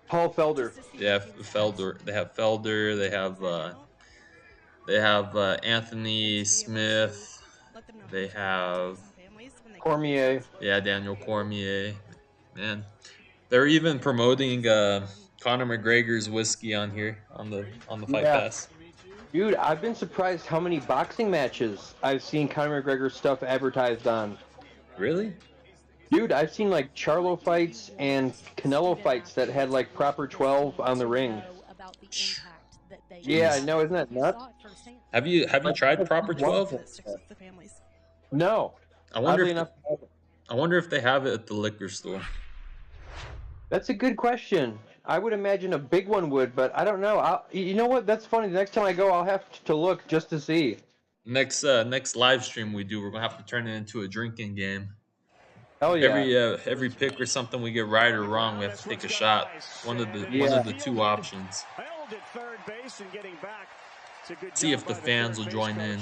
Paul Felder. Yeah, Felder. They have Felder. They have Anthony Smith. They have Cormier. Yeah, Daniel Cormier. Man, they're even promoting Conor McGregor's whiskey on here on the Fight Pass. Dude, I've been surprised how many boxing matches I've seen Conor McGregor stuff advertised on. Really? Dude, I've seen like Charlo fights and Canelo fights that had like proper 12 on the ring. Yeah, no, isn't that nuts? Have you tried proper 12? No. I wonder if they have it at the liquor store. That's a good question. I would imagine a big one would, but I don't know. You know what? That's funny. The next time I go, I'll have to look just to see. Next live stream we do, we're gonna have to turn it into a drinking game. Oh yeah. Every pick or something we get right or wrong, we have to take a shot. One of the two options. See if the fans will join in.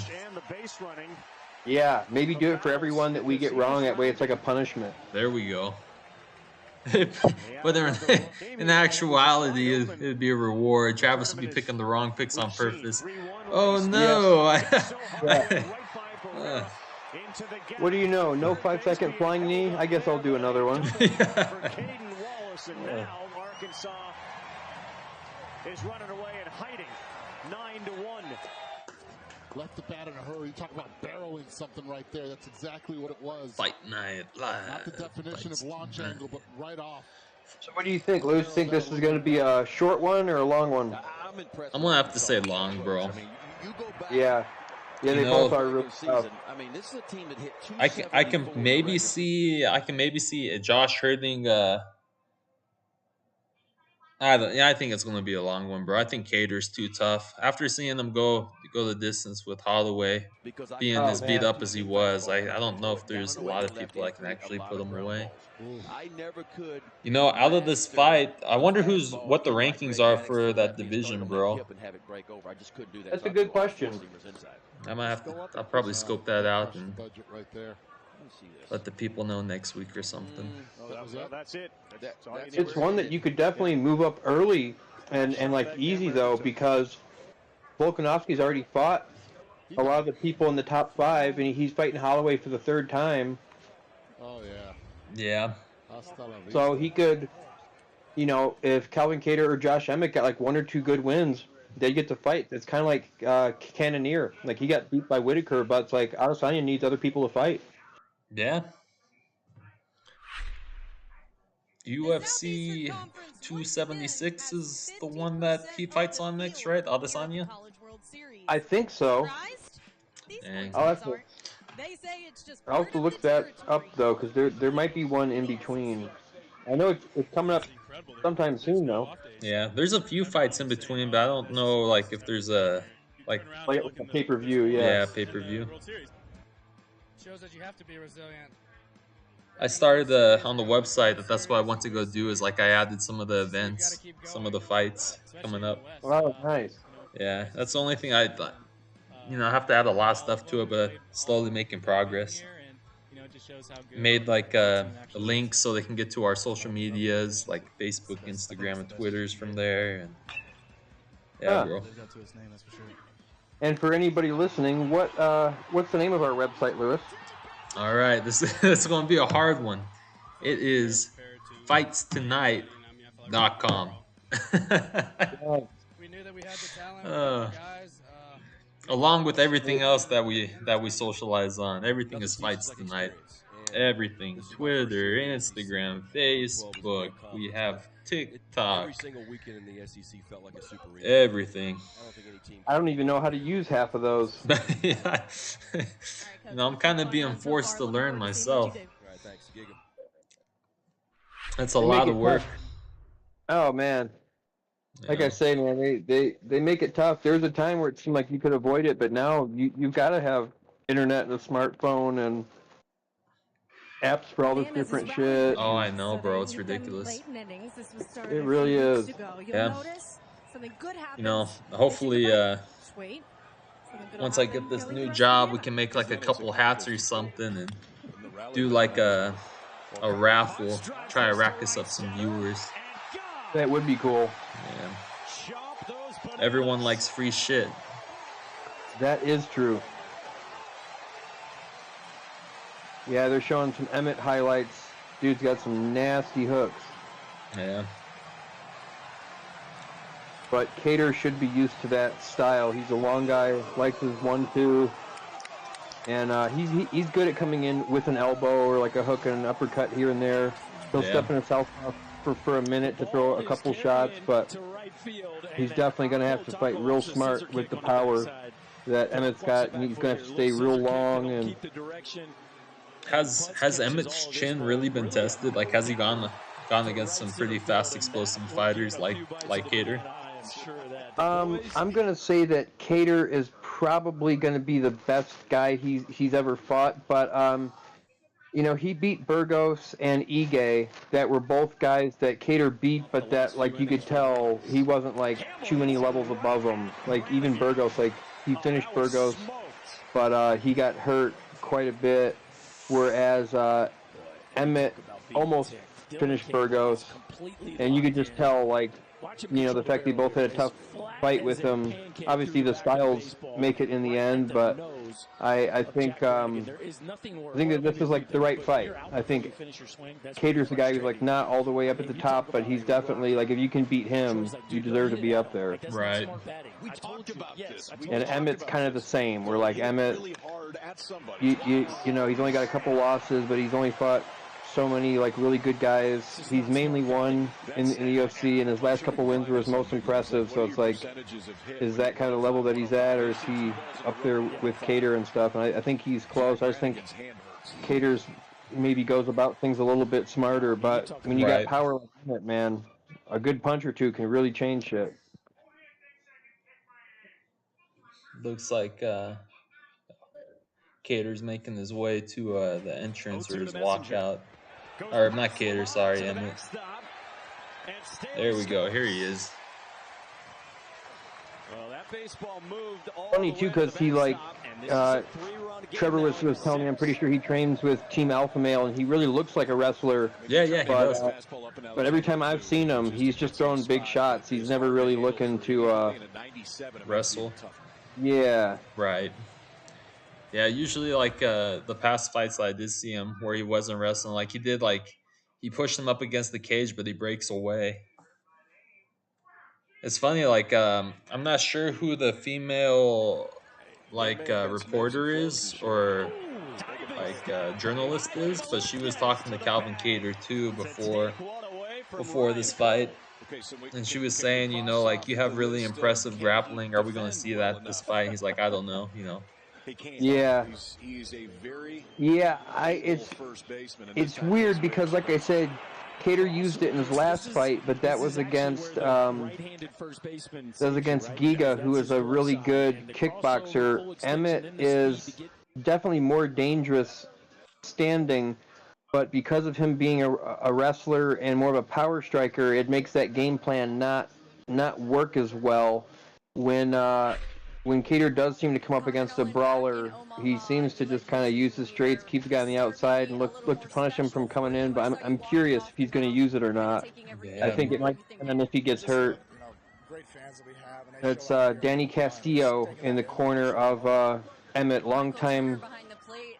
Yeah, maybe do it for everyone that we get wrong. That way, it's like a punishment. There we go. But in actuality, it'd be a reward. Travis will be picking the wrong picks on purpose. Oh no! What do you know? No 5-second flying knee? I guess I'll do another one. Arkansas is running away and hiding 9-1. Left the bat in a hurry. You talk about barreling something right there. That's exactly what it was. Fight night live. Not the definition of launch angle, but right off. So what do you think, Lou? Think this is going to be a short one or a long one? I'm gonna have to say long, bro. Yeah. Yeah, they both are really tough. I mean, this is a team that hit I can maybe see Josh Herding. I think it's gonna be a long one, bro. I think Kattar's too tough. After seeing him go the distance with Holloway, being as beat up as he was, I don't know if there's a lot of people that can actually put him away. I never could. You know, out of this fight, I wonder what the rankings are for that division, bro. That's a good question. I'll probably scope that out and let the people know next week or something. That's it. It's one that you could definitely move up early and like easy though, because Volkanovski's already fought a lot of the people in the top 5, and he's fighting Holloway for the 3rd time. Oh yeah. Yeah. So he could, you know, if Calvin Kattar or Josh Emmett got like 1 or 2 good wins, they get to fight. It's kind of like Cannonier. Like he got beat by Whitaker, but it's like Adesanya needs other people to fight. Yeah. UFC 276 is the one that he fights on next, right? Adesanya? I think so. Dang. I'll have to look that up though, because there might be one in between. I know it's coming up sometime soon, though. Yeah, there's a few fights in between, but I don't know like if there's a like a pay-per-view. Yeah, pay-per-view. Shows that you have to be resilient. I started on the website. That's what I want to go do. Is like I added some of the events, some of the fights coming up. Oh, nice. Yeah, that's the only thing I thought. You know, I have to add a lot of stuff to it, but slowly making progress. Made like a link so they can get to our social medias, like Facebook, Instagram, and Twitters from there. And yeah, bro. And for anybody listening, what's the name of our website, Lewis? All right, this is going to be a hard one. It is fightstonight.com. We knew that we had the talent, guys. Along with everything else that we socialize on, everything is Fights Tonight. Everything: Twitter, Instagram, Facebook. We have TikTok. Every single weekend in the SEC felt like a super regional. Everything. I don't even know how to use half of those. Yeah. You know, I'm kind of being forced to learn myself. That's a lot of work. Oh man. Like I say, man, they make it tough. There was a time where it seemed like you could avoid it, but now you've got to have internet and a smartphone and apps for all this different shit. Oh, I know, bro. It's ridiculous. It really is. Yeah. You know, hopefully, once I get this new job, we can make like a couple hats or something and do like a raffle. Try to rack us up some viewers. That would be cool. Yeah. Everyone likes free shit. That is true. Yeah, they're showing some Emmett highlights. Dude's got some nasty hooks. Yeah. But Kattar should be used to that style. He's a long guy, likes his 1-2. And he's good at coming in with an elbow or like a hook and an uppercut here and there. He'll step in a southpaw for a minute to throw a couple shots, but he's definitely going to have to fight real smart with the power that Emmett's got, and he's going to have to stay real long. And has Emmett's chin really been tested? Like, has he gone against some pretty fast, explosive fighters like Kattar? I'm going to say that Kattar is probably going to be the best guy he's ever fought, but you know, he beat Burgos and Ige, that were both guys that Kattar beat, but that, like, you could tell he wasn't, like, too many levels above him. Like, even Burgos, like, he finished Burgos, but he got hurt quite a bit, whereas Emmett almost finished Burgos, and you could just tell, like, you know, the fact they both had a tough fight with him. Obviously, the styles make it in the end, but I think that this is like the right fight. I think Kattar's the guy who's like not all the way up at the top, but he's definitely like, if you can beat him, you deserve to be up there. Right. And Emmett's kind of the same. We're like, Emmett, you know, he's only got a couple losses, but he's only fought so many like really good guys. He's mainly won in the UFC, and his last couple wins were his most impressive. So it's like, is that kind of level that he's at, or is he up there with Kattar and stuff? And I think he's close. I just think Kattar's maybe goes about things a little bit smarter. But when you got power like that, man, a good punch or two can really change shit. Looks like Kattar's making his way to the entrance or his walkout. Or not Kattar, sorry, Emmett. There we go. Here he is. Funny too, because he like Trevor was telling me, I'm pretty sure he trains with Team Alpha Male, and he really looks like a wrestler. Yeah, he does. But every time I've seen him, he's just throwing big shots. He's never really looking to wrestle. Yeah. Right. Yeah, usually like the past fights I did see him where he wasn't wrestling, like he pushed him up against the cage, but he breaks away. It's funny, like I'm not sure who the female like reporter is or like journalist is, but she was talking to Calvin Kattar too before this fight. And she was saying, you know, like, you have really impressive grappling. Are we going to see that this fight? He's like, I don't know, you know. Yeah. He's a very it's weird because, like I said, Kattar used it in his last fight, but that was against Giga, who is a really good kickboxer. Emmett is definitely more dangerous standing, but because of him being a wrestler and more of a power striker, it makes that game plan not work as well. When Kattar does seem to come up against a brawler, he seems to just kind of use his straights, keep the guy on the outside, and look to punish him from coming in. But I'm curious if he's going to use it or not. Yeah. I think it might depend on if he gets hurt. It's Danny Castillo in the corner of Emmett, longtime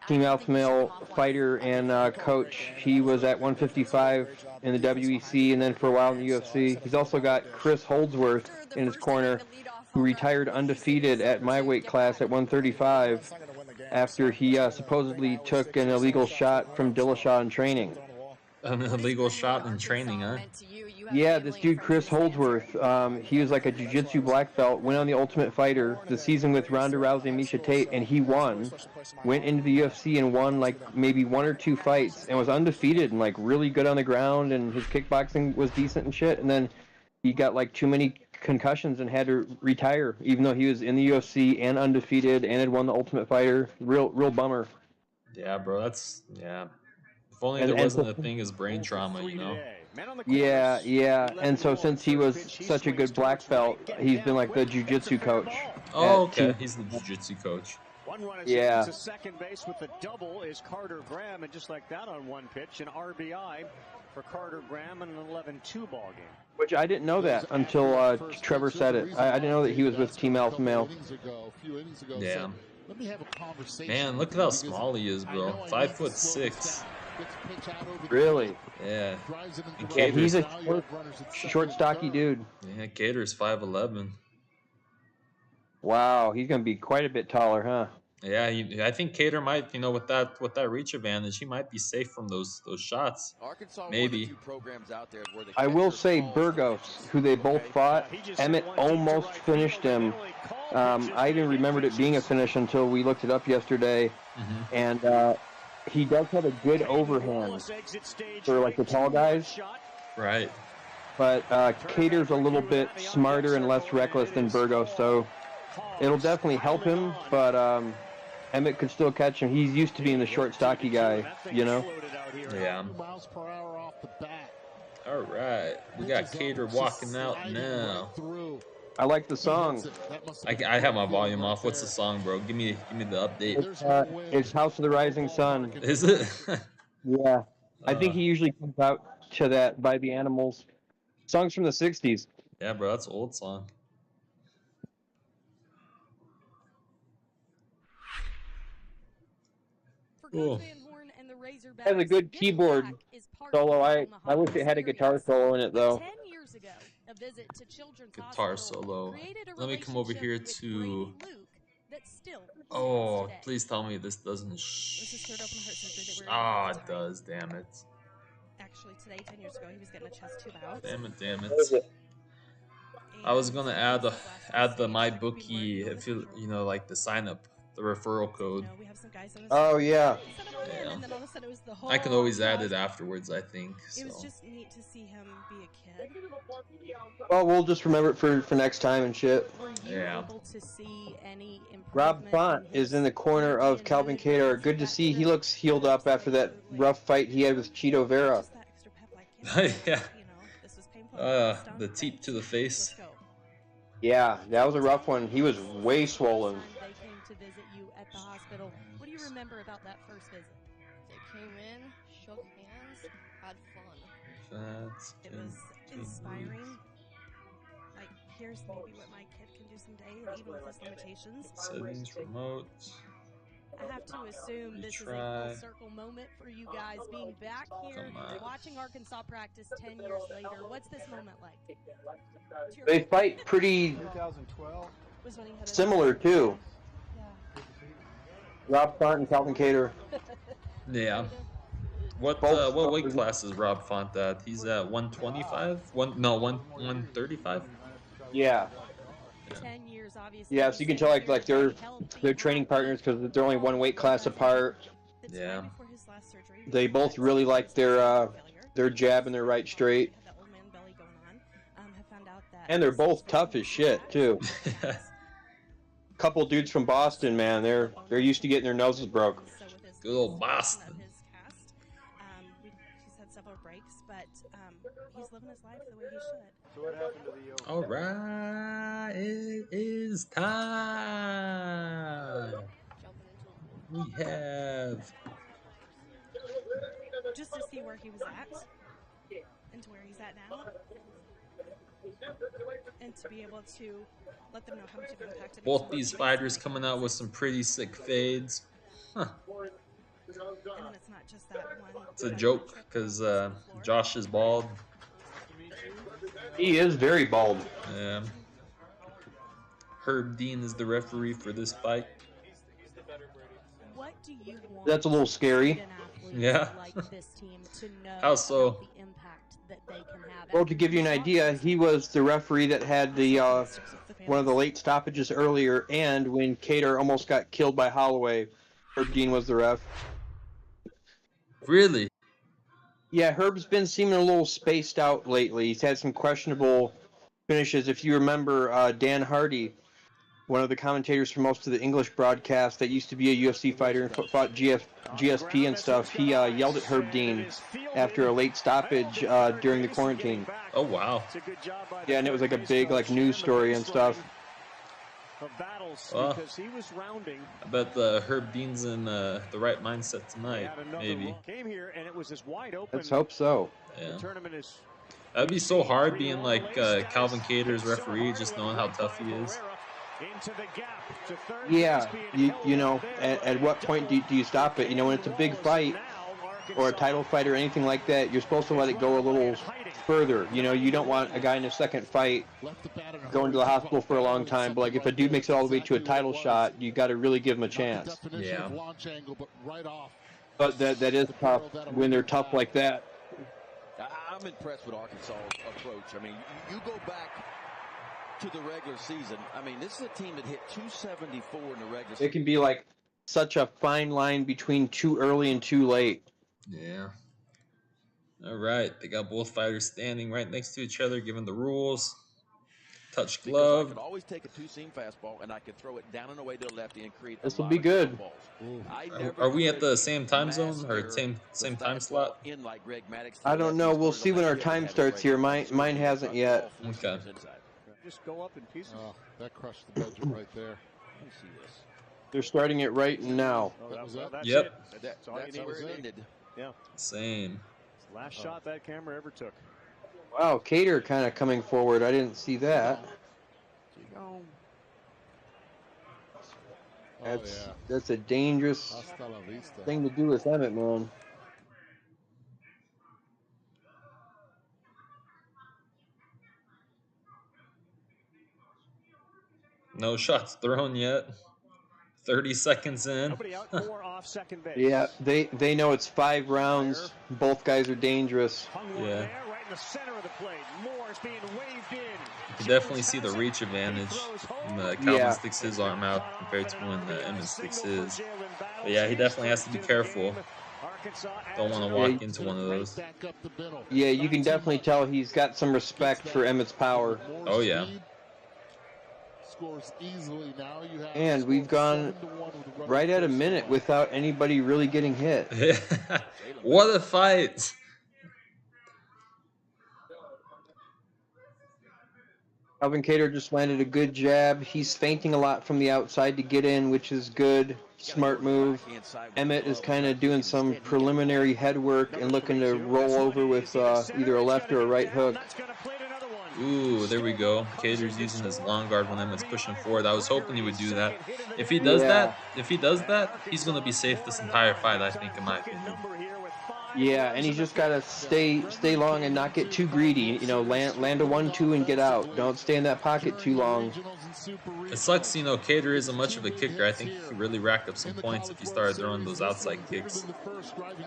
Team Alpha Male fighter and coach. He was at 155 in the WEC and then for a while in the UFC. He's also got Chris Holdsworth in his corner, who retired undefeated at my weight class at 135 after he supposedly took an illegal shot from Dillashaw in training. An illegal shot in training, huh? Yeah, this dude Chris Holdsworth, he was like a jiu-jitsu black belt, went on the Ultimate Fighter the season with Ronda Rousey and Miesha Tate, and he won. Went into the UFC and won like maybe 1 or 2 fights and was undefeated and like really good on the ground, and his kickboxing was decent and shit. And then he got like too many concussions and had to retire, even though he was in the UFC and undefeated and had won the Ultimate Fighter. Real bummer. Yeah, bro, that's If only there wasn't a thing as brain trauma, you know. Yeah. And so since he was such a good black belt, he's been like the jiu-jitsu coach. Oh, okay. He's the jiu-jitsu coach. One runner Yeah. to second base with the double is Carter Graham, and just like that on one pitch, an RBI for Carter Graham in an 11-2 ball game. Which I didn't know that until Trevor said it. I didn't know that he was with Team Alpha Male. Yeah. Man, look at how small he is, bro. 5'6". Really? Yeah. And Yeah, he's a short, stocky dude. Yeah, Kattar's 5'11". Wow, he's gonna be quite a bit taller, huh? Yeah, I think Kattar might, with that reach advantage, he might be safe from those shots. Maybe. I will say Burgos, who they both fought, Emmett almost finished him. I didn't remembered it being a finish until we looked it up yesterday, and he does have a good overhand for like the tall guys. Right. But Kattar's a little bit smarter and less reckless than Burgos, so it'll definitely help him, but Emmett could still catch him. He's used to being the short, stocky guy, you know? Yeah. All right. We got Kattar walking out now. I like the song. I have my volume off. What's the song, bro? Give me the update. It's House of the Rising Sun. Is it? Yeah. I think he usually comes out to that by the Animals. Songs from the 60s. Yeah, bro. That's an old song. Cool. Has a good keyboard solo. I wish it had a guitar solo in it though. 10 years ago, a visit to Children's Guitar Hospital solo. created a Let me come over here relationship to. with Brady Luke that still Oh, today. please tell me this doesn't. This is third open heart surgery that we're Ah, in. it does. Damn it. Actually, today, 10 years ago, he was getting a chest tube out. Damn it. I was gonna add the my bookie if you like the sign up, the referral code. Oh yeah. Yeah. I can always add it afterwards, I think. It was So. just neat to see him be a kid. Well, we'll just remember it for next time and shit. Yeah. Able to see any Rob Font is in the corner of Calvin Kattar. Good to see. He looks healed up after that rough fight he had with Cheeto Vera. Yeah. The teep to the face. Yeah, that was a rough one. He was way swollen. They came to visit you at the hospital. What do you remember about that first visit? They came in, shook hands, had fun. That's It was inspiring. Like, here's maybe what my kid can do someday, and even with his limitations. Settings, remote. I have to assume this is a full circle moment for you guys being back here, watching Arkansas practice 10 years later. What's this moment like? They fight pretty similar too. Rob Font and Calvin Kattar. Yeah. What weight class is Rob Font at? He's at 125? 135? Yeah. 10 years, obviously. Yeah, so you can tell like they're training partners because they're only one weight class apart. Yeah. They both really like their their jab and their right straight. Have that old man belly going on. Have found out that And they're both tough as shit too. Couple dudes from Boston, man, they're used to getting their noses broke. Good old Boston. He's had several breaks, but he's living his life the way he should. So what happened to the yoke? All right, it is time. We have Just to see where he was at and to where he's at now, and to be able to let them know how much of an impact it both these fighters coming out with some pretty sick fades. Huh. And then it's not just that one. It's a joke because Josh is bald. He is very bald. Yeah. Herb Dean is the referee for this fight. What do you want? That's a little scary. Yeah. Like this team to know How so? about the impact that they can have. Well, to give you an idea, he was the referee that had the one of the late stoppages earlier, and when Kattar almost got killed by Holloway, Herb Dean was the ref. Really? Yeah, Herb's been seeming a little spaced out lately. He's had some questionable finishes. If you remember, Dan Hardy, one of the commentators for most of the English broadcast that used to be a UFC fighter and fought GSP and stuff, he yelled at Herb Dean after a late stoppage during the quarantine. Oh, wow. Yeah, and it was like a big news story and stuff. Well, I bet the Herb Dean's in the right mindset tonight, maybe. Let's hope so. Yeah. That'd be so hard being like Calvin Kattar's referee, just knowing how tough he is. Yeah, you know, at what point do you stop it? You know, when it's a big fight or a title fight or anything like that, you're supposed to let it go a little further. You know, you don't want a guy in a second fight going to the hospital for a long time. But like if a dude makes it all the way to a title shot, you got to really give him a chance. Yeah. But that is tough when they're tough like that. I'm impressed with Arkansas's approach. I mean, you go back to the regular season. I mean, this is a team that hit 274 in the regular season. It can be like such a fine line between too early and too late. Yeah. All right. They got both fighters standing right next to each other, given the rules. Touch glove. I could always take a two-seam fastball and I could throw it down and away to the lefty and create. This will be good. Are we at the same time zone or same time slot? I don't know. We'll see when our time starts here. Mine hasn't yet. Okay. Just go up in pieces. Oh, that crushed the bedroom right there. Let me see this. They're starting it right now. Oh, that's Yep. it. That's all you need. Where it ended. Yeah. Same. Last shot that camera ever took. Wow, Kattar kind of coming forward. I didn't see that. That's a dangerous thing to do with Emmett, man. No shots thrown yet. 30 seconds in. Yeah, they know it's 5 rounds. Both guys are dangerous. Yeah. You can definitely see the reach advantage when Calvin sticks his arm out compared to when Emmett sticks his. But yeah, he definitely has to be careful. Don't want to walk into one of those. Yeah, you can definitely tell he's got some respect for Emmett's power. Oh, yeah. And we've gone right at a minute without anybody really getting hit. What a fight! Calvin Kattar just landed a good jab. He's feinting a lot from the outside to get in, which is good. Smart move. Emmett is kind of doing some preliminary head work and looking to roll over with either a left or a right hook. Ooh, there we go. Kattar's using his long guard when Emmett's pushing forward. I was hoping he would do that. If he does that, he's going to be safe this entire fight, I think, in my opinion. Yeah, and he's just got to stay long and not get too greedy. You know, land a 1-2 and get out. Don't stay in that pocket too long. It sucks, you know, Kattar isn't much of a kicker. I think he could really rack up some points if he started throwing those outside kicks.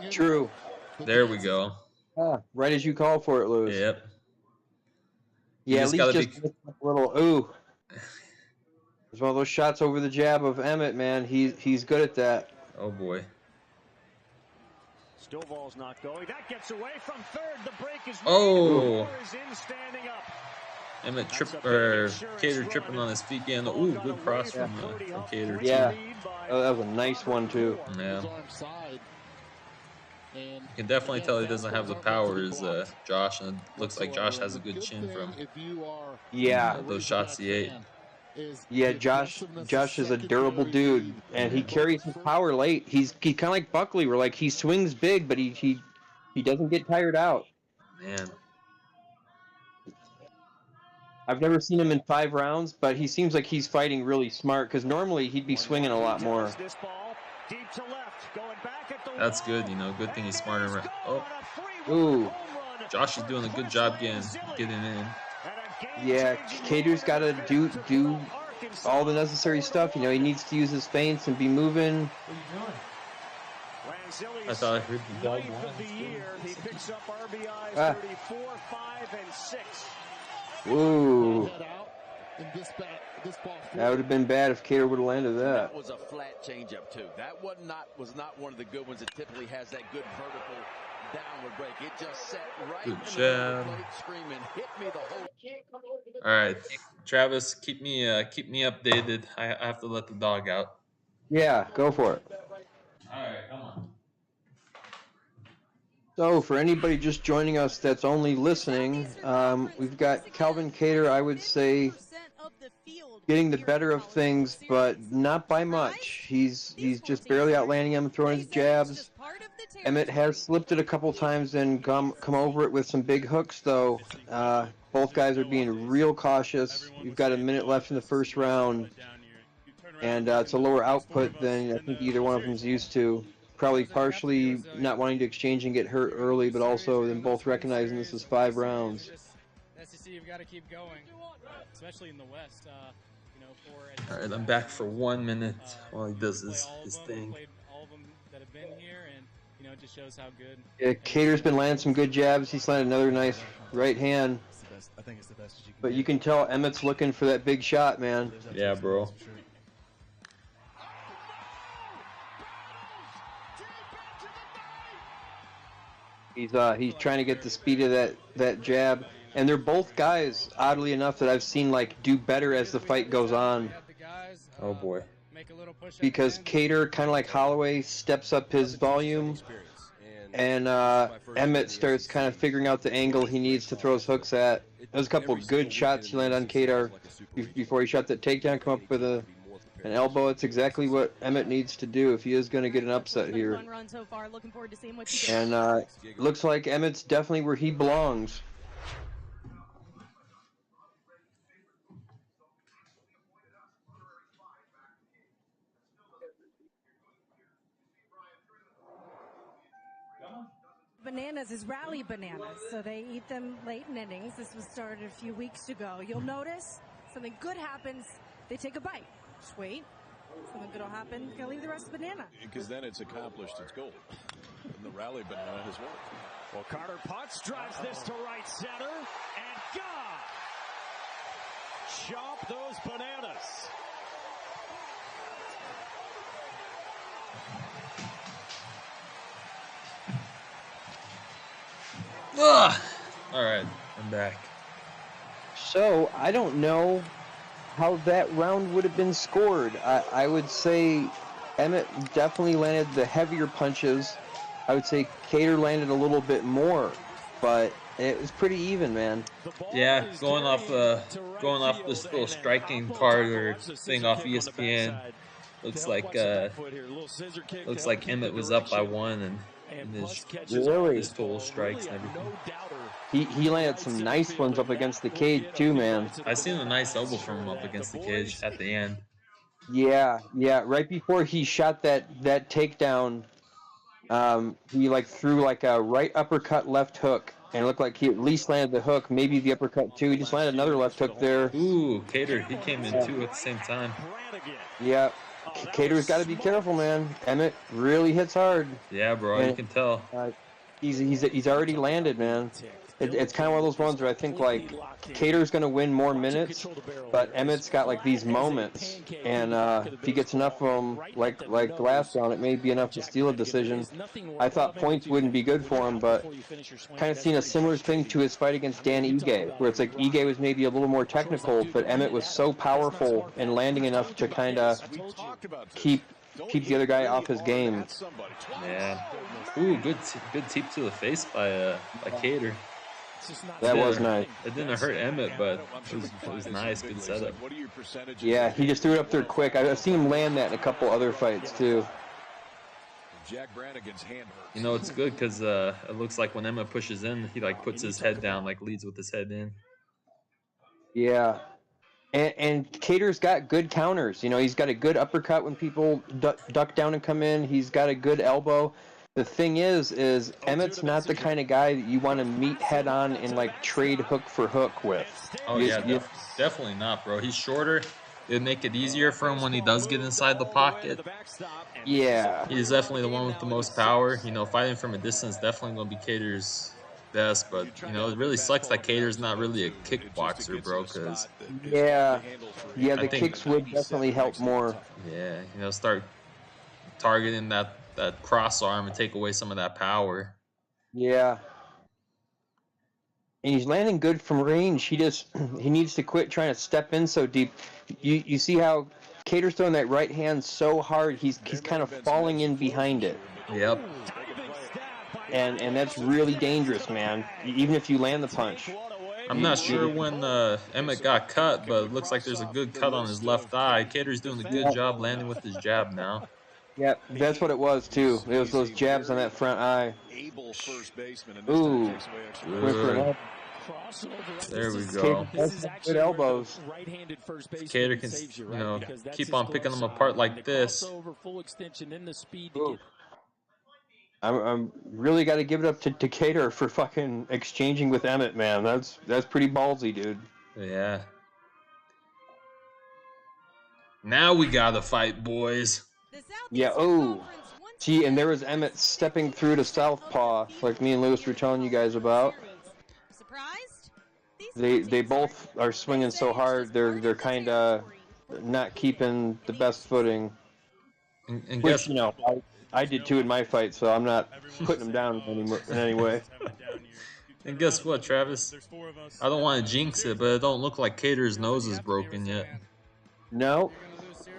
True. There we go. Ah, right as you call for it, Lewis. Yep. Yeah, at least just a little ooh. It's one of those shots over the jab of Emmett, man. He's good at that. Oh boy. Stovall's not going. That gets away from third. The break is made. Oh. Moore is in, standing up. Emmett Kattar tripping on his feet again. Ooh, good cross from Kattar. Yeah, oh, that was a nice one too. Yeah. You can definitely tell he doesn't have the power as Josh, and it looks like Josh has a good chin from those shots he ate. Yeah, Josh is a durable dude, and he carries his power late. He's kind of like Buckley, where like he swings big, but he doesn't get tired out. Man, I've never seen him in 5 rounds, but he seems like he's fighting really smart, because normally he'd be swinging a lot more. that's good. You know, good thing he's smarter. Oh, Ooh. Josh is doing a good job getting in. Yeah, Kattar's got to do all the necessary stuff. You know, he needs to use his feints and be moving. I thought I heard the dog. He picks up RBIs 34, 5, and 6. Ooh. That would have been bad if Kattar would have landed that. That was a flat changeup too. That was not one of the good ones that typically has that good vertical downward break. It just set right good in the job. plate, screaming, hit me the whole. All right, Travis, keep me updated. I have to let the dog out. Yeah, go for it. All right, come on. So, for anybody just joining us that's only listening, we've got Calvin Kattar, I would say, getting the better of things, but not by much. He's just barely outlanding him, throwing his jabs. Emmett has slipped it a couple times and come over it with some big hooks, though. Both guys are being real cautious. We've got a minute left in the first round, and it's a lower output than I think either one of them's used to. Probably partially not wanting to exchange and get hurt early, but also them both recognizing this is 5 rounds. SEC, you've got to keep going, especially in the West. All right, I'm back for 1 minute while he does his thing. All of them that have been here, and it just shows how good. Yeah, Kattar's been landing some good jabs. He's landed another nice right hand. I think it's the best you can But you can tell Emmett's looking for that big shot, man. Yeah, bro. He's trying to get the speed of that jab, and they're both guys, oddly enough, that I've seen like do better as the fight goes on. Oh boy. Because Kattar, kind of like Holloway, steps up his volume, and Emmett starts kind of figuring out the angle he needs to throw his hooks at. There's a couple of good shots he landed on Kattar before he shot that takedown, come up with an elbow. It's exactly what Emmett needs to do if he is going to get an upset here. And looks like Emmett's definitely where he belongs. Bananas is rally bananas, so they eat them late in innings. This was started a few weeks ago. You'll notice something good happens, they take a bite. Just wait. Something good will happen, they'll leave the rest of the banana. Because then it's accomplished its goal. And the rally banana has worked. Well, Carter Potts drives this to right center, and God! Chomp those bananas. Ugh. All right, I'm back. So, I don't know how that round would have been scored. I would say Emmett definitely landed the heavier punches. I would say Kattar landed a little bit more, but it was pretty even, man. Yeah, going off this little striking card or thing off ESPN, looks like Emmett was up by 1 and his total strikes and everything. He landed some nice ones up against the cage too, man. I seen a nice elbow from him up against the cage at the end. Yeah. Right before he shot that takedown, he like threw like a right uppercut, left hook, and it looked like he at least landed the hook, maybe the uppercut too. He just landed another left hook there. Ooh, Kattar, he came in too at the same time. Yeah. Kattar's got to be careful, man. Emmett really hits hard. Yeah, bro, you can tell. He's already landed, man. it's kind of one of those ones where I think like Kattar's going to win more minutes, but Emmett's got like these moments, and if he gets enough of them, like last round, it may be enough to steal a decision. I thought points wouldn't be good for him, but kind of seen a similar thing to his fight against Dan Ige, where it's like Ige was maybe a little more technical, but Emmett was so powerful and landing enough to kind of keep the other guy off his game. Yeah. Ooh, good teep to the face by Kattar. That was nice. It didn't hurt Emmett, but it was nice. Good setup. Yeah, he just threw it up there quick. I've seen him land that in a couple other fights too. You know, it's good because it looks like when Emmett pushes in, he like puts his head down, like leads with his head in. Yeah. And Kattar's got good counters. You know, he's got a good uppercut when people duck down and come in. He's got a good elbow. The thing is Emmett's not the kind of guy that you want to meet head on and like trade hook for hook with. Oh yeah, definitely not, bro. He's shorter. It'd make it easier for him when he does get inside the pocket. Yeah. He's definitely the one with the most power. You know, fighting from a distance definitely gonna be Kattar's best, but you know, it really sucks that Kattar's not really a kickboxer, bro. Because the kicks would definitely help more. Yeah, you know, start targeting that cross arm and take away some of that power. Yeah. And he's landing good from range. He needs to quit trying to step in so deep. You see how Kattar's throwing that right hand so hard, he's kind of falling in behind it. Yep. And that's really dangerous, man. Even if you land the punch. I'm not sure when Emmett got cut, but it looks like there's a good cut on his left eye. Kattar's doing a good job landing with his jab now. Yep, that's what it was too. It was those jabs on that front eye. Ooh. There we go. Good elbows. Kattar can, you know, keep on picking them apart like this. Ooh. I'm really got to give it up to Kattar for fucking exchanging with Emmett, man. That's pretty ballsy, dude. Yeah. Now we gotta fight, boys. Yeah. Oh. Gee, and there was Emmett stepping through to southpaw, like me and Lewis were telling you guys about. They both are swinging so hard. They're kind of not keeping the best footing. And which, guess, you know, I did too in my fight, so I'm not putting them down in any way. And guess what, Travis? I don't want to jinx it, but it don't look like Kattar's nose is broken yet. No,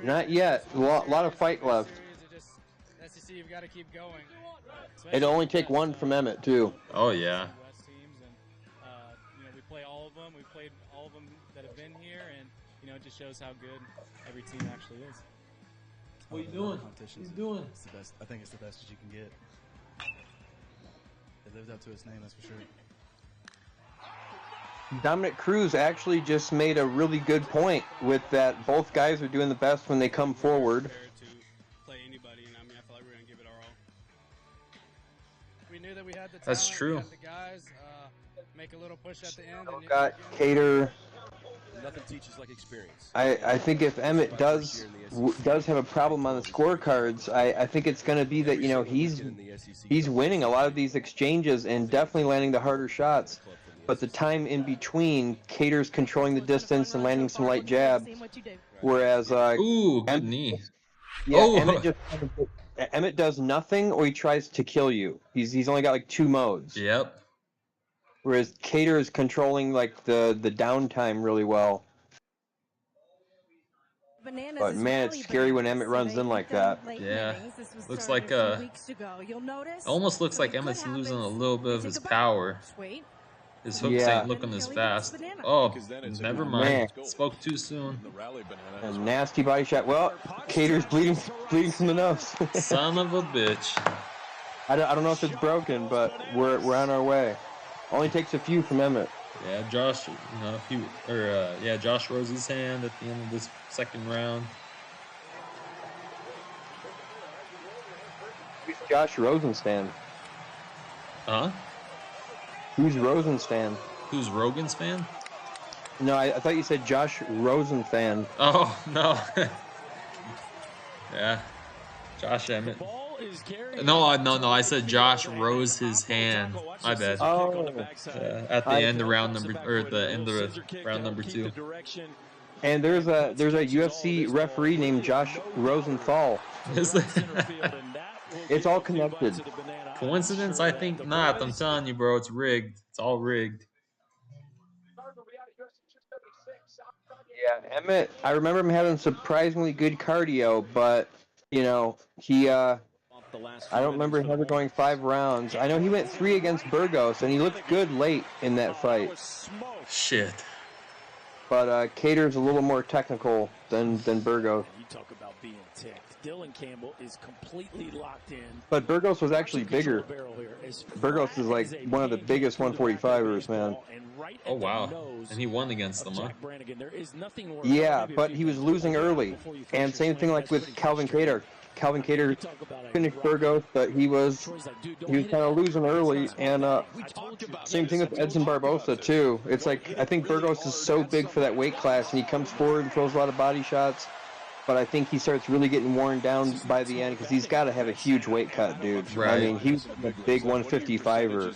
not yet. A lot of fight left. You've got to keep going. It'll only take one from Emmett too. Oh yeah. We play all of them. We played all of them that have been here, and you know, it just shows how good every team actually is. What are you doing? What are you doing? It's the best. I think it's the best that you can get. It lives up to its name, that's for sure. Dominic Cruz actually just made a really good point with that. Both guys are doing the best when they come forward. That's true. Make a little push at the end. And got Kattar. Nothing teaches like experience. I think if Emmett does have a problem on the scorecards, I think it's going to be that, you know, he's winning a lot of these exchanges and definitely landing the harder shots. But the time in between, Kattar's controlling the distance and landing some light jabs. Whereas ooh, good knee. Yeah, oh. Emmett does nothing or he tries to kill you. He's only got like 2 modes. Yep. Whereas Kattar is controlling like the downtime really well. But man, it's scary when Emmett runs in like that. Yeah. Looks like almost looks like Emmett's losing a little bit of his power. His hooks ain't looking as fast. Oh, never mind. Spoke too soon. A nasty body shot. Well, Kattar's bleeding from the nose. Son of a bitch. I don't know if it's broken, but we're on our way. Only takes a few from Emmett. Yeah, Josh. You know, Josh rose his hand at the end of this second round. Who's Josh Rosenstand? Huh? Who's Rosenstand? Who's Rogan's fan? No, I thought you said Josh Rosenfan. Oh, no. Yeah. Josh Emmett. No, I said Josh rose his hand. My bad. Oh, At the end of round number, or at the end of round number 2. And there's a UFC referee named Josh Rosenthal. It's all connected. Coincidence? I think not. I'm telling you, bro, it's rigged. It's all rigged. Yeah, Emmett, I remember him having surprisingly good cardio, but, he, I don't remember him ever going 5 rounds. I know he went 3 against Burgos, and he looked good late in that fight. Shit. But Kattar's a little more technical than Burgos. You talk about being ticked. Dylan Campbell is completely locked in. But Burgos was actually bigger. Burgos is like one of the biggest 145ers, man. Oh, wow. And he won against them, huh? Yeah, but he was losing early. And same thing like with Calvin Kattar. Calvin Kattar finished Burgos, but he was kind of losing early. And same thing with Edson Barbosa, too. It's like, I think Burgos is so big for that weight class, and he comes forward and throws a lot of body shots. But I think he starts really getting worn down by the end because he's got to have a huge weight cut, dude. Right. I mean, he's a big 155er.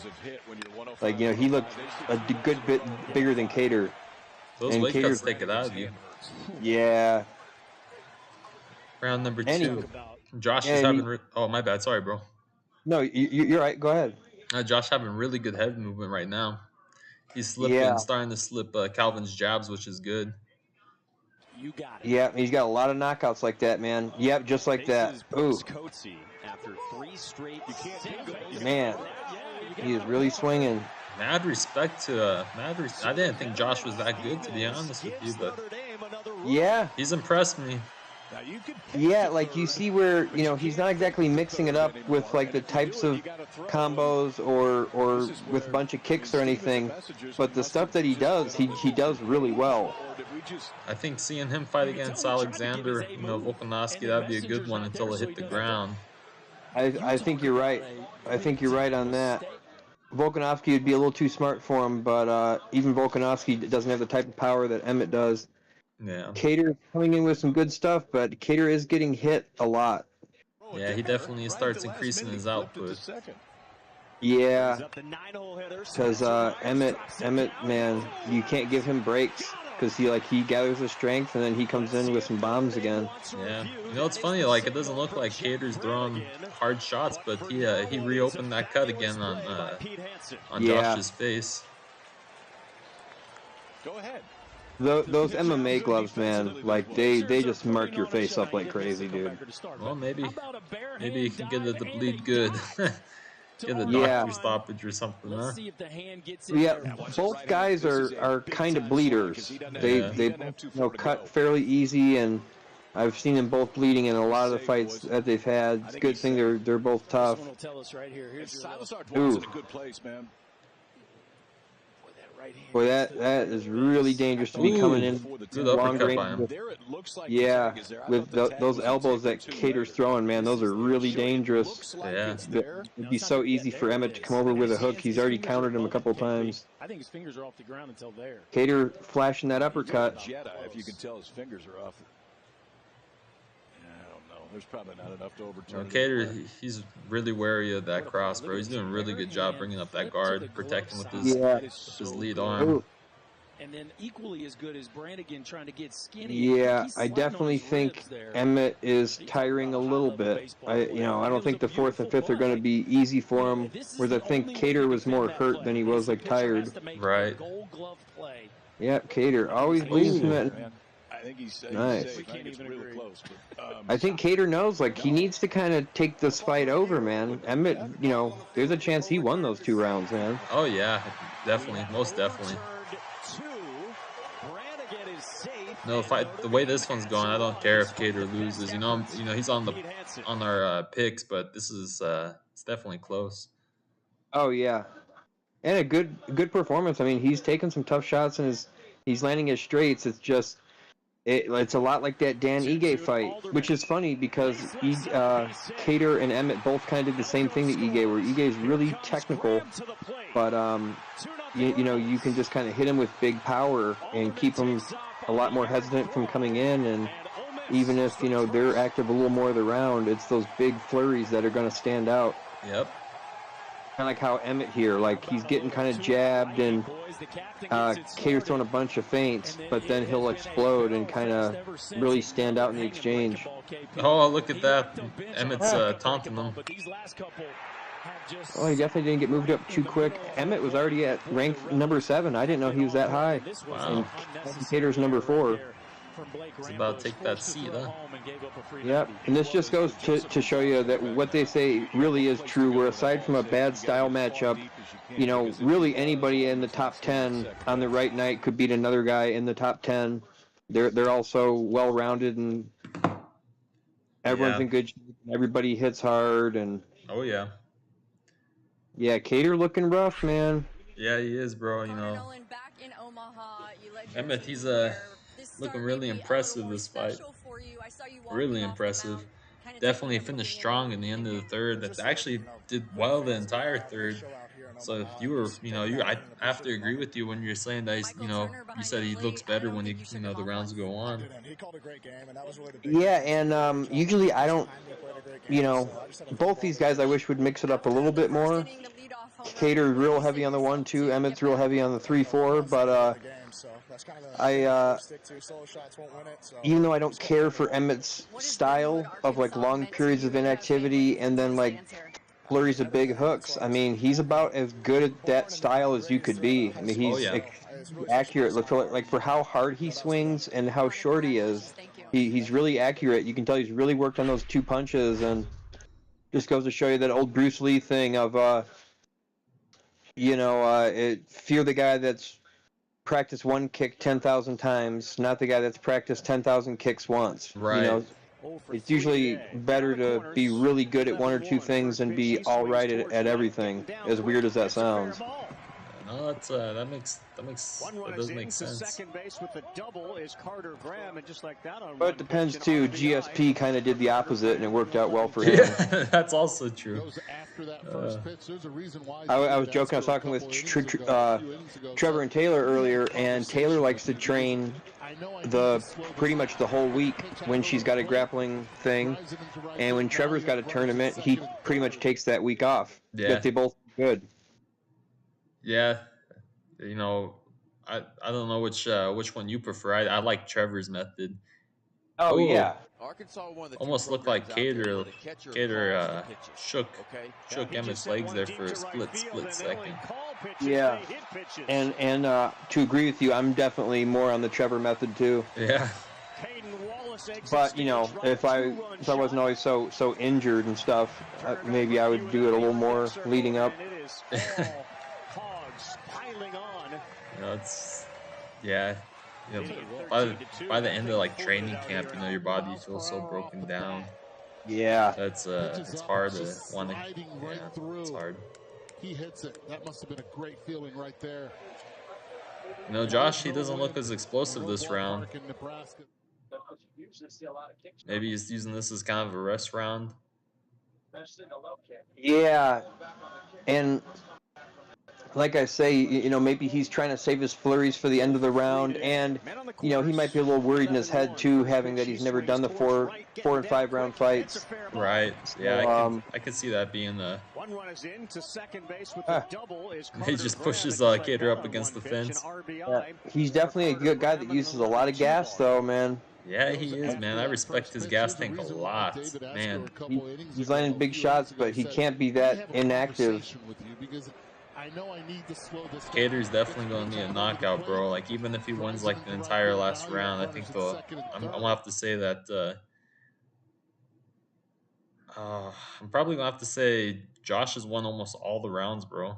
Like, he looked a good bit bigger than Kattar. Those weight cuts take it out of you. Yeah. Round number 2. Josh is having... oh, my bad. Sorry, bro. No, you're right. Go ahead. Josh having really good head movement right now. He's slipping, starting to slip Calvin's jabs, which is good. You got it. Yeah, he's got a lot of knockouts like that, man. Yep, just like that. Ooh. Man, he is really swinging. Mad respect to I didn't think Josh was that good, to be honest with you, but yeah, he's impressed me. Yeah, like you see where he's not exactly mixing it up with like the types of combos or with a bunch of kicks or anything, but the stuff that he does really well. I think seeing him fight against Alexander, Volkanovski, that'd be a good one until it hit the ground. I think you're right. I think you're right on that. Volkanovski would be a little too smart for him, but even Volkanovski doesn't have the type of power that Emmett does. Yeah. Kattar coming in with some good stuff, but Kattar is getting hit a lot. Yeah, he definitely starts increasing his output. Yeah, because Emmett, man, you can't give him breaks because he gathers his strength and then he comes in with some bombs again. Yeah, it's funny. Like it doesn't look like Kattar's throwing hard shots, but he reopened that cut again on Josh's face. Go ahead. Those MMA gloves, man, like they just mark your face up like crazy, dude. Well, maybe you can get it to bleed good. Get a doctor stoppage or something, huh? Yeah, both guys are kind of bleeders. They cut fairly easy, and I've seen them both bleeding in a lot of the fights that they've had. It's a good thing they're both tough. Ooh. Boy, that is really dangerous to be coming in long range. Yeah, with those elbows that Kattar's throwing, man, those are really dangerous. Yeah. It'd be so easy for Emmett to come over with a hook. He's already countered him a couple times. I think his fingers are off the ground until there. Kattar flashing that uppercut. If you can tell his fingers are off. I don't know. There's probably not enough to overturn. Kattar, he's really wary of that cross, bro. He's doing a really good job bringing up that guard, protecting with his lead arm. Ooh. And then equally as good as Brannigan trying to get skinny. Yeah, I definitely think Emmett is tiring a little bit. I don't think the 4th and 5th are going to be easy for him. Whereas I think Kattar was more hurt than he was tired. Right. Yeah, Kattar always bleeding from that. I think he's nice. Really close, but, I think Kattar knows he needs to kind of take this fight over, man. Emmett, there's a chance he won those 2 rounds, man. Oh yeah, definitely, most definitely. No, the way this one's going, I don't care if Kattar loses. He's on our picks, but this is it's definitely close. Oh yeah, and a good performance. I mean, he's taking some tough shots and he's landing his straights. It's just it's a lot like that Dan Ige fight, which is funny because Kattar and Emmett both kind of did the same thing to Ige, where Ige's really technical, but you can just kind of hit him with big power and keep him a lot more hesitant from coming in, and even if, they're active a little more of the round, it's those big flurries that are going to stand out. Yep. Kind of like how Emmett here, like he's getting kind of jabbed and Kattar's throwing a bunch of feints, but then he'll explode and kind of really stand out in the exchange. Oh, look at that. Emmett's taunting them. Oh, he definitely didn't get moved up too quick. Emmett was already at rank number 7. I didn't know he was that high. Wow. And Kattar's number 4. He's about to take that seat, huh? Yep, and this just goes to show you that what they say really is true, where aside from a bad style matchup, really anybody in the top 10 on the right night could beat another guy in the top 10. They're also well-rounded, and everyone's in good shape. Everybody hits hard, and... Oh, yeah. Yeah, Kattar looking rough, man. Yeah, he is, bro, Emmett, he's looking really impressive this fight. Really impressive. Definitely finished strong in the end of the third. That actually did well the entire third. So if you were, I have to agree with you when you're saying that, you said he looks better when the rounds go on. Yeah, and usually I don't, both these guys I wish would mix it up a little bit more. Kattar's real heavy on the 1-2, Emmett's real heavy on the 3-4, but even though I don't care for Emmett's style of like long periods of inactivity and then like flurries of big hooks, I mean, he's about as good at that style as you could be. I mean, he's accurate. Like for how hard he swings and how short he is, he's really accurate. You can tell he's really worked on those 2 punches, and just goes to show you that old Bruce Lee thing of fear the guy that's practiced one kick 10,000 times, not the guy that's practiced 10,000 kicks once. Right. It's usually better to be really good at 1 or 2 things and be all right at everything, as weird as that sounds. No, that does make sense. Second base with the double is Carter Graham, and just like that on But it depends too. GSP kind of did the opposite, and it worked out well for him. Yeah, that's also true. I was joking. I was talking with Trevor and Taylor earlier, and Taylor likes to train pretty much the whole week when she's got a grappling thing, and when Trevor's got a tournament, he pretty much takes that week off. Yeah. But they both good. Yeah, I don't know which one you prefer. I like Trevor's method. Oh yeah. Arkansas won the almost looked like Kattar shook Emmett's legs there for a split second. Yeah, and to agree with you, I'm definitely more on the Trevor method too. Yeah. But if I wasn't always so injured and stuff, maybe I would do it a little more leading up. By the end of like training camp, your body feels so broken down. Yeah. That's it's hard to want to. Yeah, it's hard. He hits it. That must have been a great feeling right there. Josh, he doesn't look as explosive this round. Maybe he's using this as kind of a rest round. Yeah, and like I say, maybe he's trying to save his flurries for the end of the round, and he might be a little worried in his head too, having that he's never done the 4 and 5 round fights. Right. Yeah, I could see that being the. One run is in to second base with the double is he just pushes Kattar up against the fence. Yeah. He's definitely a good guy that uses a lot of gas, though, man. Yeah, he is, man. I respect his gas tank a lot, man. He's landing big shots, but he can't be that inactive. Kattar's definitely going to need a knockout, bro. Like, even if he wins, like, the entire last round, I think I'm going to have to say that, I'm probably going to have to say Josh has won almost all the rounds, bro.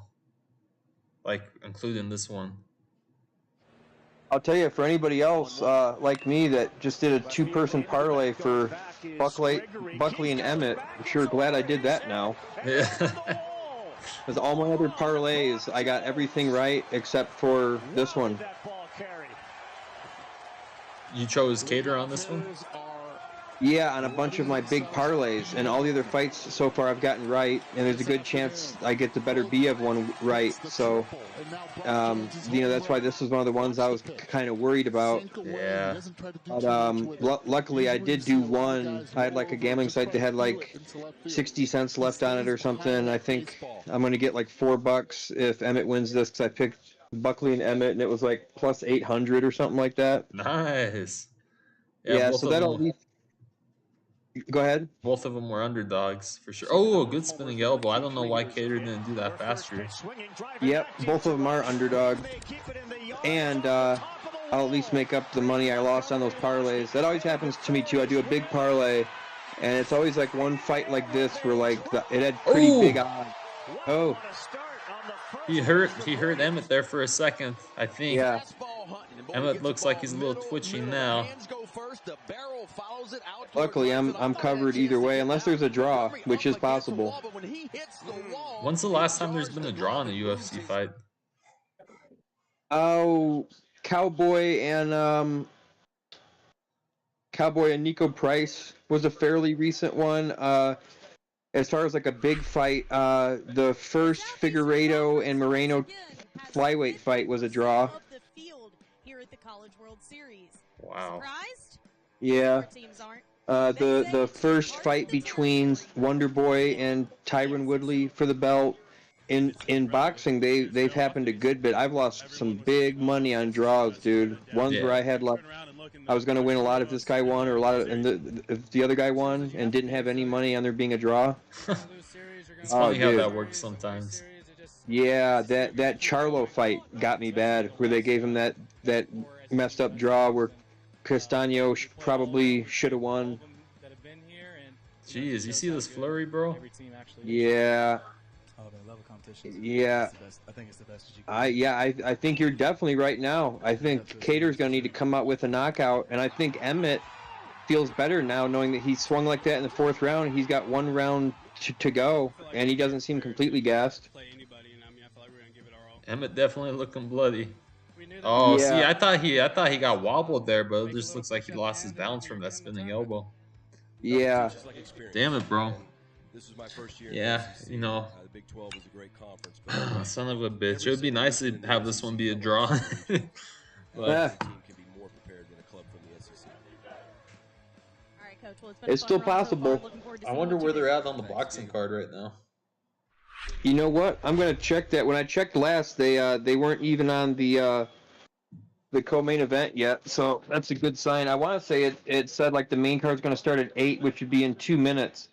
Like, including this one. I'll tell you, for anybody else like me that just did a 2-person parlay for Buckley and Emmett, I'm sure glad I did that now. Yeah. Because all my other parlays, I got everything right except for this one. You chose Kattar on this one? Yeah, on a bunch of my big parlays, and all the other fights so far I've gotten right, and there's a good chance I get the Beterbiev one right. So, that's why this was one of the ones I was kind of worried about. Yeah. But luckily, I did do one. I had like a gambling site that had like 60 cents left on it or something. I think I'm going to get like $4 if Emmett wins this, because I picked Buckley and Emmett, and it was like plus 800 or something like that. Nice. Yeah, so that'll at least. Go ahead. Both of them were underdogs for sure. Oh, good spinning elbow. I don't know why Kattar didn't do that faster. Yep, both of them are underdog. And I'll at least make up the money I lost on those parlays. That always happens to me too. I do a big parlay, and it's always like one fight like this where like it had pretty big odds. Oh. He hurt Emmett there for a second, I think. Yeah. Emmett looks like he's a little twitchy now. Luckily, I'm covered either way, unless there's a draw, which is possible. When's the last time there's been a draw in a UFC fight? Oh, Cowboy and Nico Price was a fairly recent one. As far as like a big fight, the first Figueiredo and Moreno flyweight fight was a draw. Wow. Yeah. The first fight between Wonderboy and Tyron Woodley for the belt. In boxing, they've happened a good bit. I've lost some big money on draws, dude. Ones where I had like I was going to win a lot if this guy won, or a lot of if the other guy won, and didn't have any money on there being a draw. It's funny how that works sometimes. Yeah, that Charlo fight got me bad, where they gave him that messed up draw where Castaño probably should have won. Jeez, you see this flurry, bro? Yeah. Yeah. I think it's the best. I think you're definitely right now. I think Kattar's going to need to come out with a knockout, and I think Emmett feels better now knowing that he swung like that in the fourth round. He's got one round to go, and he doesn't seem completely gassed. Emmett definitely looking bloody. Oh, yeah. See, I thought he got wobbled there, but it just looks like he lost his balance from that spinning elbow. Yeah. Damn it, bro. This is my first year. Yeah, you know. The Big 12 is a great conference. But son of a bitch. It would be nice to have this one be a draw. But the team can be more prepared than a club from the SEC. All right, Coach. Well, it's still possible. I wonder where they're at on the boxing card right now. You know what? I'm going to check that. When I checked last, they weren't even on the co-main event yet, so that's a good sign. I want to say it said like the main card's going to start at 8, which would be in 2 minutes.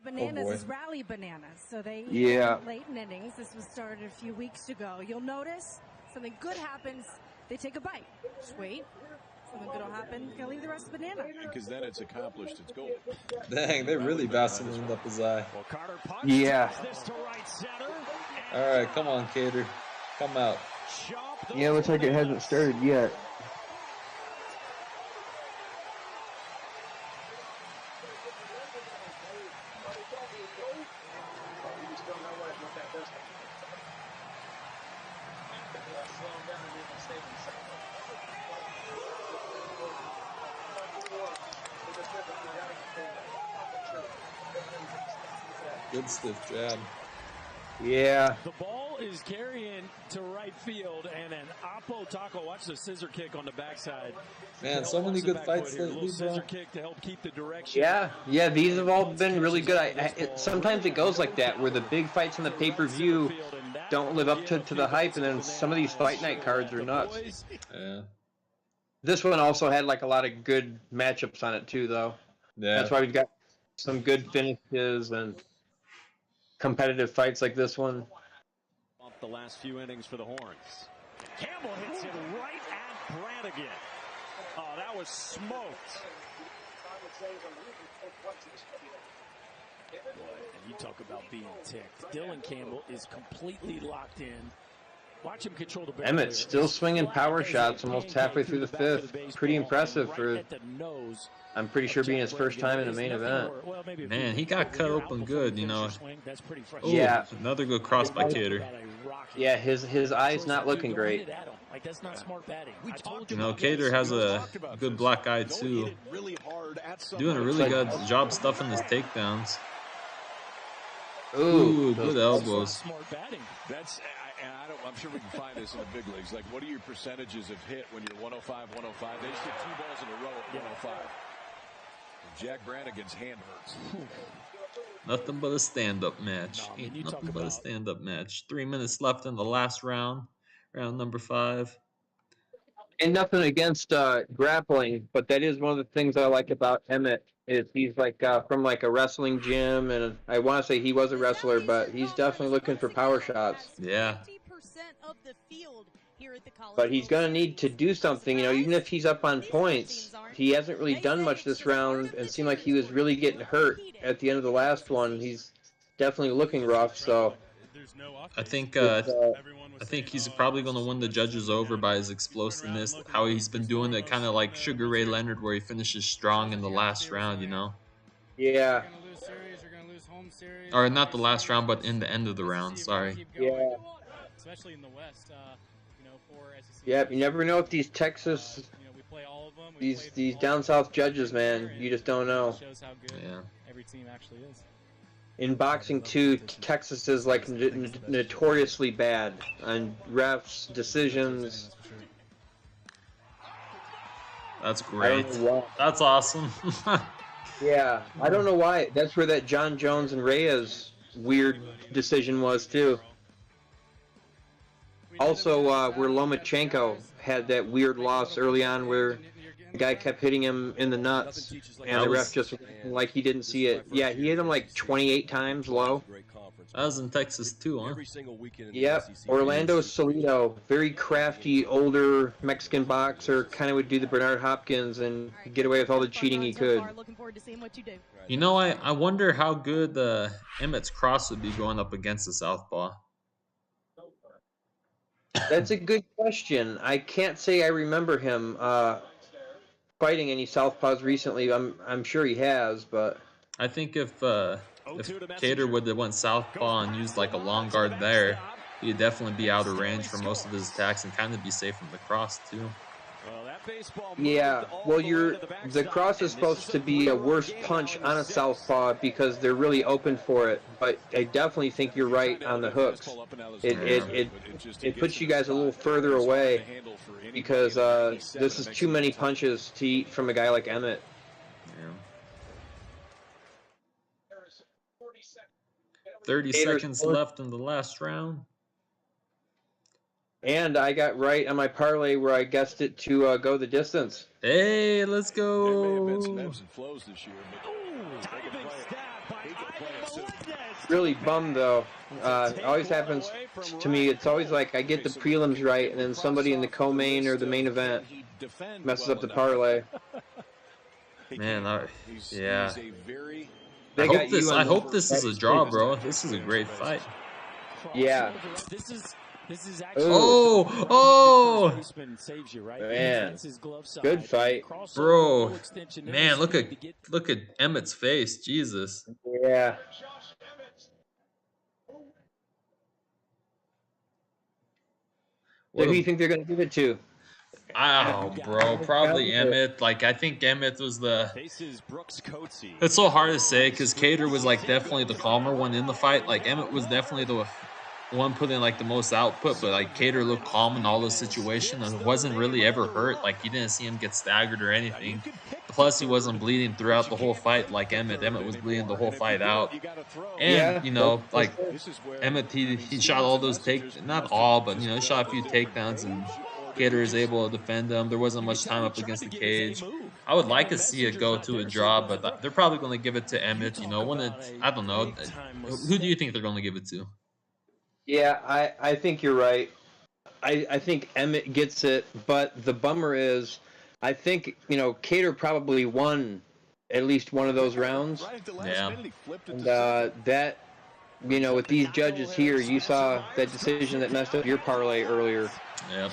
Bananas is rally bananas, so they eat late in innings. This was started a few weeks ago. You'll notice something good happens, they take a bite. Just wait. Something good will happen, they'll leave the rest of the banana. Because then it's accomplished its goal. Dang, they really Vaselined up his eye. Yeah. All right, come on, Kattar. Come out. Yeah, looks like it hasn't started yet. Good stiff jab. Yeah. The ball is carrying to right field, and an Oppo Taco. Watch the scissor kick on the backside. Man, so many good fights lately, scissor bro. kick to help keep the direction. Yeah, these have all been really good. Sometimes it goes like that, where the big fights on the pay-per-view don't live up to the hype, and then some of these fight night cards are nuts. Yeah. This one also had like a lot of good matchups on it too, though. Yeah. That's why we've got some good finishes and competitive fights like this one. Off the last few innings for the Horns. Campbell hits it right at Brannigan. Oh, that was smoked. And you talk about being ticked. Dylan Campbell is completely locked in. Watch him control the barrel. Emmett still swinging power shots almost halfway through the fifth. Pretty impressive for, I'm pretty sure, being his first time in the main event. Man, he got cut open good, you know. Oh, yeah. Another good cross by Kattar. Yeah, his eye's not looking great. Like, that's not smart batting. You know, Kattar has a good black eye too. Doing a really good job stuffing his takedowns. Ooh, good elbows. That's, I'm sure we can find this in the big leagues. Like, what are your percentages of hit when you're 105, 105? They just hit 2 balls in a row at 105. Jack Brannigan's hand hurts. Nothing but a stand-up match. Ain't nothing but a stand-up match. 3 minutes left in the last round. Round number 5. And nothing against grappling, but that is one of the things I like about Emmett. Is he's like from like a wrestling gym, and I want to say he was a wrestler, but he's definitely looking for power shots. Yeah. But he's going to need to do something, you know, even if he's up on points. He hasn't really done much this round and seemed like he was really getting hurt at the end of the last one. He's definitely looking rough, so I think he's probably going to win the judges over by his explosiveness, how he's been doing it, kind of like Sugar Ray Leonard, where he finishes strong in the last round, you know? Yeah. Or not the last round, but in the end of the round, sorry. Yeah. Especially in the West, you know, for SEC. Yeah, you never know with these Texas, these down south judges, man. You just don't know. Shows how good every team actually is. In boxing, too, Texas is like notoriously bad on refs, decisions. That's great. That's awesome. Yeah, I don't know why. That's where that John Jones and Reyes weird decision was, too. Also, where Lomachenko had that weird loss early on where the guy kept hitting him in the nuts, and the ref just like he didn't see it. Yeah, he hit him like 28 times low. That was in Texas too, huh? Yep. Orlando Salido, very crafty, older Mexican boxer, kind of would do the Bernard Hopkins and get away with all the cheating he could. You know, I wonder how good Emmett's cross would be going up against the southpaw. That's a good question. I can't say I remember him fighting any southpaws recently. I'm sure he has, but I think if Kattar would have went southpaw and used like a long guard there, he'd definitely be out of range for most of his attacks and kind of be safe from the cross too. Yeah, well, the cross is supposed to be a worse punch on a southpaw because they're really open for it. But I definitely think you're right on the hooks. It puts you guys a little further away because this is too many punches to eat from a guy like Emmett. Yeah. 30 seconds left in the last round. And I got right on my parlay where I guessed it to go the distance. Hey, let's go. Really bummed, though. It always happens to me. It's always like I get the prelims right, and then somebody in the co-main or the main event messes up the parlay. Man, yeah. I hope this is a draw, bro. This is a great fight. Yeah. This is actually oh, man, good fight, bro. Man, look at Emmett's face, Jesus. Yeah. Who do you think they're gonna give it to? Oh, bro, probably Emmett. Like, I think Emmett was the. It's so hard to say because Kattar was like definitely the calmer one in the fight. Like Emmett was definitely the one putting like the most output, but like Kattar looked calm in all the situations and wasn't really ever hurt. Like you didn't see him get staggered or anything. Plus he wasn't bleeding throughout the whole fight like Emmett. Emmett was bleeding the whole fight out. And you know, like Emmett, he shot all those not all, but you know, he shot a few takedowns and Kattar is able to defend them. There wasn't much time up against the cage. I would like to see it go to a draw, but they're probably going to give it to Emmett. You know, I don't know. Who do you think they're going to give it to? Yeah, I think you're right. I think Emmett gets it, but the bummer is, I think, you know, Kattar probably won at least one of those rounds. Yeah. And you know, with these judges here, you saw that decision that messed up your parlay earlier. Yeah.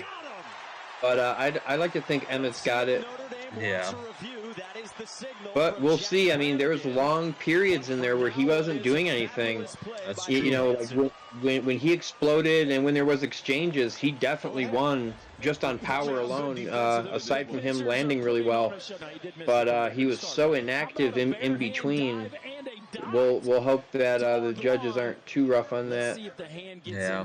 But I like to think Emmett's got it. Yeah. But we'll see. I mean, there was long periods in there where he wasn't doing anything. That's true. You know, like when he exploded and when there was exchanges, he definitely won just on power alone, aside from him landing really well. But he was so inactive in between. We'll hope that the judges aren't too rough on that. Yeah.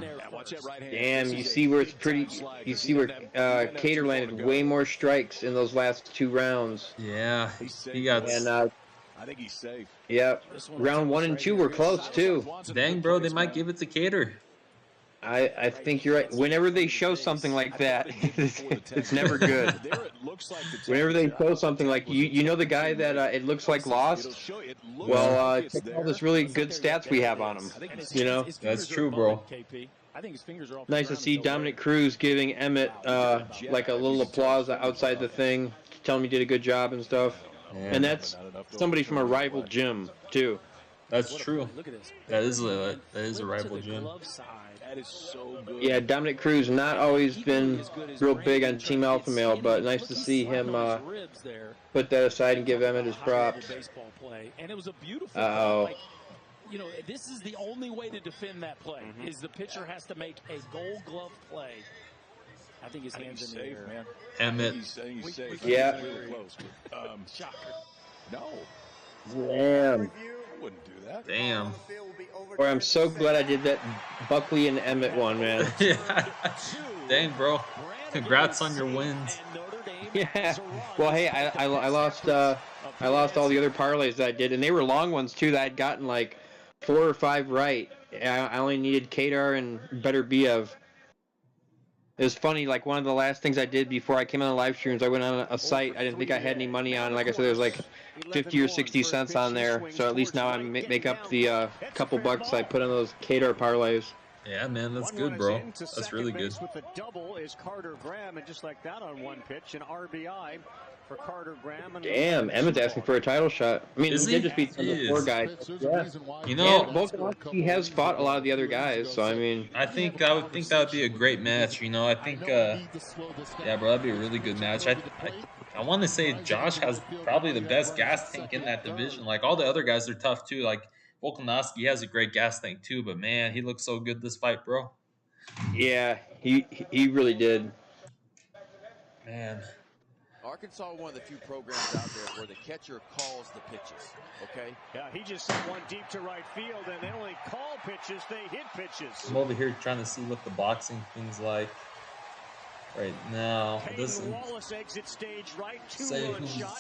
Damn, you see where it's pretty. You see where Kattar landed way more strikes in those last 2 rounds. Yeah. He got. And I think he's safe. yeah, round 1 and 2 were close too. Dang, bro, they might give it to Kattar. I think you're right. Whenever they show something like that, it's never good. Whenever they show something like you know the guy that it looks like lost. Well, check all this really good stats we have on him. You know, that's true, bro. Nice to see Dominic Cruz giving Emmett like a little applause outside the thing, telling me he did a good job and stuff. Yeah. And that's somebody from a rival gym too. That's true. That is a rival gym. That is so good. Yeah, Dominic Cruz not always been real big on Team Alpha Male, but nice to see him put that aside and give Emmett his props. And it was a beautiful Uh-oh. You know, this is the only way to defend that play, is the pitcher has to make a gold glove play. I think his hands in the air. Man. Emmett. He's safe. Yeah. Really close. Shocker. No. Damn. I wouldn't do that. Damn. Boy, I'm so glad I did that Buckley and Emmett one, man. Yeah. Dang, bro. Congrats on your wins. Yeah. Well, hey, I lost all the other parlays that I did, and they were long ones too. That I'd gotten like 4 or 5 right. I only needed Kattar and Beterbiev. It was funny. Like one of the last things I did before I came on the live streams, I went on a site I didn't think I had any money on. Like I said, there was like 50 or 60 cents on there. So at least now I make up the couple bucks I put on those Kattar parlays. Yeah, man, that's good, bro. That's really good. With the double is Carter Graham, and just like that on one pitch, an RBI for Carter Graham. Damn, Emmett's asking for a title shot. I mean, he did just beat the 4 guy. Yeah. You know, he has fought a lot of the other guys, so I mean, I think that would be a great match. You know, I think, yeah, bro, that'd be a really good match. I want to say Josh has probably the best gas tank in that division. Like all the other guys are tough too. Like Volkanovski has a great gas tank too, but man, he looks so good this fight, bro. yeah, he really did. Man. Arkansas, one of the few programs out there where the catcher calls the pitches, okay? Yeah, he just sent one deep to right field, and they only call pitches, they hit pitches. I'm over here trying to see what the boxing thing's like right now. This is Wallace exit stage right, 2-1 shot.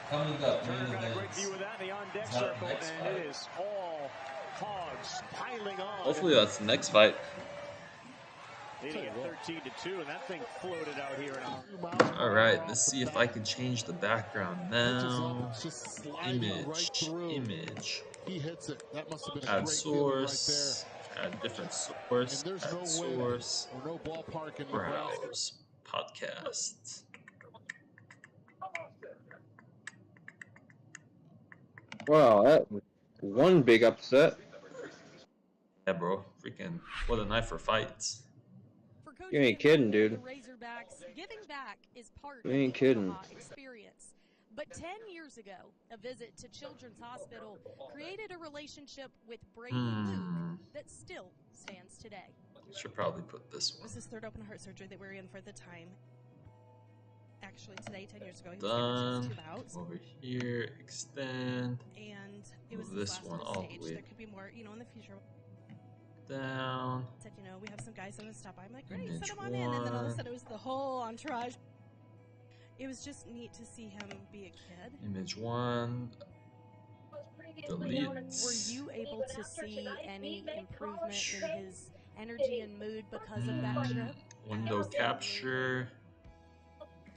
Coming up, Turner got a great view of that in the on-deck circle, and it is all Hogs piling on. Hopefully that's the next fight. Leading at 13-2, and that thing floated out here. All right, let's see if I can change the background now. Image. Add source. Add different source. Add source. Browse. Podcast. Wow, that was one big upset. Yeah, bro. Freaking, what a night for fights. You ain't kidding, dude. Giving back is part You ain't of the kidding. Omaha experience. But 10 years ago, a visit to Children's Hospital created a relationship with Brady Luke that still stands today. Should probably put this one. This is third open heart surgery that we're in for the time. Actually, today, 10 years ago, he was Done. given 2 bouts. Over here, extend. And it was Move this one all stage. the way There could be more, in the future. down. Said, we have some guys going to stop by. I'm like, great, Image send them on in. And then all of a one. sudden, it was the whole entourage. It was just neat to see him be a kid. Image 1. Delete. Were you able to see any improvement in his energy and mood because of that trip? Window capture.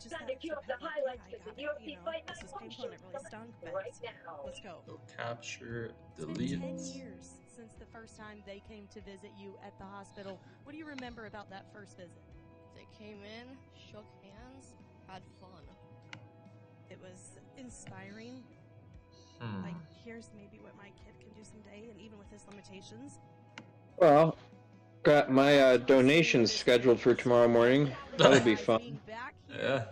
Just that trip had me, this was painful and it really stunk, but let's go. Window capture. It's Delete. been 10 years since the first time they came to visit you at the hospital. What do you remember about that first visit? They came in, shook hands, had fun. It was inspiring. Hmm. Like hearing $100, maybe what my kid can do someday, and even with his limitations. Well, got my donations scheduled for tomorrow morning. That'll be fun. Yeah.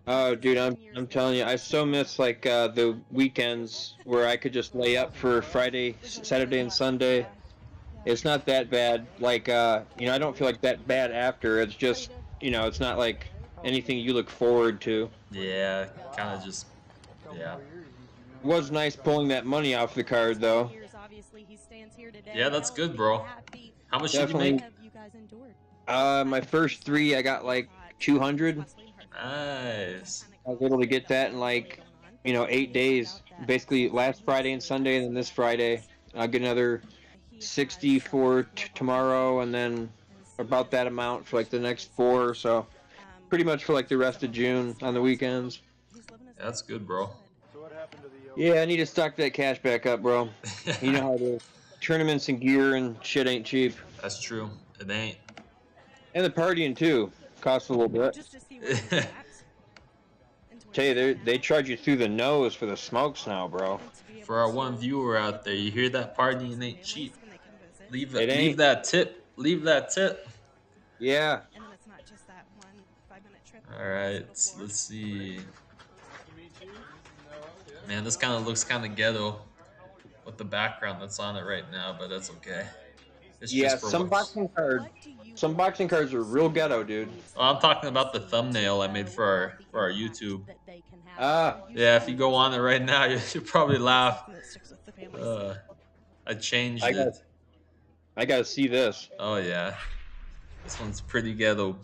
Oh, dude, I'm telling you, I so miss like the weekends where I could just lay up for Friday, Saturday, and Sunday. It's not that bad. Like, you know, I don't feel like that bad after. It's just, you know, it's not like anything you look forward to. Yeah, kind of just, yeah. It was nice pulling that money off the card, though. Yeah, that's good, bro. How much did you make? My first 3, I got like 200. Nice. I was able to get that in like, you know, 8 days. Basically, last Friday and Sunday, and then this Friday. I'll get another 60 for tomorrow, and then about that amount for like the next 4. So pretty much for like the rest of June on the weekends. Yeah, that's good, bro. Yeah, I need to stock that cash back up, bro. You know how it is. Tournaments and gear and shit ain't cheap. That's true. It ain't. And the partying too costs a little bit. Tell you, they charge you through the nose for the smokes now, bro. For our one viewer out there, you hear that? Partying ain't cheap. Leave It ain't. Leave that tip. Leave that tip. Yeah. All right. Let's see. Man, this kind of looks kind of ghetto with the background that's on it right now, but that's okay. It's Yeah, just for some boxing cards are real ghetto, dude. Oh, I'm talking about the thumbnail I made for our YouTube. Ah. Yeah, if you go on it right now, you'll probably laugh. I changed it. I gotta see this. Oh yeah, this one's pretty ghetto.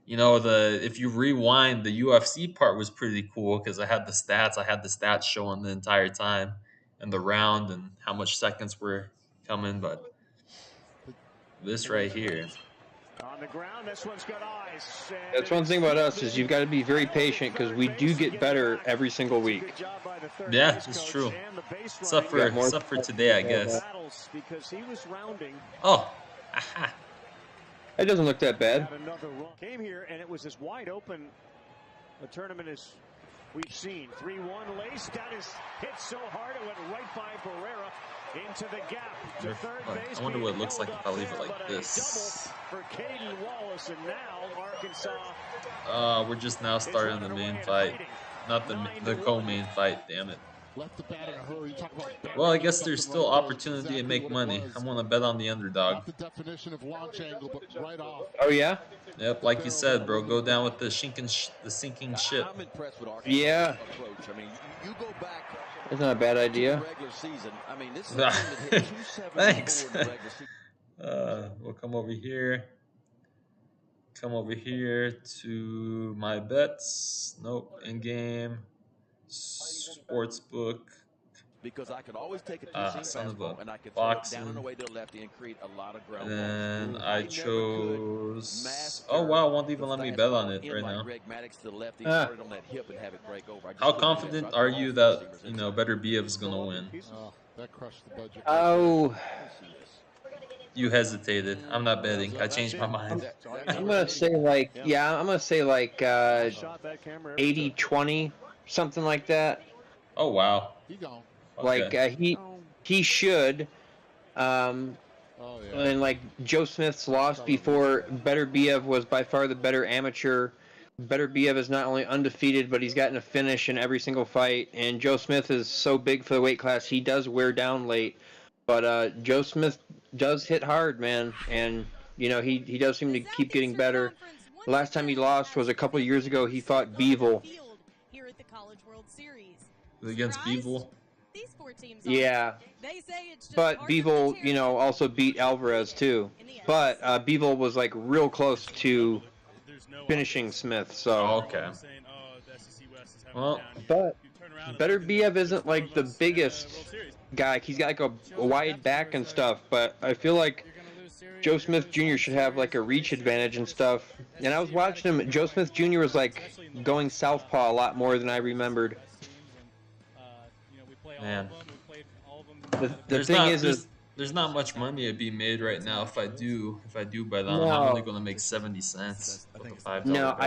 You know, if you rewind, the UFC part was pretty cool because I had the stats. I had the stats showing the entire time, and the round and how much seconds were coming. But this right here. On the ground, this one's got eyes. That's one thing about us is you've got to be very patient because we do get better every single week. Yeah, it's true. Except for today, I guess. Oh, aha. It doesn't look that bad. Came here and it was as wide open a tournament as we've seen. 3-1 lace. That is hit so hard it went right by Barrera into the gap. To third base. I wonder what it looks like if I leave it like this. For Caden Wallace, and now Arkansas. We're just now starting the main fight, not the co-main fight. Damn it. Well, I guess there's still opportunity to make money. I'm gonna bet on the underdog. Oh yeah. Yep, like you said, bro. Go down with the sinking ship. I'm impressed with Arkansas' Yeah. approach. I mean, you go back. That's not a bad idea. Regular season. I mean, this is a team that hit 274 Thanks. in the regular season. We'll come over here. Come over here to my bets. Nope. In game. Sportsbook. Because I could always take a two-seam son of fastball a and I could throw it boxing. down and away to the lefty and create a lot of ground. And then I chose. Oh wow, won't even let me bet on it right now. How confident are you that Beterbiev is gonna win? That crushed the budget. Oh. You hesitated. I'm not betting. I changed my mind. I'm gonna say like 80-20, something like that. Oh wow. Like he should. And like Joe Smith's loss before Beterbiev was by far the better amateur. Beterbiev is not only undefeated, but he's gotten a finish in every single fight. And Joe Smith is so big for the weight class, he does wear down late. But Joe Smith does hit hard, man, and he does seem to keep getting better. The last time he lost was a couple of years ago. He fought Bevel. Against Bevel? Yeah. But Bevel, also beat Alvarez too. But Bevel was like real close to finishing Smith. So. Okay. Well, but Beterbiev isn't like the biggest guy. He's got like a wide back and stuff. But I feel like Joe Smith Jr. should have like a reach advantage and stuff. And I was watching him. Joe Smith Jr. was like going southpaw a lot more than I remembered. Man. The thing is there's not much money to be made right now if I do bet on. I'm only gonna make 70 cents with a $5 No, bet,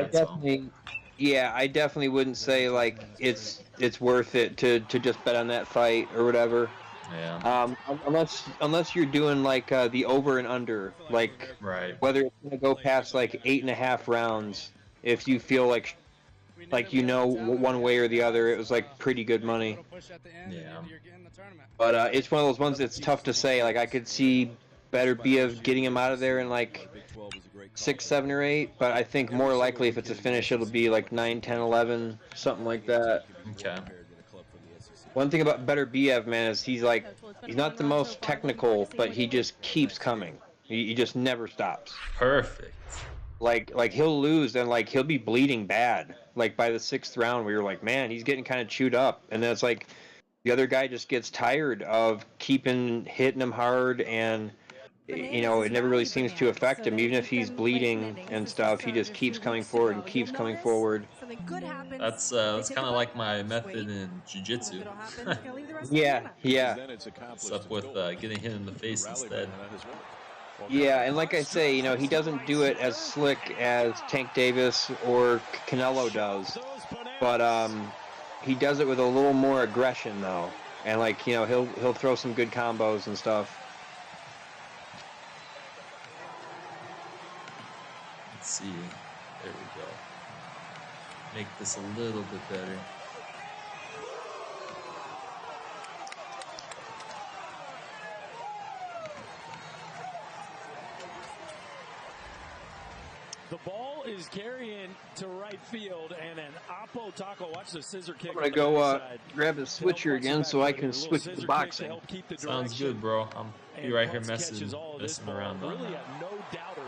I definitely wouldn't say like it's it's worth it to just bet on that fight or whatever. Yeah. Unless you're doing like the over and under, like whether it's gonna go past like 8.5 rounds. If you feel like one way or the other, it was like pretty good money. Yeah. But it's one of those ones that's tough to say. Like I could see Beterbiev getting him out of there in like 6, 7, or 8. But I think more likely if it's a finish, it'll be like 9, 10, 11, something like that. Okay. One thing about Beterbiev, man, is he's not the most technical, but he just keeps coming. He just never stops. Perfect. Like he'll lose and like he'll be bleeding bad. Like by the 6th round, where you're like, man, he's getting kind of chewed up, and then it's like the other guy just gets tired of hitting him hard, and it never really seems to affect him. Even if he's bleeding and stuff, he just keeps coming forward and keeps coming forward. That's kind of like my method in jiu-jitsu. Yeah. What's up with getting hit in the face instead? Yeah, and like I say, he doesn't do it as slick as Tank Davis or Canelo does, but he does it with a little more aggression though, and like he'll throw some good combos and stuff. Let's see. There we go. Make this a little bit better. The ball is carrying to right field, and an Oppo Taco. Watch the scissor kick. I'm gonna go grab the switcher again so I can switch to boxing. Sounds good, bro. I'm be right here messing around on, really no doubter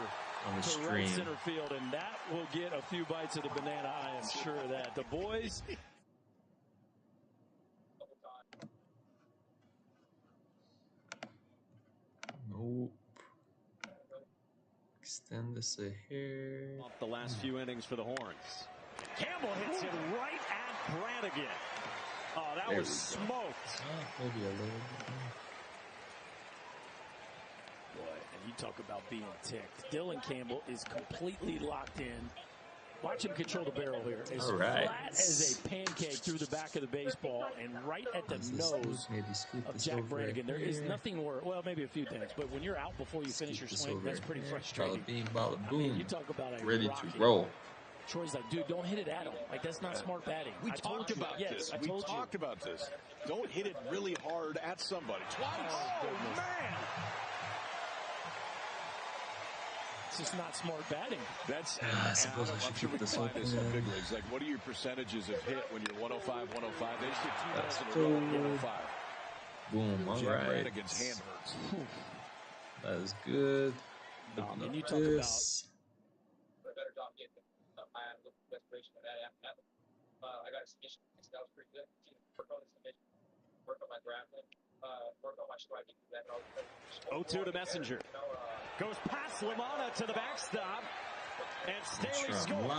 on the to stream. right center field, and that will get a few bites of the banana. I am sure of that. The boys. Nope. Extend this a hair. Off the last few innings for the Horns. Campbell hits it right at Brannigan. Oh, that was smoked. Maybe a little bit. Boy, and you talk about being ticked. Dylan Campbell is completely locked in. Watch him control the barrel here. As flat as a pancake through the back of the baseball and right at the nose of Jack Brannigan. There is nothing worse. Well, maybe a few things, but when you're out before you finish your swing, that's pretty frustrating. Bada boom. You talk about a ready rocket. to roll. Troy's like, dude, don't hit it at him. Like, that's not smart batting. We talked about this. We talked about this. Don't hit it really hard at somebody. Twice. Oh, man. It's just not smart batting. That's. I suppose I should keep this open. This in big leagues. Like, what are your percentages of hit when you're 105, 105? They just hit 2 balls in a row at 105. Boom. All Jack right. Brannigan's hand hurts. That is good. And you talk about. I got a submission. That was pretty good. Work on the submission. Work on my grappling. Work on my striking. 0-2 to Messenger. Goes past Lamanna to the backstop. And Staley scores.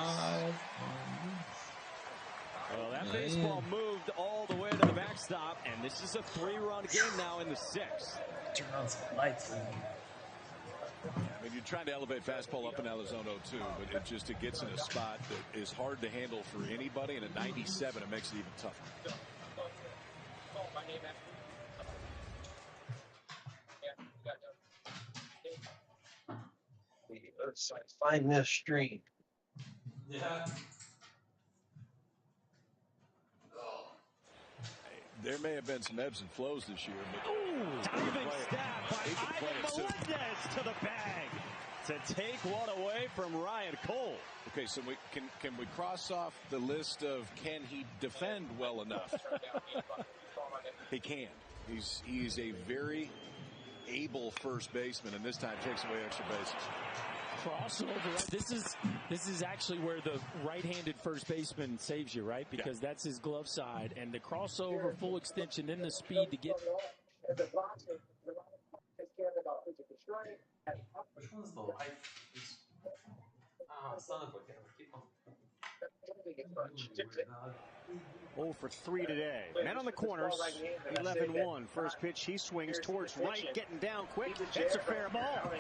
Well, that baseball moved all the way to the backstop. And this is a 3-run game now in the 6th. Turn on some lights. I mean, you're trying to elevate fastball up and out of zone 0-2, but it gets in a spot that is hard to handle for anybody, and at 97, it makes it even tougher. Let's find this stream. Yeah. There may have been some ebbs and flows this year, but diving stab by Ivan Melendez to the bag to take one away from Ryan Cole. Okay, so can we cross off the list of can he defend well enough? He can. He's a very able first baseman, and this time takes away extra bases. Crossover. This is actually where the right-handed first baseman saves you, right? Because that's his glove side, and the crossover, full extension, then the speed to get. Which one's the life? Son of a keep on. 0 for 3 today. Men on the corners. 11-1. First pitch. He swings towards right, getting down quick. That's a fair ball.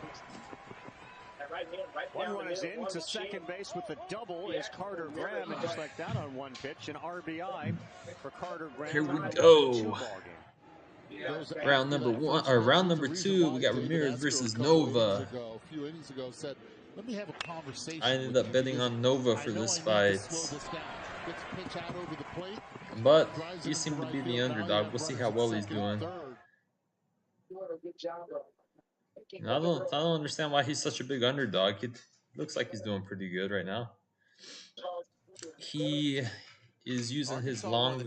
One run is in to second base with the double is Carter Graham, and just like that on one pitch, an RBI for Carter Graham. Here we in a go. 1-2 ball game. Round number 1 or round number 2, we got Ramirez versus Nova. A few innings ago said, let me have a conversation. I ended up betting on Nova for this fight, but he seemed to be the underdog. We'll see how well he's doing. I don't understand why he's such a big underdog. It looks like he's doing pretty good right now. He is using his long,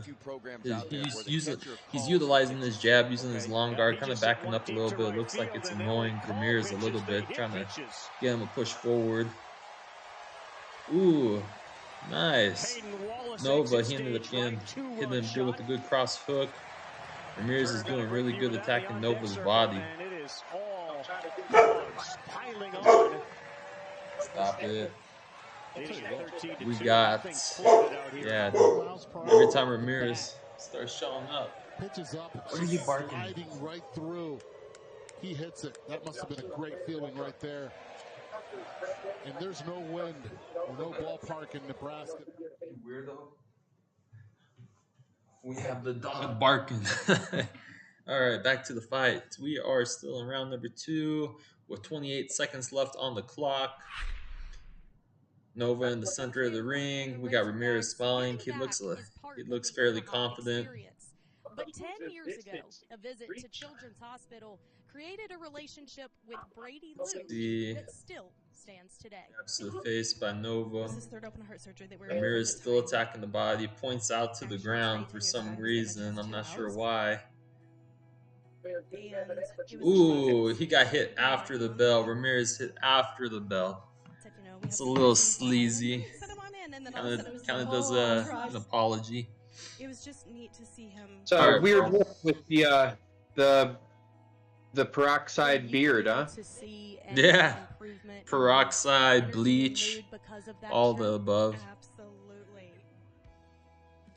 he's utilizing his jab, using his long guard, kind of backing up a little bit. It looks like it's annoying Ramirez a little bit, trying to get him to push forward. Ooh, nice. Nova, he ended up hitting him good with a good cross hook. Ramirez is doing really good attacking Nova's body. Stop it. We got, yeah, every time Ramirez starts showing up. Pitches up, what are you barking? sliding right through. He hits it. That must have been a great feeling right there. And there's no wind, no ballpark in Nebraska. Weirdo. We have the dog barking. All right, back to the fight. We are still in round number 2 with 28 seconds left on the clock. Nova in the center of the ring. We got Ramirez smiling. He looks fairly confident. But 10 years ago, a visit to Children's Hospital created a relationship with Brady Lou that still stands today. Taps to the face by Nova. This is third open heart surgery that we're Ramirez still attacking the body. Points out to the ground for some reason. I'm not sure why. Ooh, he got hit after the bell. Ramirez hit after the bell. It's a little sleazy. Kind of does an apology. It was just neat to see him. So right, weird with the peroxide beard, huh? Yeah, peroxide, bleach, all the above. Absolutely.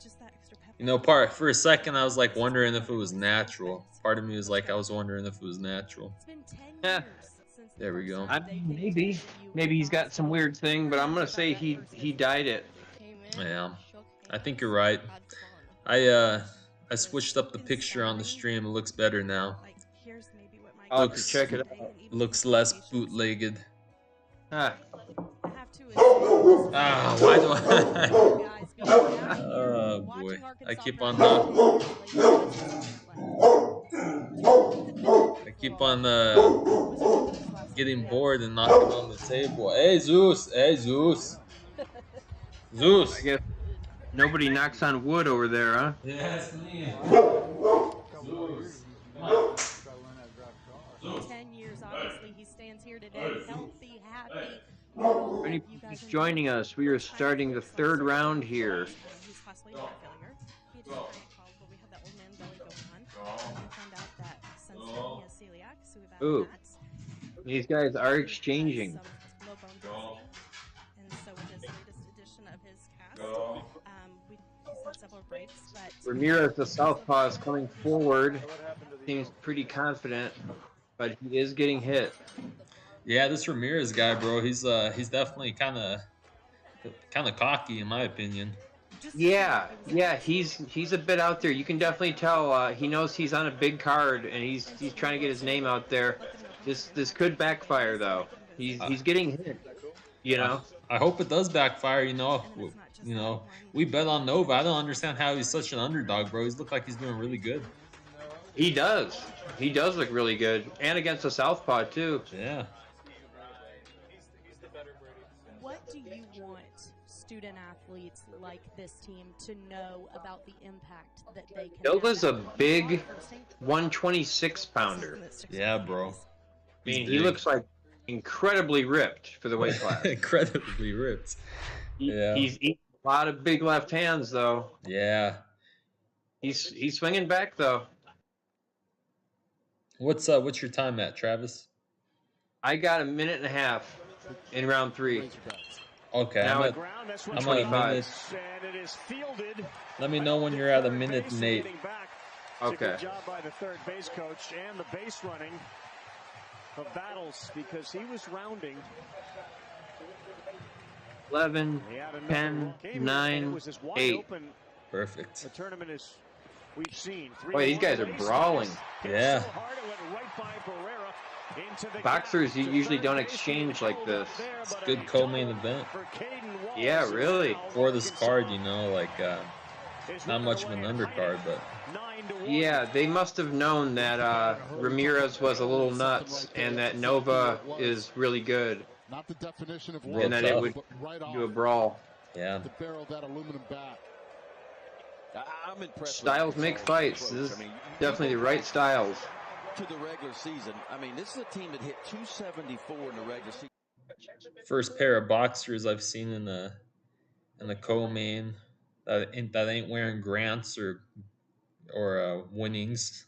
Just that extra pepper. You know, for a second I was like wondering if it was natural. Part of me was like I was wondering if it was natural. It's been 10 Yeah. years. There we go. Maybe he's got some weird thing, but I'm gonna say he dyed it. Yeah, I think you're right. I switched up the picture on the stream. It looks better now. I'll have to check it out. Looks less bootlegged. Ah. Ah, why do I? Oh boy, I keep on getting bored and knocking on the table. Hey Zeus, hey Zeus, Zeus. I guess nobody knocks on wood over there, huh? Yeah, it's me. Zeus. 10 years, obviously, he stands here today, healthy, happy. He's joining us. We are starting the third round here. He's possibly a failure. He did not call, but we had that old man belly going on. We found out that since then he has celiac, so we've added that. These guys are exchanging. Low bone density. And so with this latest edition of his cast, he's had several breaks, but Ramirez, the southpaw, is coming forward. Seems pretty confident, but he is getting hit. Yeah, this Ramirez guy, bro, he's definitely kind of cocky in my opinion. Yeah, he's a bit out there. You can definitely tell he knows he's on a big card and he's trying to get his name out there. This could backfire though. He's getting hit. You know. I hope it does backfire. You know, we bet on Nova. I don't understand how he's such an underdog, bro. He's looked like he's doing really good. He does. He does look really good, and against the southpaw too. Yeah. what do you want student athletes like this team to know about the impact that they can Nova's a big 126-pounder. Yeah, bro. I mean, he looks like incredibly ripped for the weight class. Incredibly ripped. Yeah. He's eating a lot of big left hands, though. Yeah. He's swinging back, though. What's your time at, Travis? I got 1.5 minutes in round 3. Okay, now I'm at 25. Let me know when you're at 1 minute and 8. Okay. Good job by the third base coach and the base running of battles because he was rounding. 11, 10, 9, 8. Perfect. The tournament is, we've seen. Boy, these guys are brawling. Yeah. Boxers usually don't exchange like this. It's a good co-main event. Yeah, really. For this card, you know, like, not much of an undercard, but. Yeah, they must have known that Ramirez was a little nuts and that Nova is really good. Not the definition of and that it would do a brawl. Yeah. The barrel of that aluminum bat. I'm impressed. Styles make fights. This is definitely the right styles. To the regular season, I mean, this is a team that hit 274 in the regular season. First pair of boxers I've seen in the co-main that ain't wearing grants or winnings.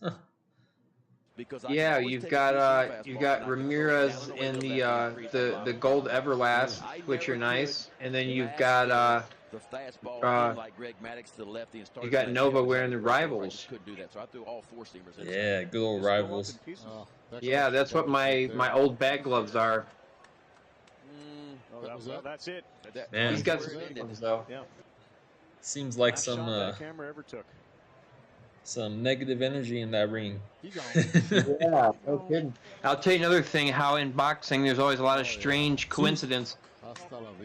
Yeah, you've got Ramirez in the gold Everlast, which are nice, and then you've got you got Nova wearing the Rivals. Yeah, good old Rivals. Yeah, that's what my old bag gloves are. That's it. Man, he's got some good ones though. Yeah. Seems like some negative energy in that ring. Yeah, no kidding. I'll tell you another thing, how in boxing there's always a lot of strange coincidence.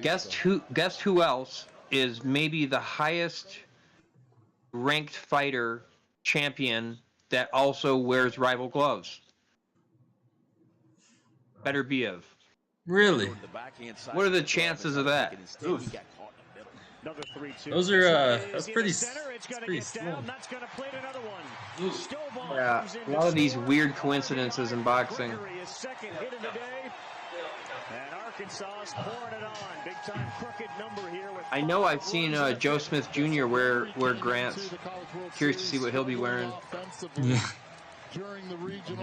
Guess who else is maybe the highest ranked fighter champion that also wears rival gloves? Beterbiev. Really? What are the chances of that? Oof. Those are that's pretty slim. Yeah, a lot of these weird coincidences in boxing. I know I've seen Joe Smith Jr. wear grants. Curious to see what he'll be wearing. Yeah.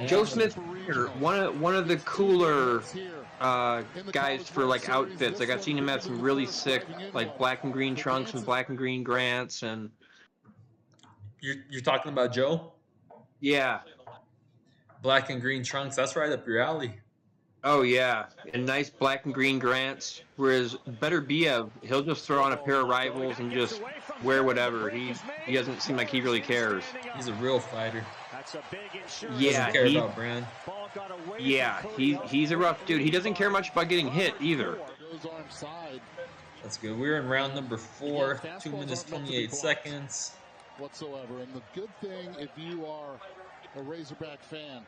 Joe Smith Jr., one of the cooler guys for like outfits. Like I've seen him have some really sick like black and green trunks and black and green grants and. You're talking about Joe? Yeah. Black and green trunks. That's right up your alley. Oh yeah, and nice black and green grants. Whereas Beterbiev, he'll just throw on a pair of Rivals and just wear whatever. He doesn't seem like he really cares. He's a real fighter. Yeah, doesn't care about brand. Yeah, he's a rough dude. He doesn't care much about getting hit either. That's good. We're in round number 4, 2 minutes 28 seconds. Whatsoever, and the good thing if you are a Razorback fan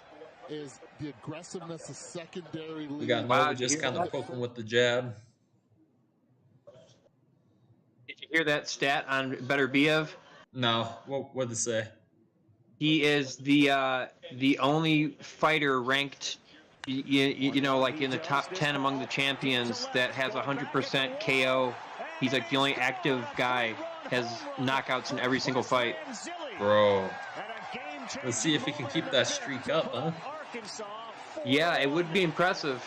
is the aggressiveness of secondary lead. We got Nova just kind of poking with the jab. Did you hear that stat on Beterbiev? No. What did it say? He is the only fighter ranked, you know, like in the top 10 among the champions that has 100% KO. He's like the only active guy, has knockouts in every single fight. Bro. Let's see if he can keep that streak up, huh? Yeah, it would be impressive.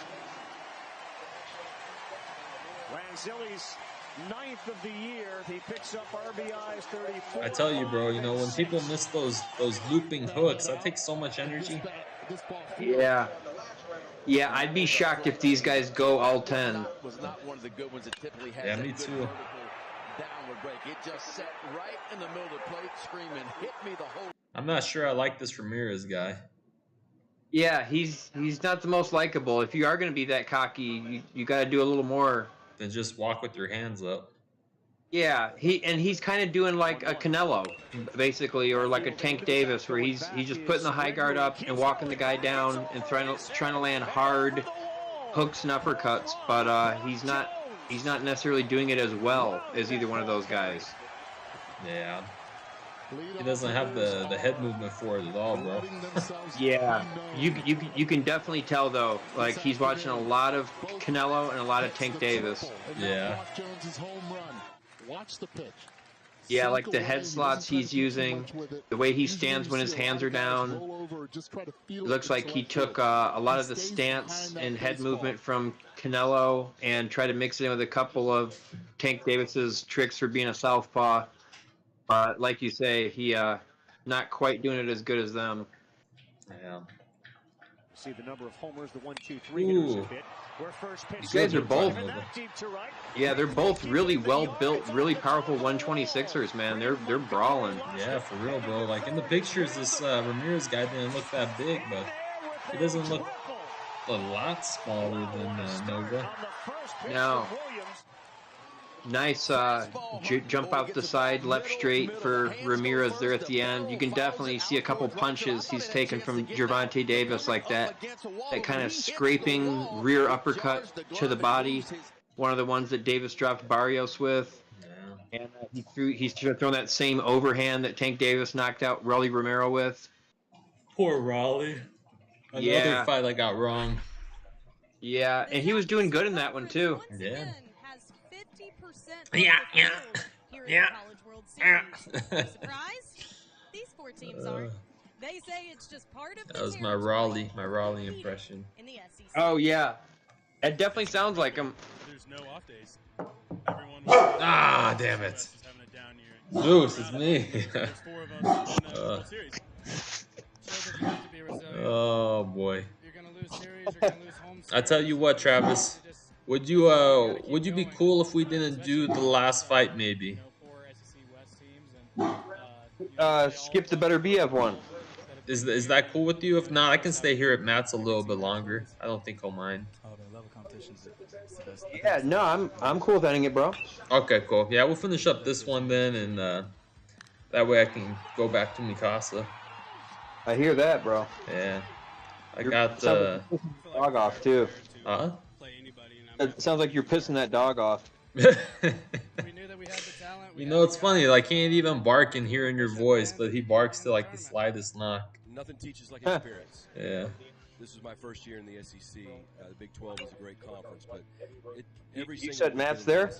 Lanzilli's 9th of the year. He picks up RBIs 34. I tell you, bro, you know, when people miss those looping hooks, that takes so much energy. Yeah. Yeah, I'd be shocked if these guys go all 10. Was not one of the good ones that typically has yeah, me too. Downward break. It just sat right in the middle of the plate, screaming, "Hit me the whole." I'm not sure I like this Ramirez guy. Yeah, he's not the most likable. If you are going to be that cocky, you got to do a little more than just walk with your hands up. Yeah, he's kind of doing like a Canelo, basically, or like a Tank Davis, where he's just putting the high guard up and walking the guy down and trying to land hard hooks and uppercuts, but he's not necessarily doing it as well as either one of those guys. Yeah. He doesn't have the head movement for it at all, bro. Yeah, you can definitely tell though. Like he's watching a lot of Canelo and a lot of Tank Davis. Yeah. Watch the pitch. Yeah, like the head slots he's using, the way he stands when his hands are down. It looks like he took a lot of the stance and head movement from Canelo and tried to mix it in with a couple of Tank Davis's tricks for being a southpaw. Like you say, he not quite doing it as good as them. Yeah. See the number of homers the 1-2-3 hitters have hit. Where first pitch These guys are both. deep to right. Yeah, they're both really well built, really powerful 126ers, man. They're brawling. Yeah, for real, bro. Like in the pictures, this Ramirez guy didn't look that big, but he doesn't look a lot smaller than Nova. Now, nice jump out the side, left straight for Ramirez there at the end. You can definitely see a couple punches he's taken from Gervonta Davis like that. That kind of scraping rear uppercut to the body. One of the ones that Davis dropped Barrios with. Yeah. And he's thrown that same overhand that Tank Davis knocked out Rolly Romero with. Poor Raleigh. Another fight I got wrong. Yeah, and he was doing good in that one too. Yeah. Yeah. Surprised? These four teams aren't. They say it's just part of the That was my Raleigh impression. in the SEC. Oh yeah, it definitely sounds like him. There's no off days. Everyone Damn it. is having a down year. Zeus, it's me. There's 4 of us in the World Series. Shows that you have to be resilient. Oh boy. You're gonna lose series. You're gonna lose home series. I tell you what, Travis. Would you be cool if we didn't do the last fight maybe? Skip the Beterbiev one. Is that cool with you? If not, I can stay here at Matt's a little bit longer. I don't think he'll mind. Yeah, no, I'm cool with ending it, bro. Okay, cool. Yeah, we'll finish up this one then, and that way I can go back to Mikasa. I hear that, bro. Yeah, I got dog off too. Huh? It sounds like you're pissing that dog off. You know, it's funny. I can't even bark and hearing your voice, but he barks to like the slightest knock. Nothing teaches like experience. Yeah. This was my first year in the SEC. The Big 12 was a great conference, but You said Matt's there?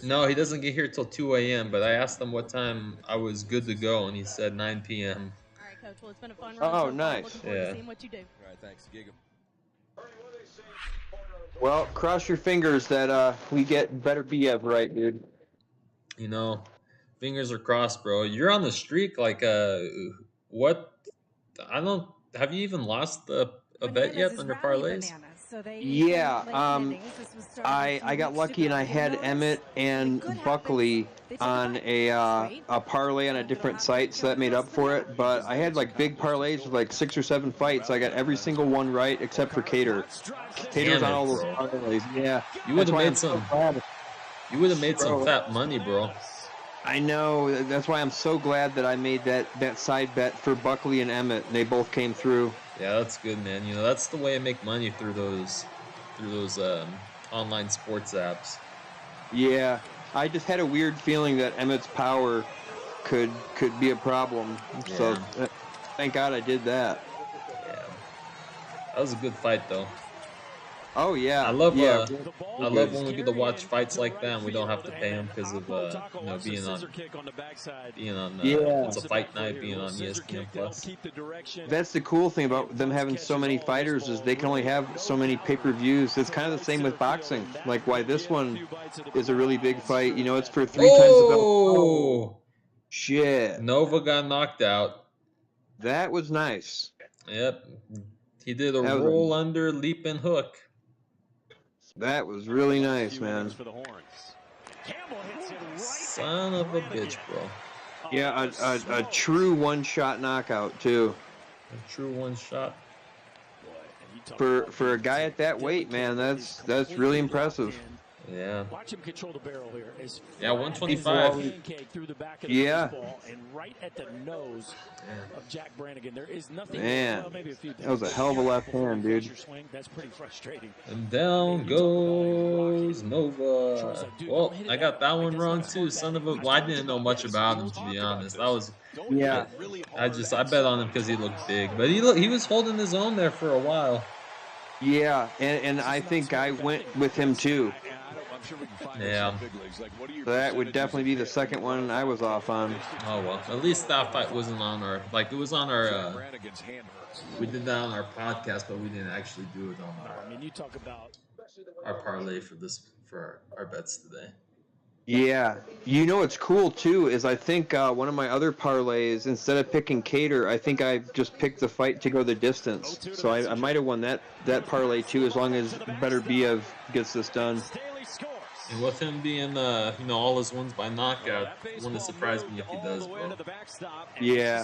No, he doesn't get here till 2 a.m., but I asked him what time I was good to go, and he said 9 p.m. All right, Coach. Well, it's been a fun run. Oh, nice. Looking forward to seeing what you do. All right, thanks. Gig 'em. Well, cross your fingers that we get Beterbiev right, dude. You know, fingers are crossed, bro. You're on the streak. Like, what? I don't. Have you even lost a bet yet on your parlays? Yeah, I got lucky and I had Emmett and Buckley on a parlay on a different site, so that made up for it. But I had like big parlays with like 6 or 7 fights. I got every single one right except for Kattar. Kattar's on all those parlays. Yeah, You would have made some. You would have made some fat money, bro. I know. That's why I'm so glad that I made that side bet for Buckley and Emmett. And they both came through. Yeah, that's good, man. You know, that's the way to make money through those online sports apps. Yeah, I just had a weird feeling that Emmett's power could be a problem. Yeah. So thank God I did that. Yeah, that was a good fight, though. Oh yeah, I love yeah. I love when we get to watch fights like that and we don't have to pay them because of being on it's a fight night, being on ESPN Plus. That's the cool thing about them having so many fighters is they can only have so many pay-per-views. It's kind of the same with boxing. Like why this one is a really big fight. You know, it's for 3 times the belt. Oh, shit! Nova got knocked out. That was nice. Yep, he did a roll under leap and hook. That was really nice, man. Son of a bitch, bro. Yeah, a true one-shot knockout too. A true one-shot. For a guy at that weight, man, that's really impressive. Yeah. Watch him control the barrel here. Yeah, 125. Through the back of yeah. the baseball and right at the nose of Jack Brannigan. There is nothing. Man, well, maybe a few that was a hell of a left hand, dude. That's pretty frustrating. And down goes Nova. Well, I got that one wrong too. Son of a. Well, I didn't know much about him, to be honest. That was. Yeah. I bet on him because he looked big, but he was holding his own there for a while. Yeah, and I think I went with him too. Yeah. So that would definitely be the second one I was off on. Oh well, at least that fight wasn't on our it was on our. We did that on our podcast, but we didn't actually do it on our. I mean, you talk about our parlay for our bets today. Yeah. You know what's cool, too, is I think one of my other parlays, instead of picking Kattar, I think I just picked the fight to go the distance. So I might have won that parlay, too, as long as Beterbiev gets this done. And with him being, all his wins by knockout, it wouldn't surprise me if he does, bro. Yeah.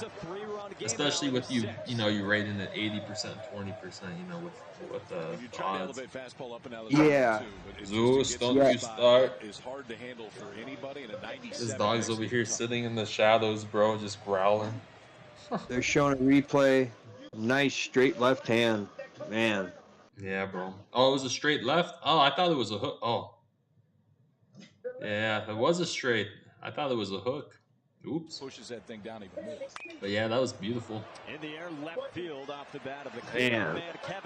Especially with you rating it 80%, 20%, with the odds. Yeah. Zeus, don't you start. Is hard to handle for anybody in a 97. This dog's over here sitting in the shadows, bro, just growling. They're showing a replay. Nice straight left hand. Man. Yeah, bro. Oh, it was a straight left? Oh, I thought it was a hook. Oh. Yeah, it was a straight. I thought it was a hook. Oops. Pushes that thing down even more. But yeah, that was beautiful. In the air, left field off the bat of the Man.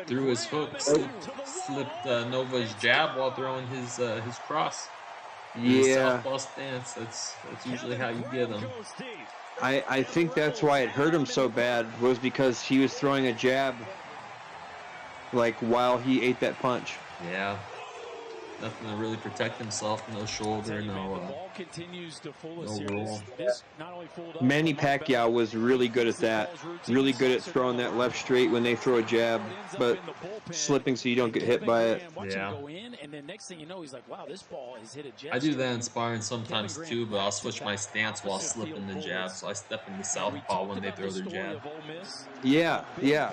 Threw his hook, slipped Nova's jab while throwing his cross. Yeah. Southpaw stance. That's usually how you get him. I think that's why it hurt him so bad, was because he was throwing a jab like while he ate that punch. Yeah. Nothing to really protect himself. No shoulder, no roll. Manny Pacquiao was really good at that. Really good at throwing that left straight when they throw a jab, but slipping so you don't get hit by it. Yeah. And then next thing you know, he's like, wow, this ball has hit a jet. I do that in sparring sometimes too, but I'll switch my stance while slipping the jab, so I step into southpaw when they throw their jab. Yeah, yeah.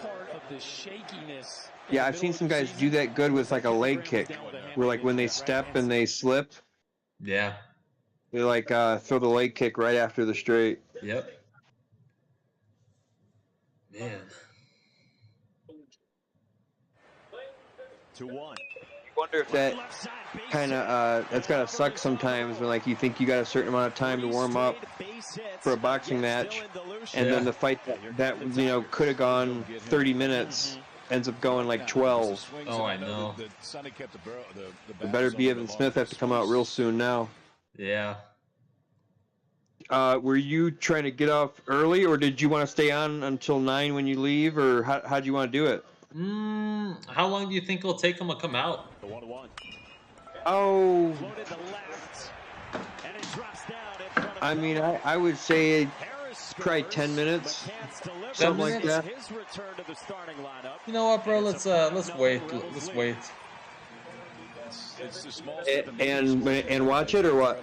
Yeah, I've seen some guys do that good with like a leg kick, where like when they step and they slip, yeah, they like throw the leg kick right after the straight. Yep. Man. 2-1. Wonder if that kind of that's gotta suck sometimes when like you think you got a certain amount of time to warm up for a boxing match, and then the fight that could have gone 30 minutes ends up going like 12. Oh, I know. The Beterbiev and Smith have to come out real soon now. Yeah. Were you trying to get off early, or did you want to stay on until 9 when you leave, or how'd you want to do it? How long do you think it'll take them to come out? The 1-1. Oh. I mean, I would say probably 10 minutes. Something like that. You know what, bro? Let's wait. Let's wait. And watch it, or what?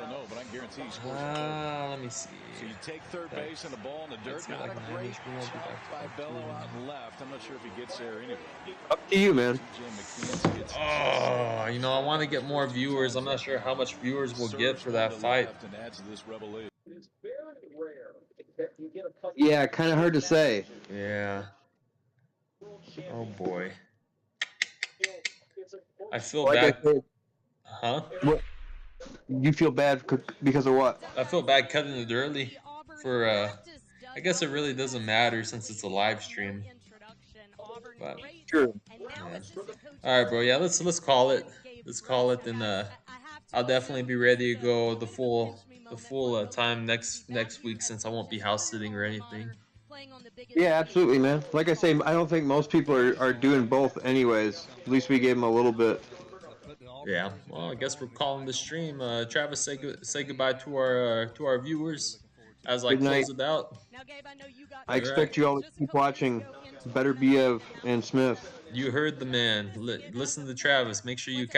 Let me see. So you take third base and the ball in the dirt. Not a great shot by Bello out left. I'm not sure if he gets there anyway. Up to you, man. Oh, I want to get more viewers. I'm not sure how much viewers we'll get for that fight. Yeah, kind of hard to say. Yeah. Oh boy. I feel like bad. Huh? What? You feel bad because of what? I feel bad cutting it early for I guess it really doesn't matter since it's a live stream. But sure. Yeah. All right, bro. Yeah, let's call it. Let's call it, and I'll definitely be ready to go the full time next week, since I won't be house sitting or anything. Yeah, absolutely, man. Like I say, I don't think most people are doing both anyways. At least we gave them a little bit. Yeah. Well, I guess we're calling the stream. Travis, say goodbye to our viewers as I close it out. I expect you all to keep watching Beterbiev and Smith. You heard the man. Listen to Travis. Make sure you catch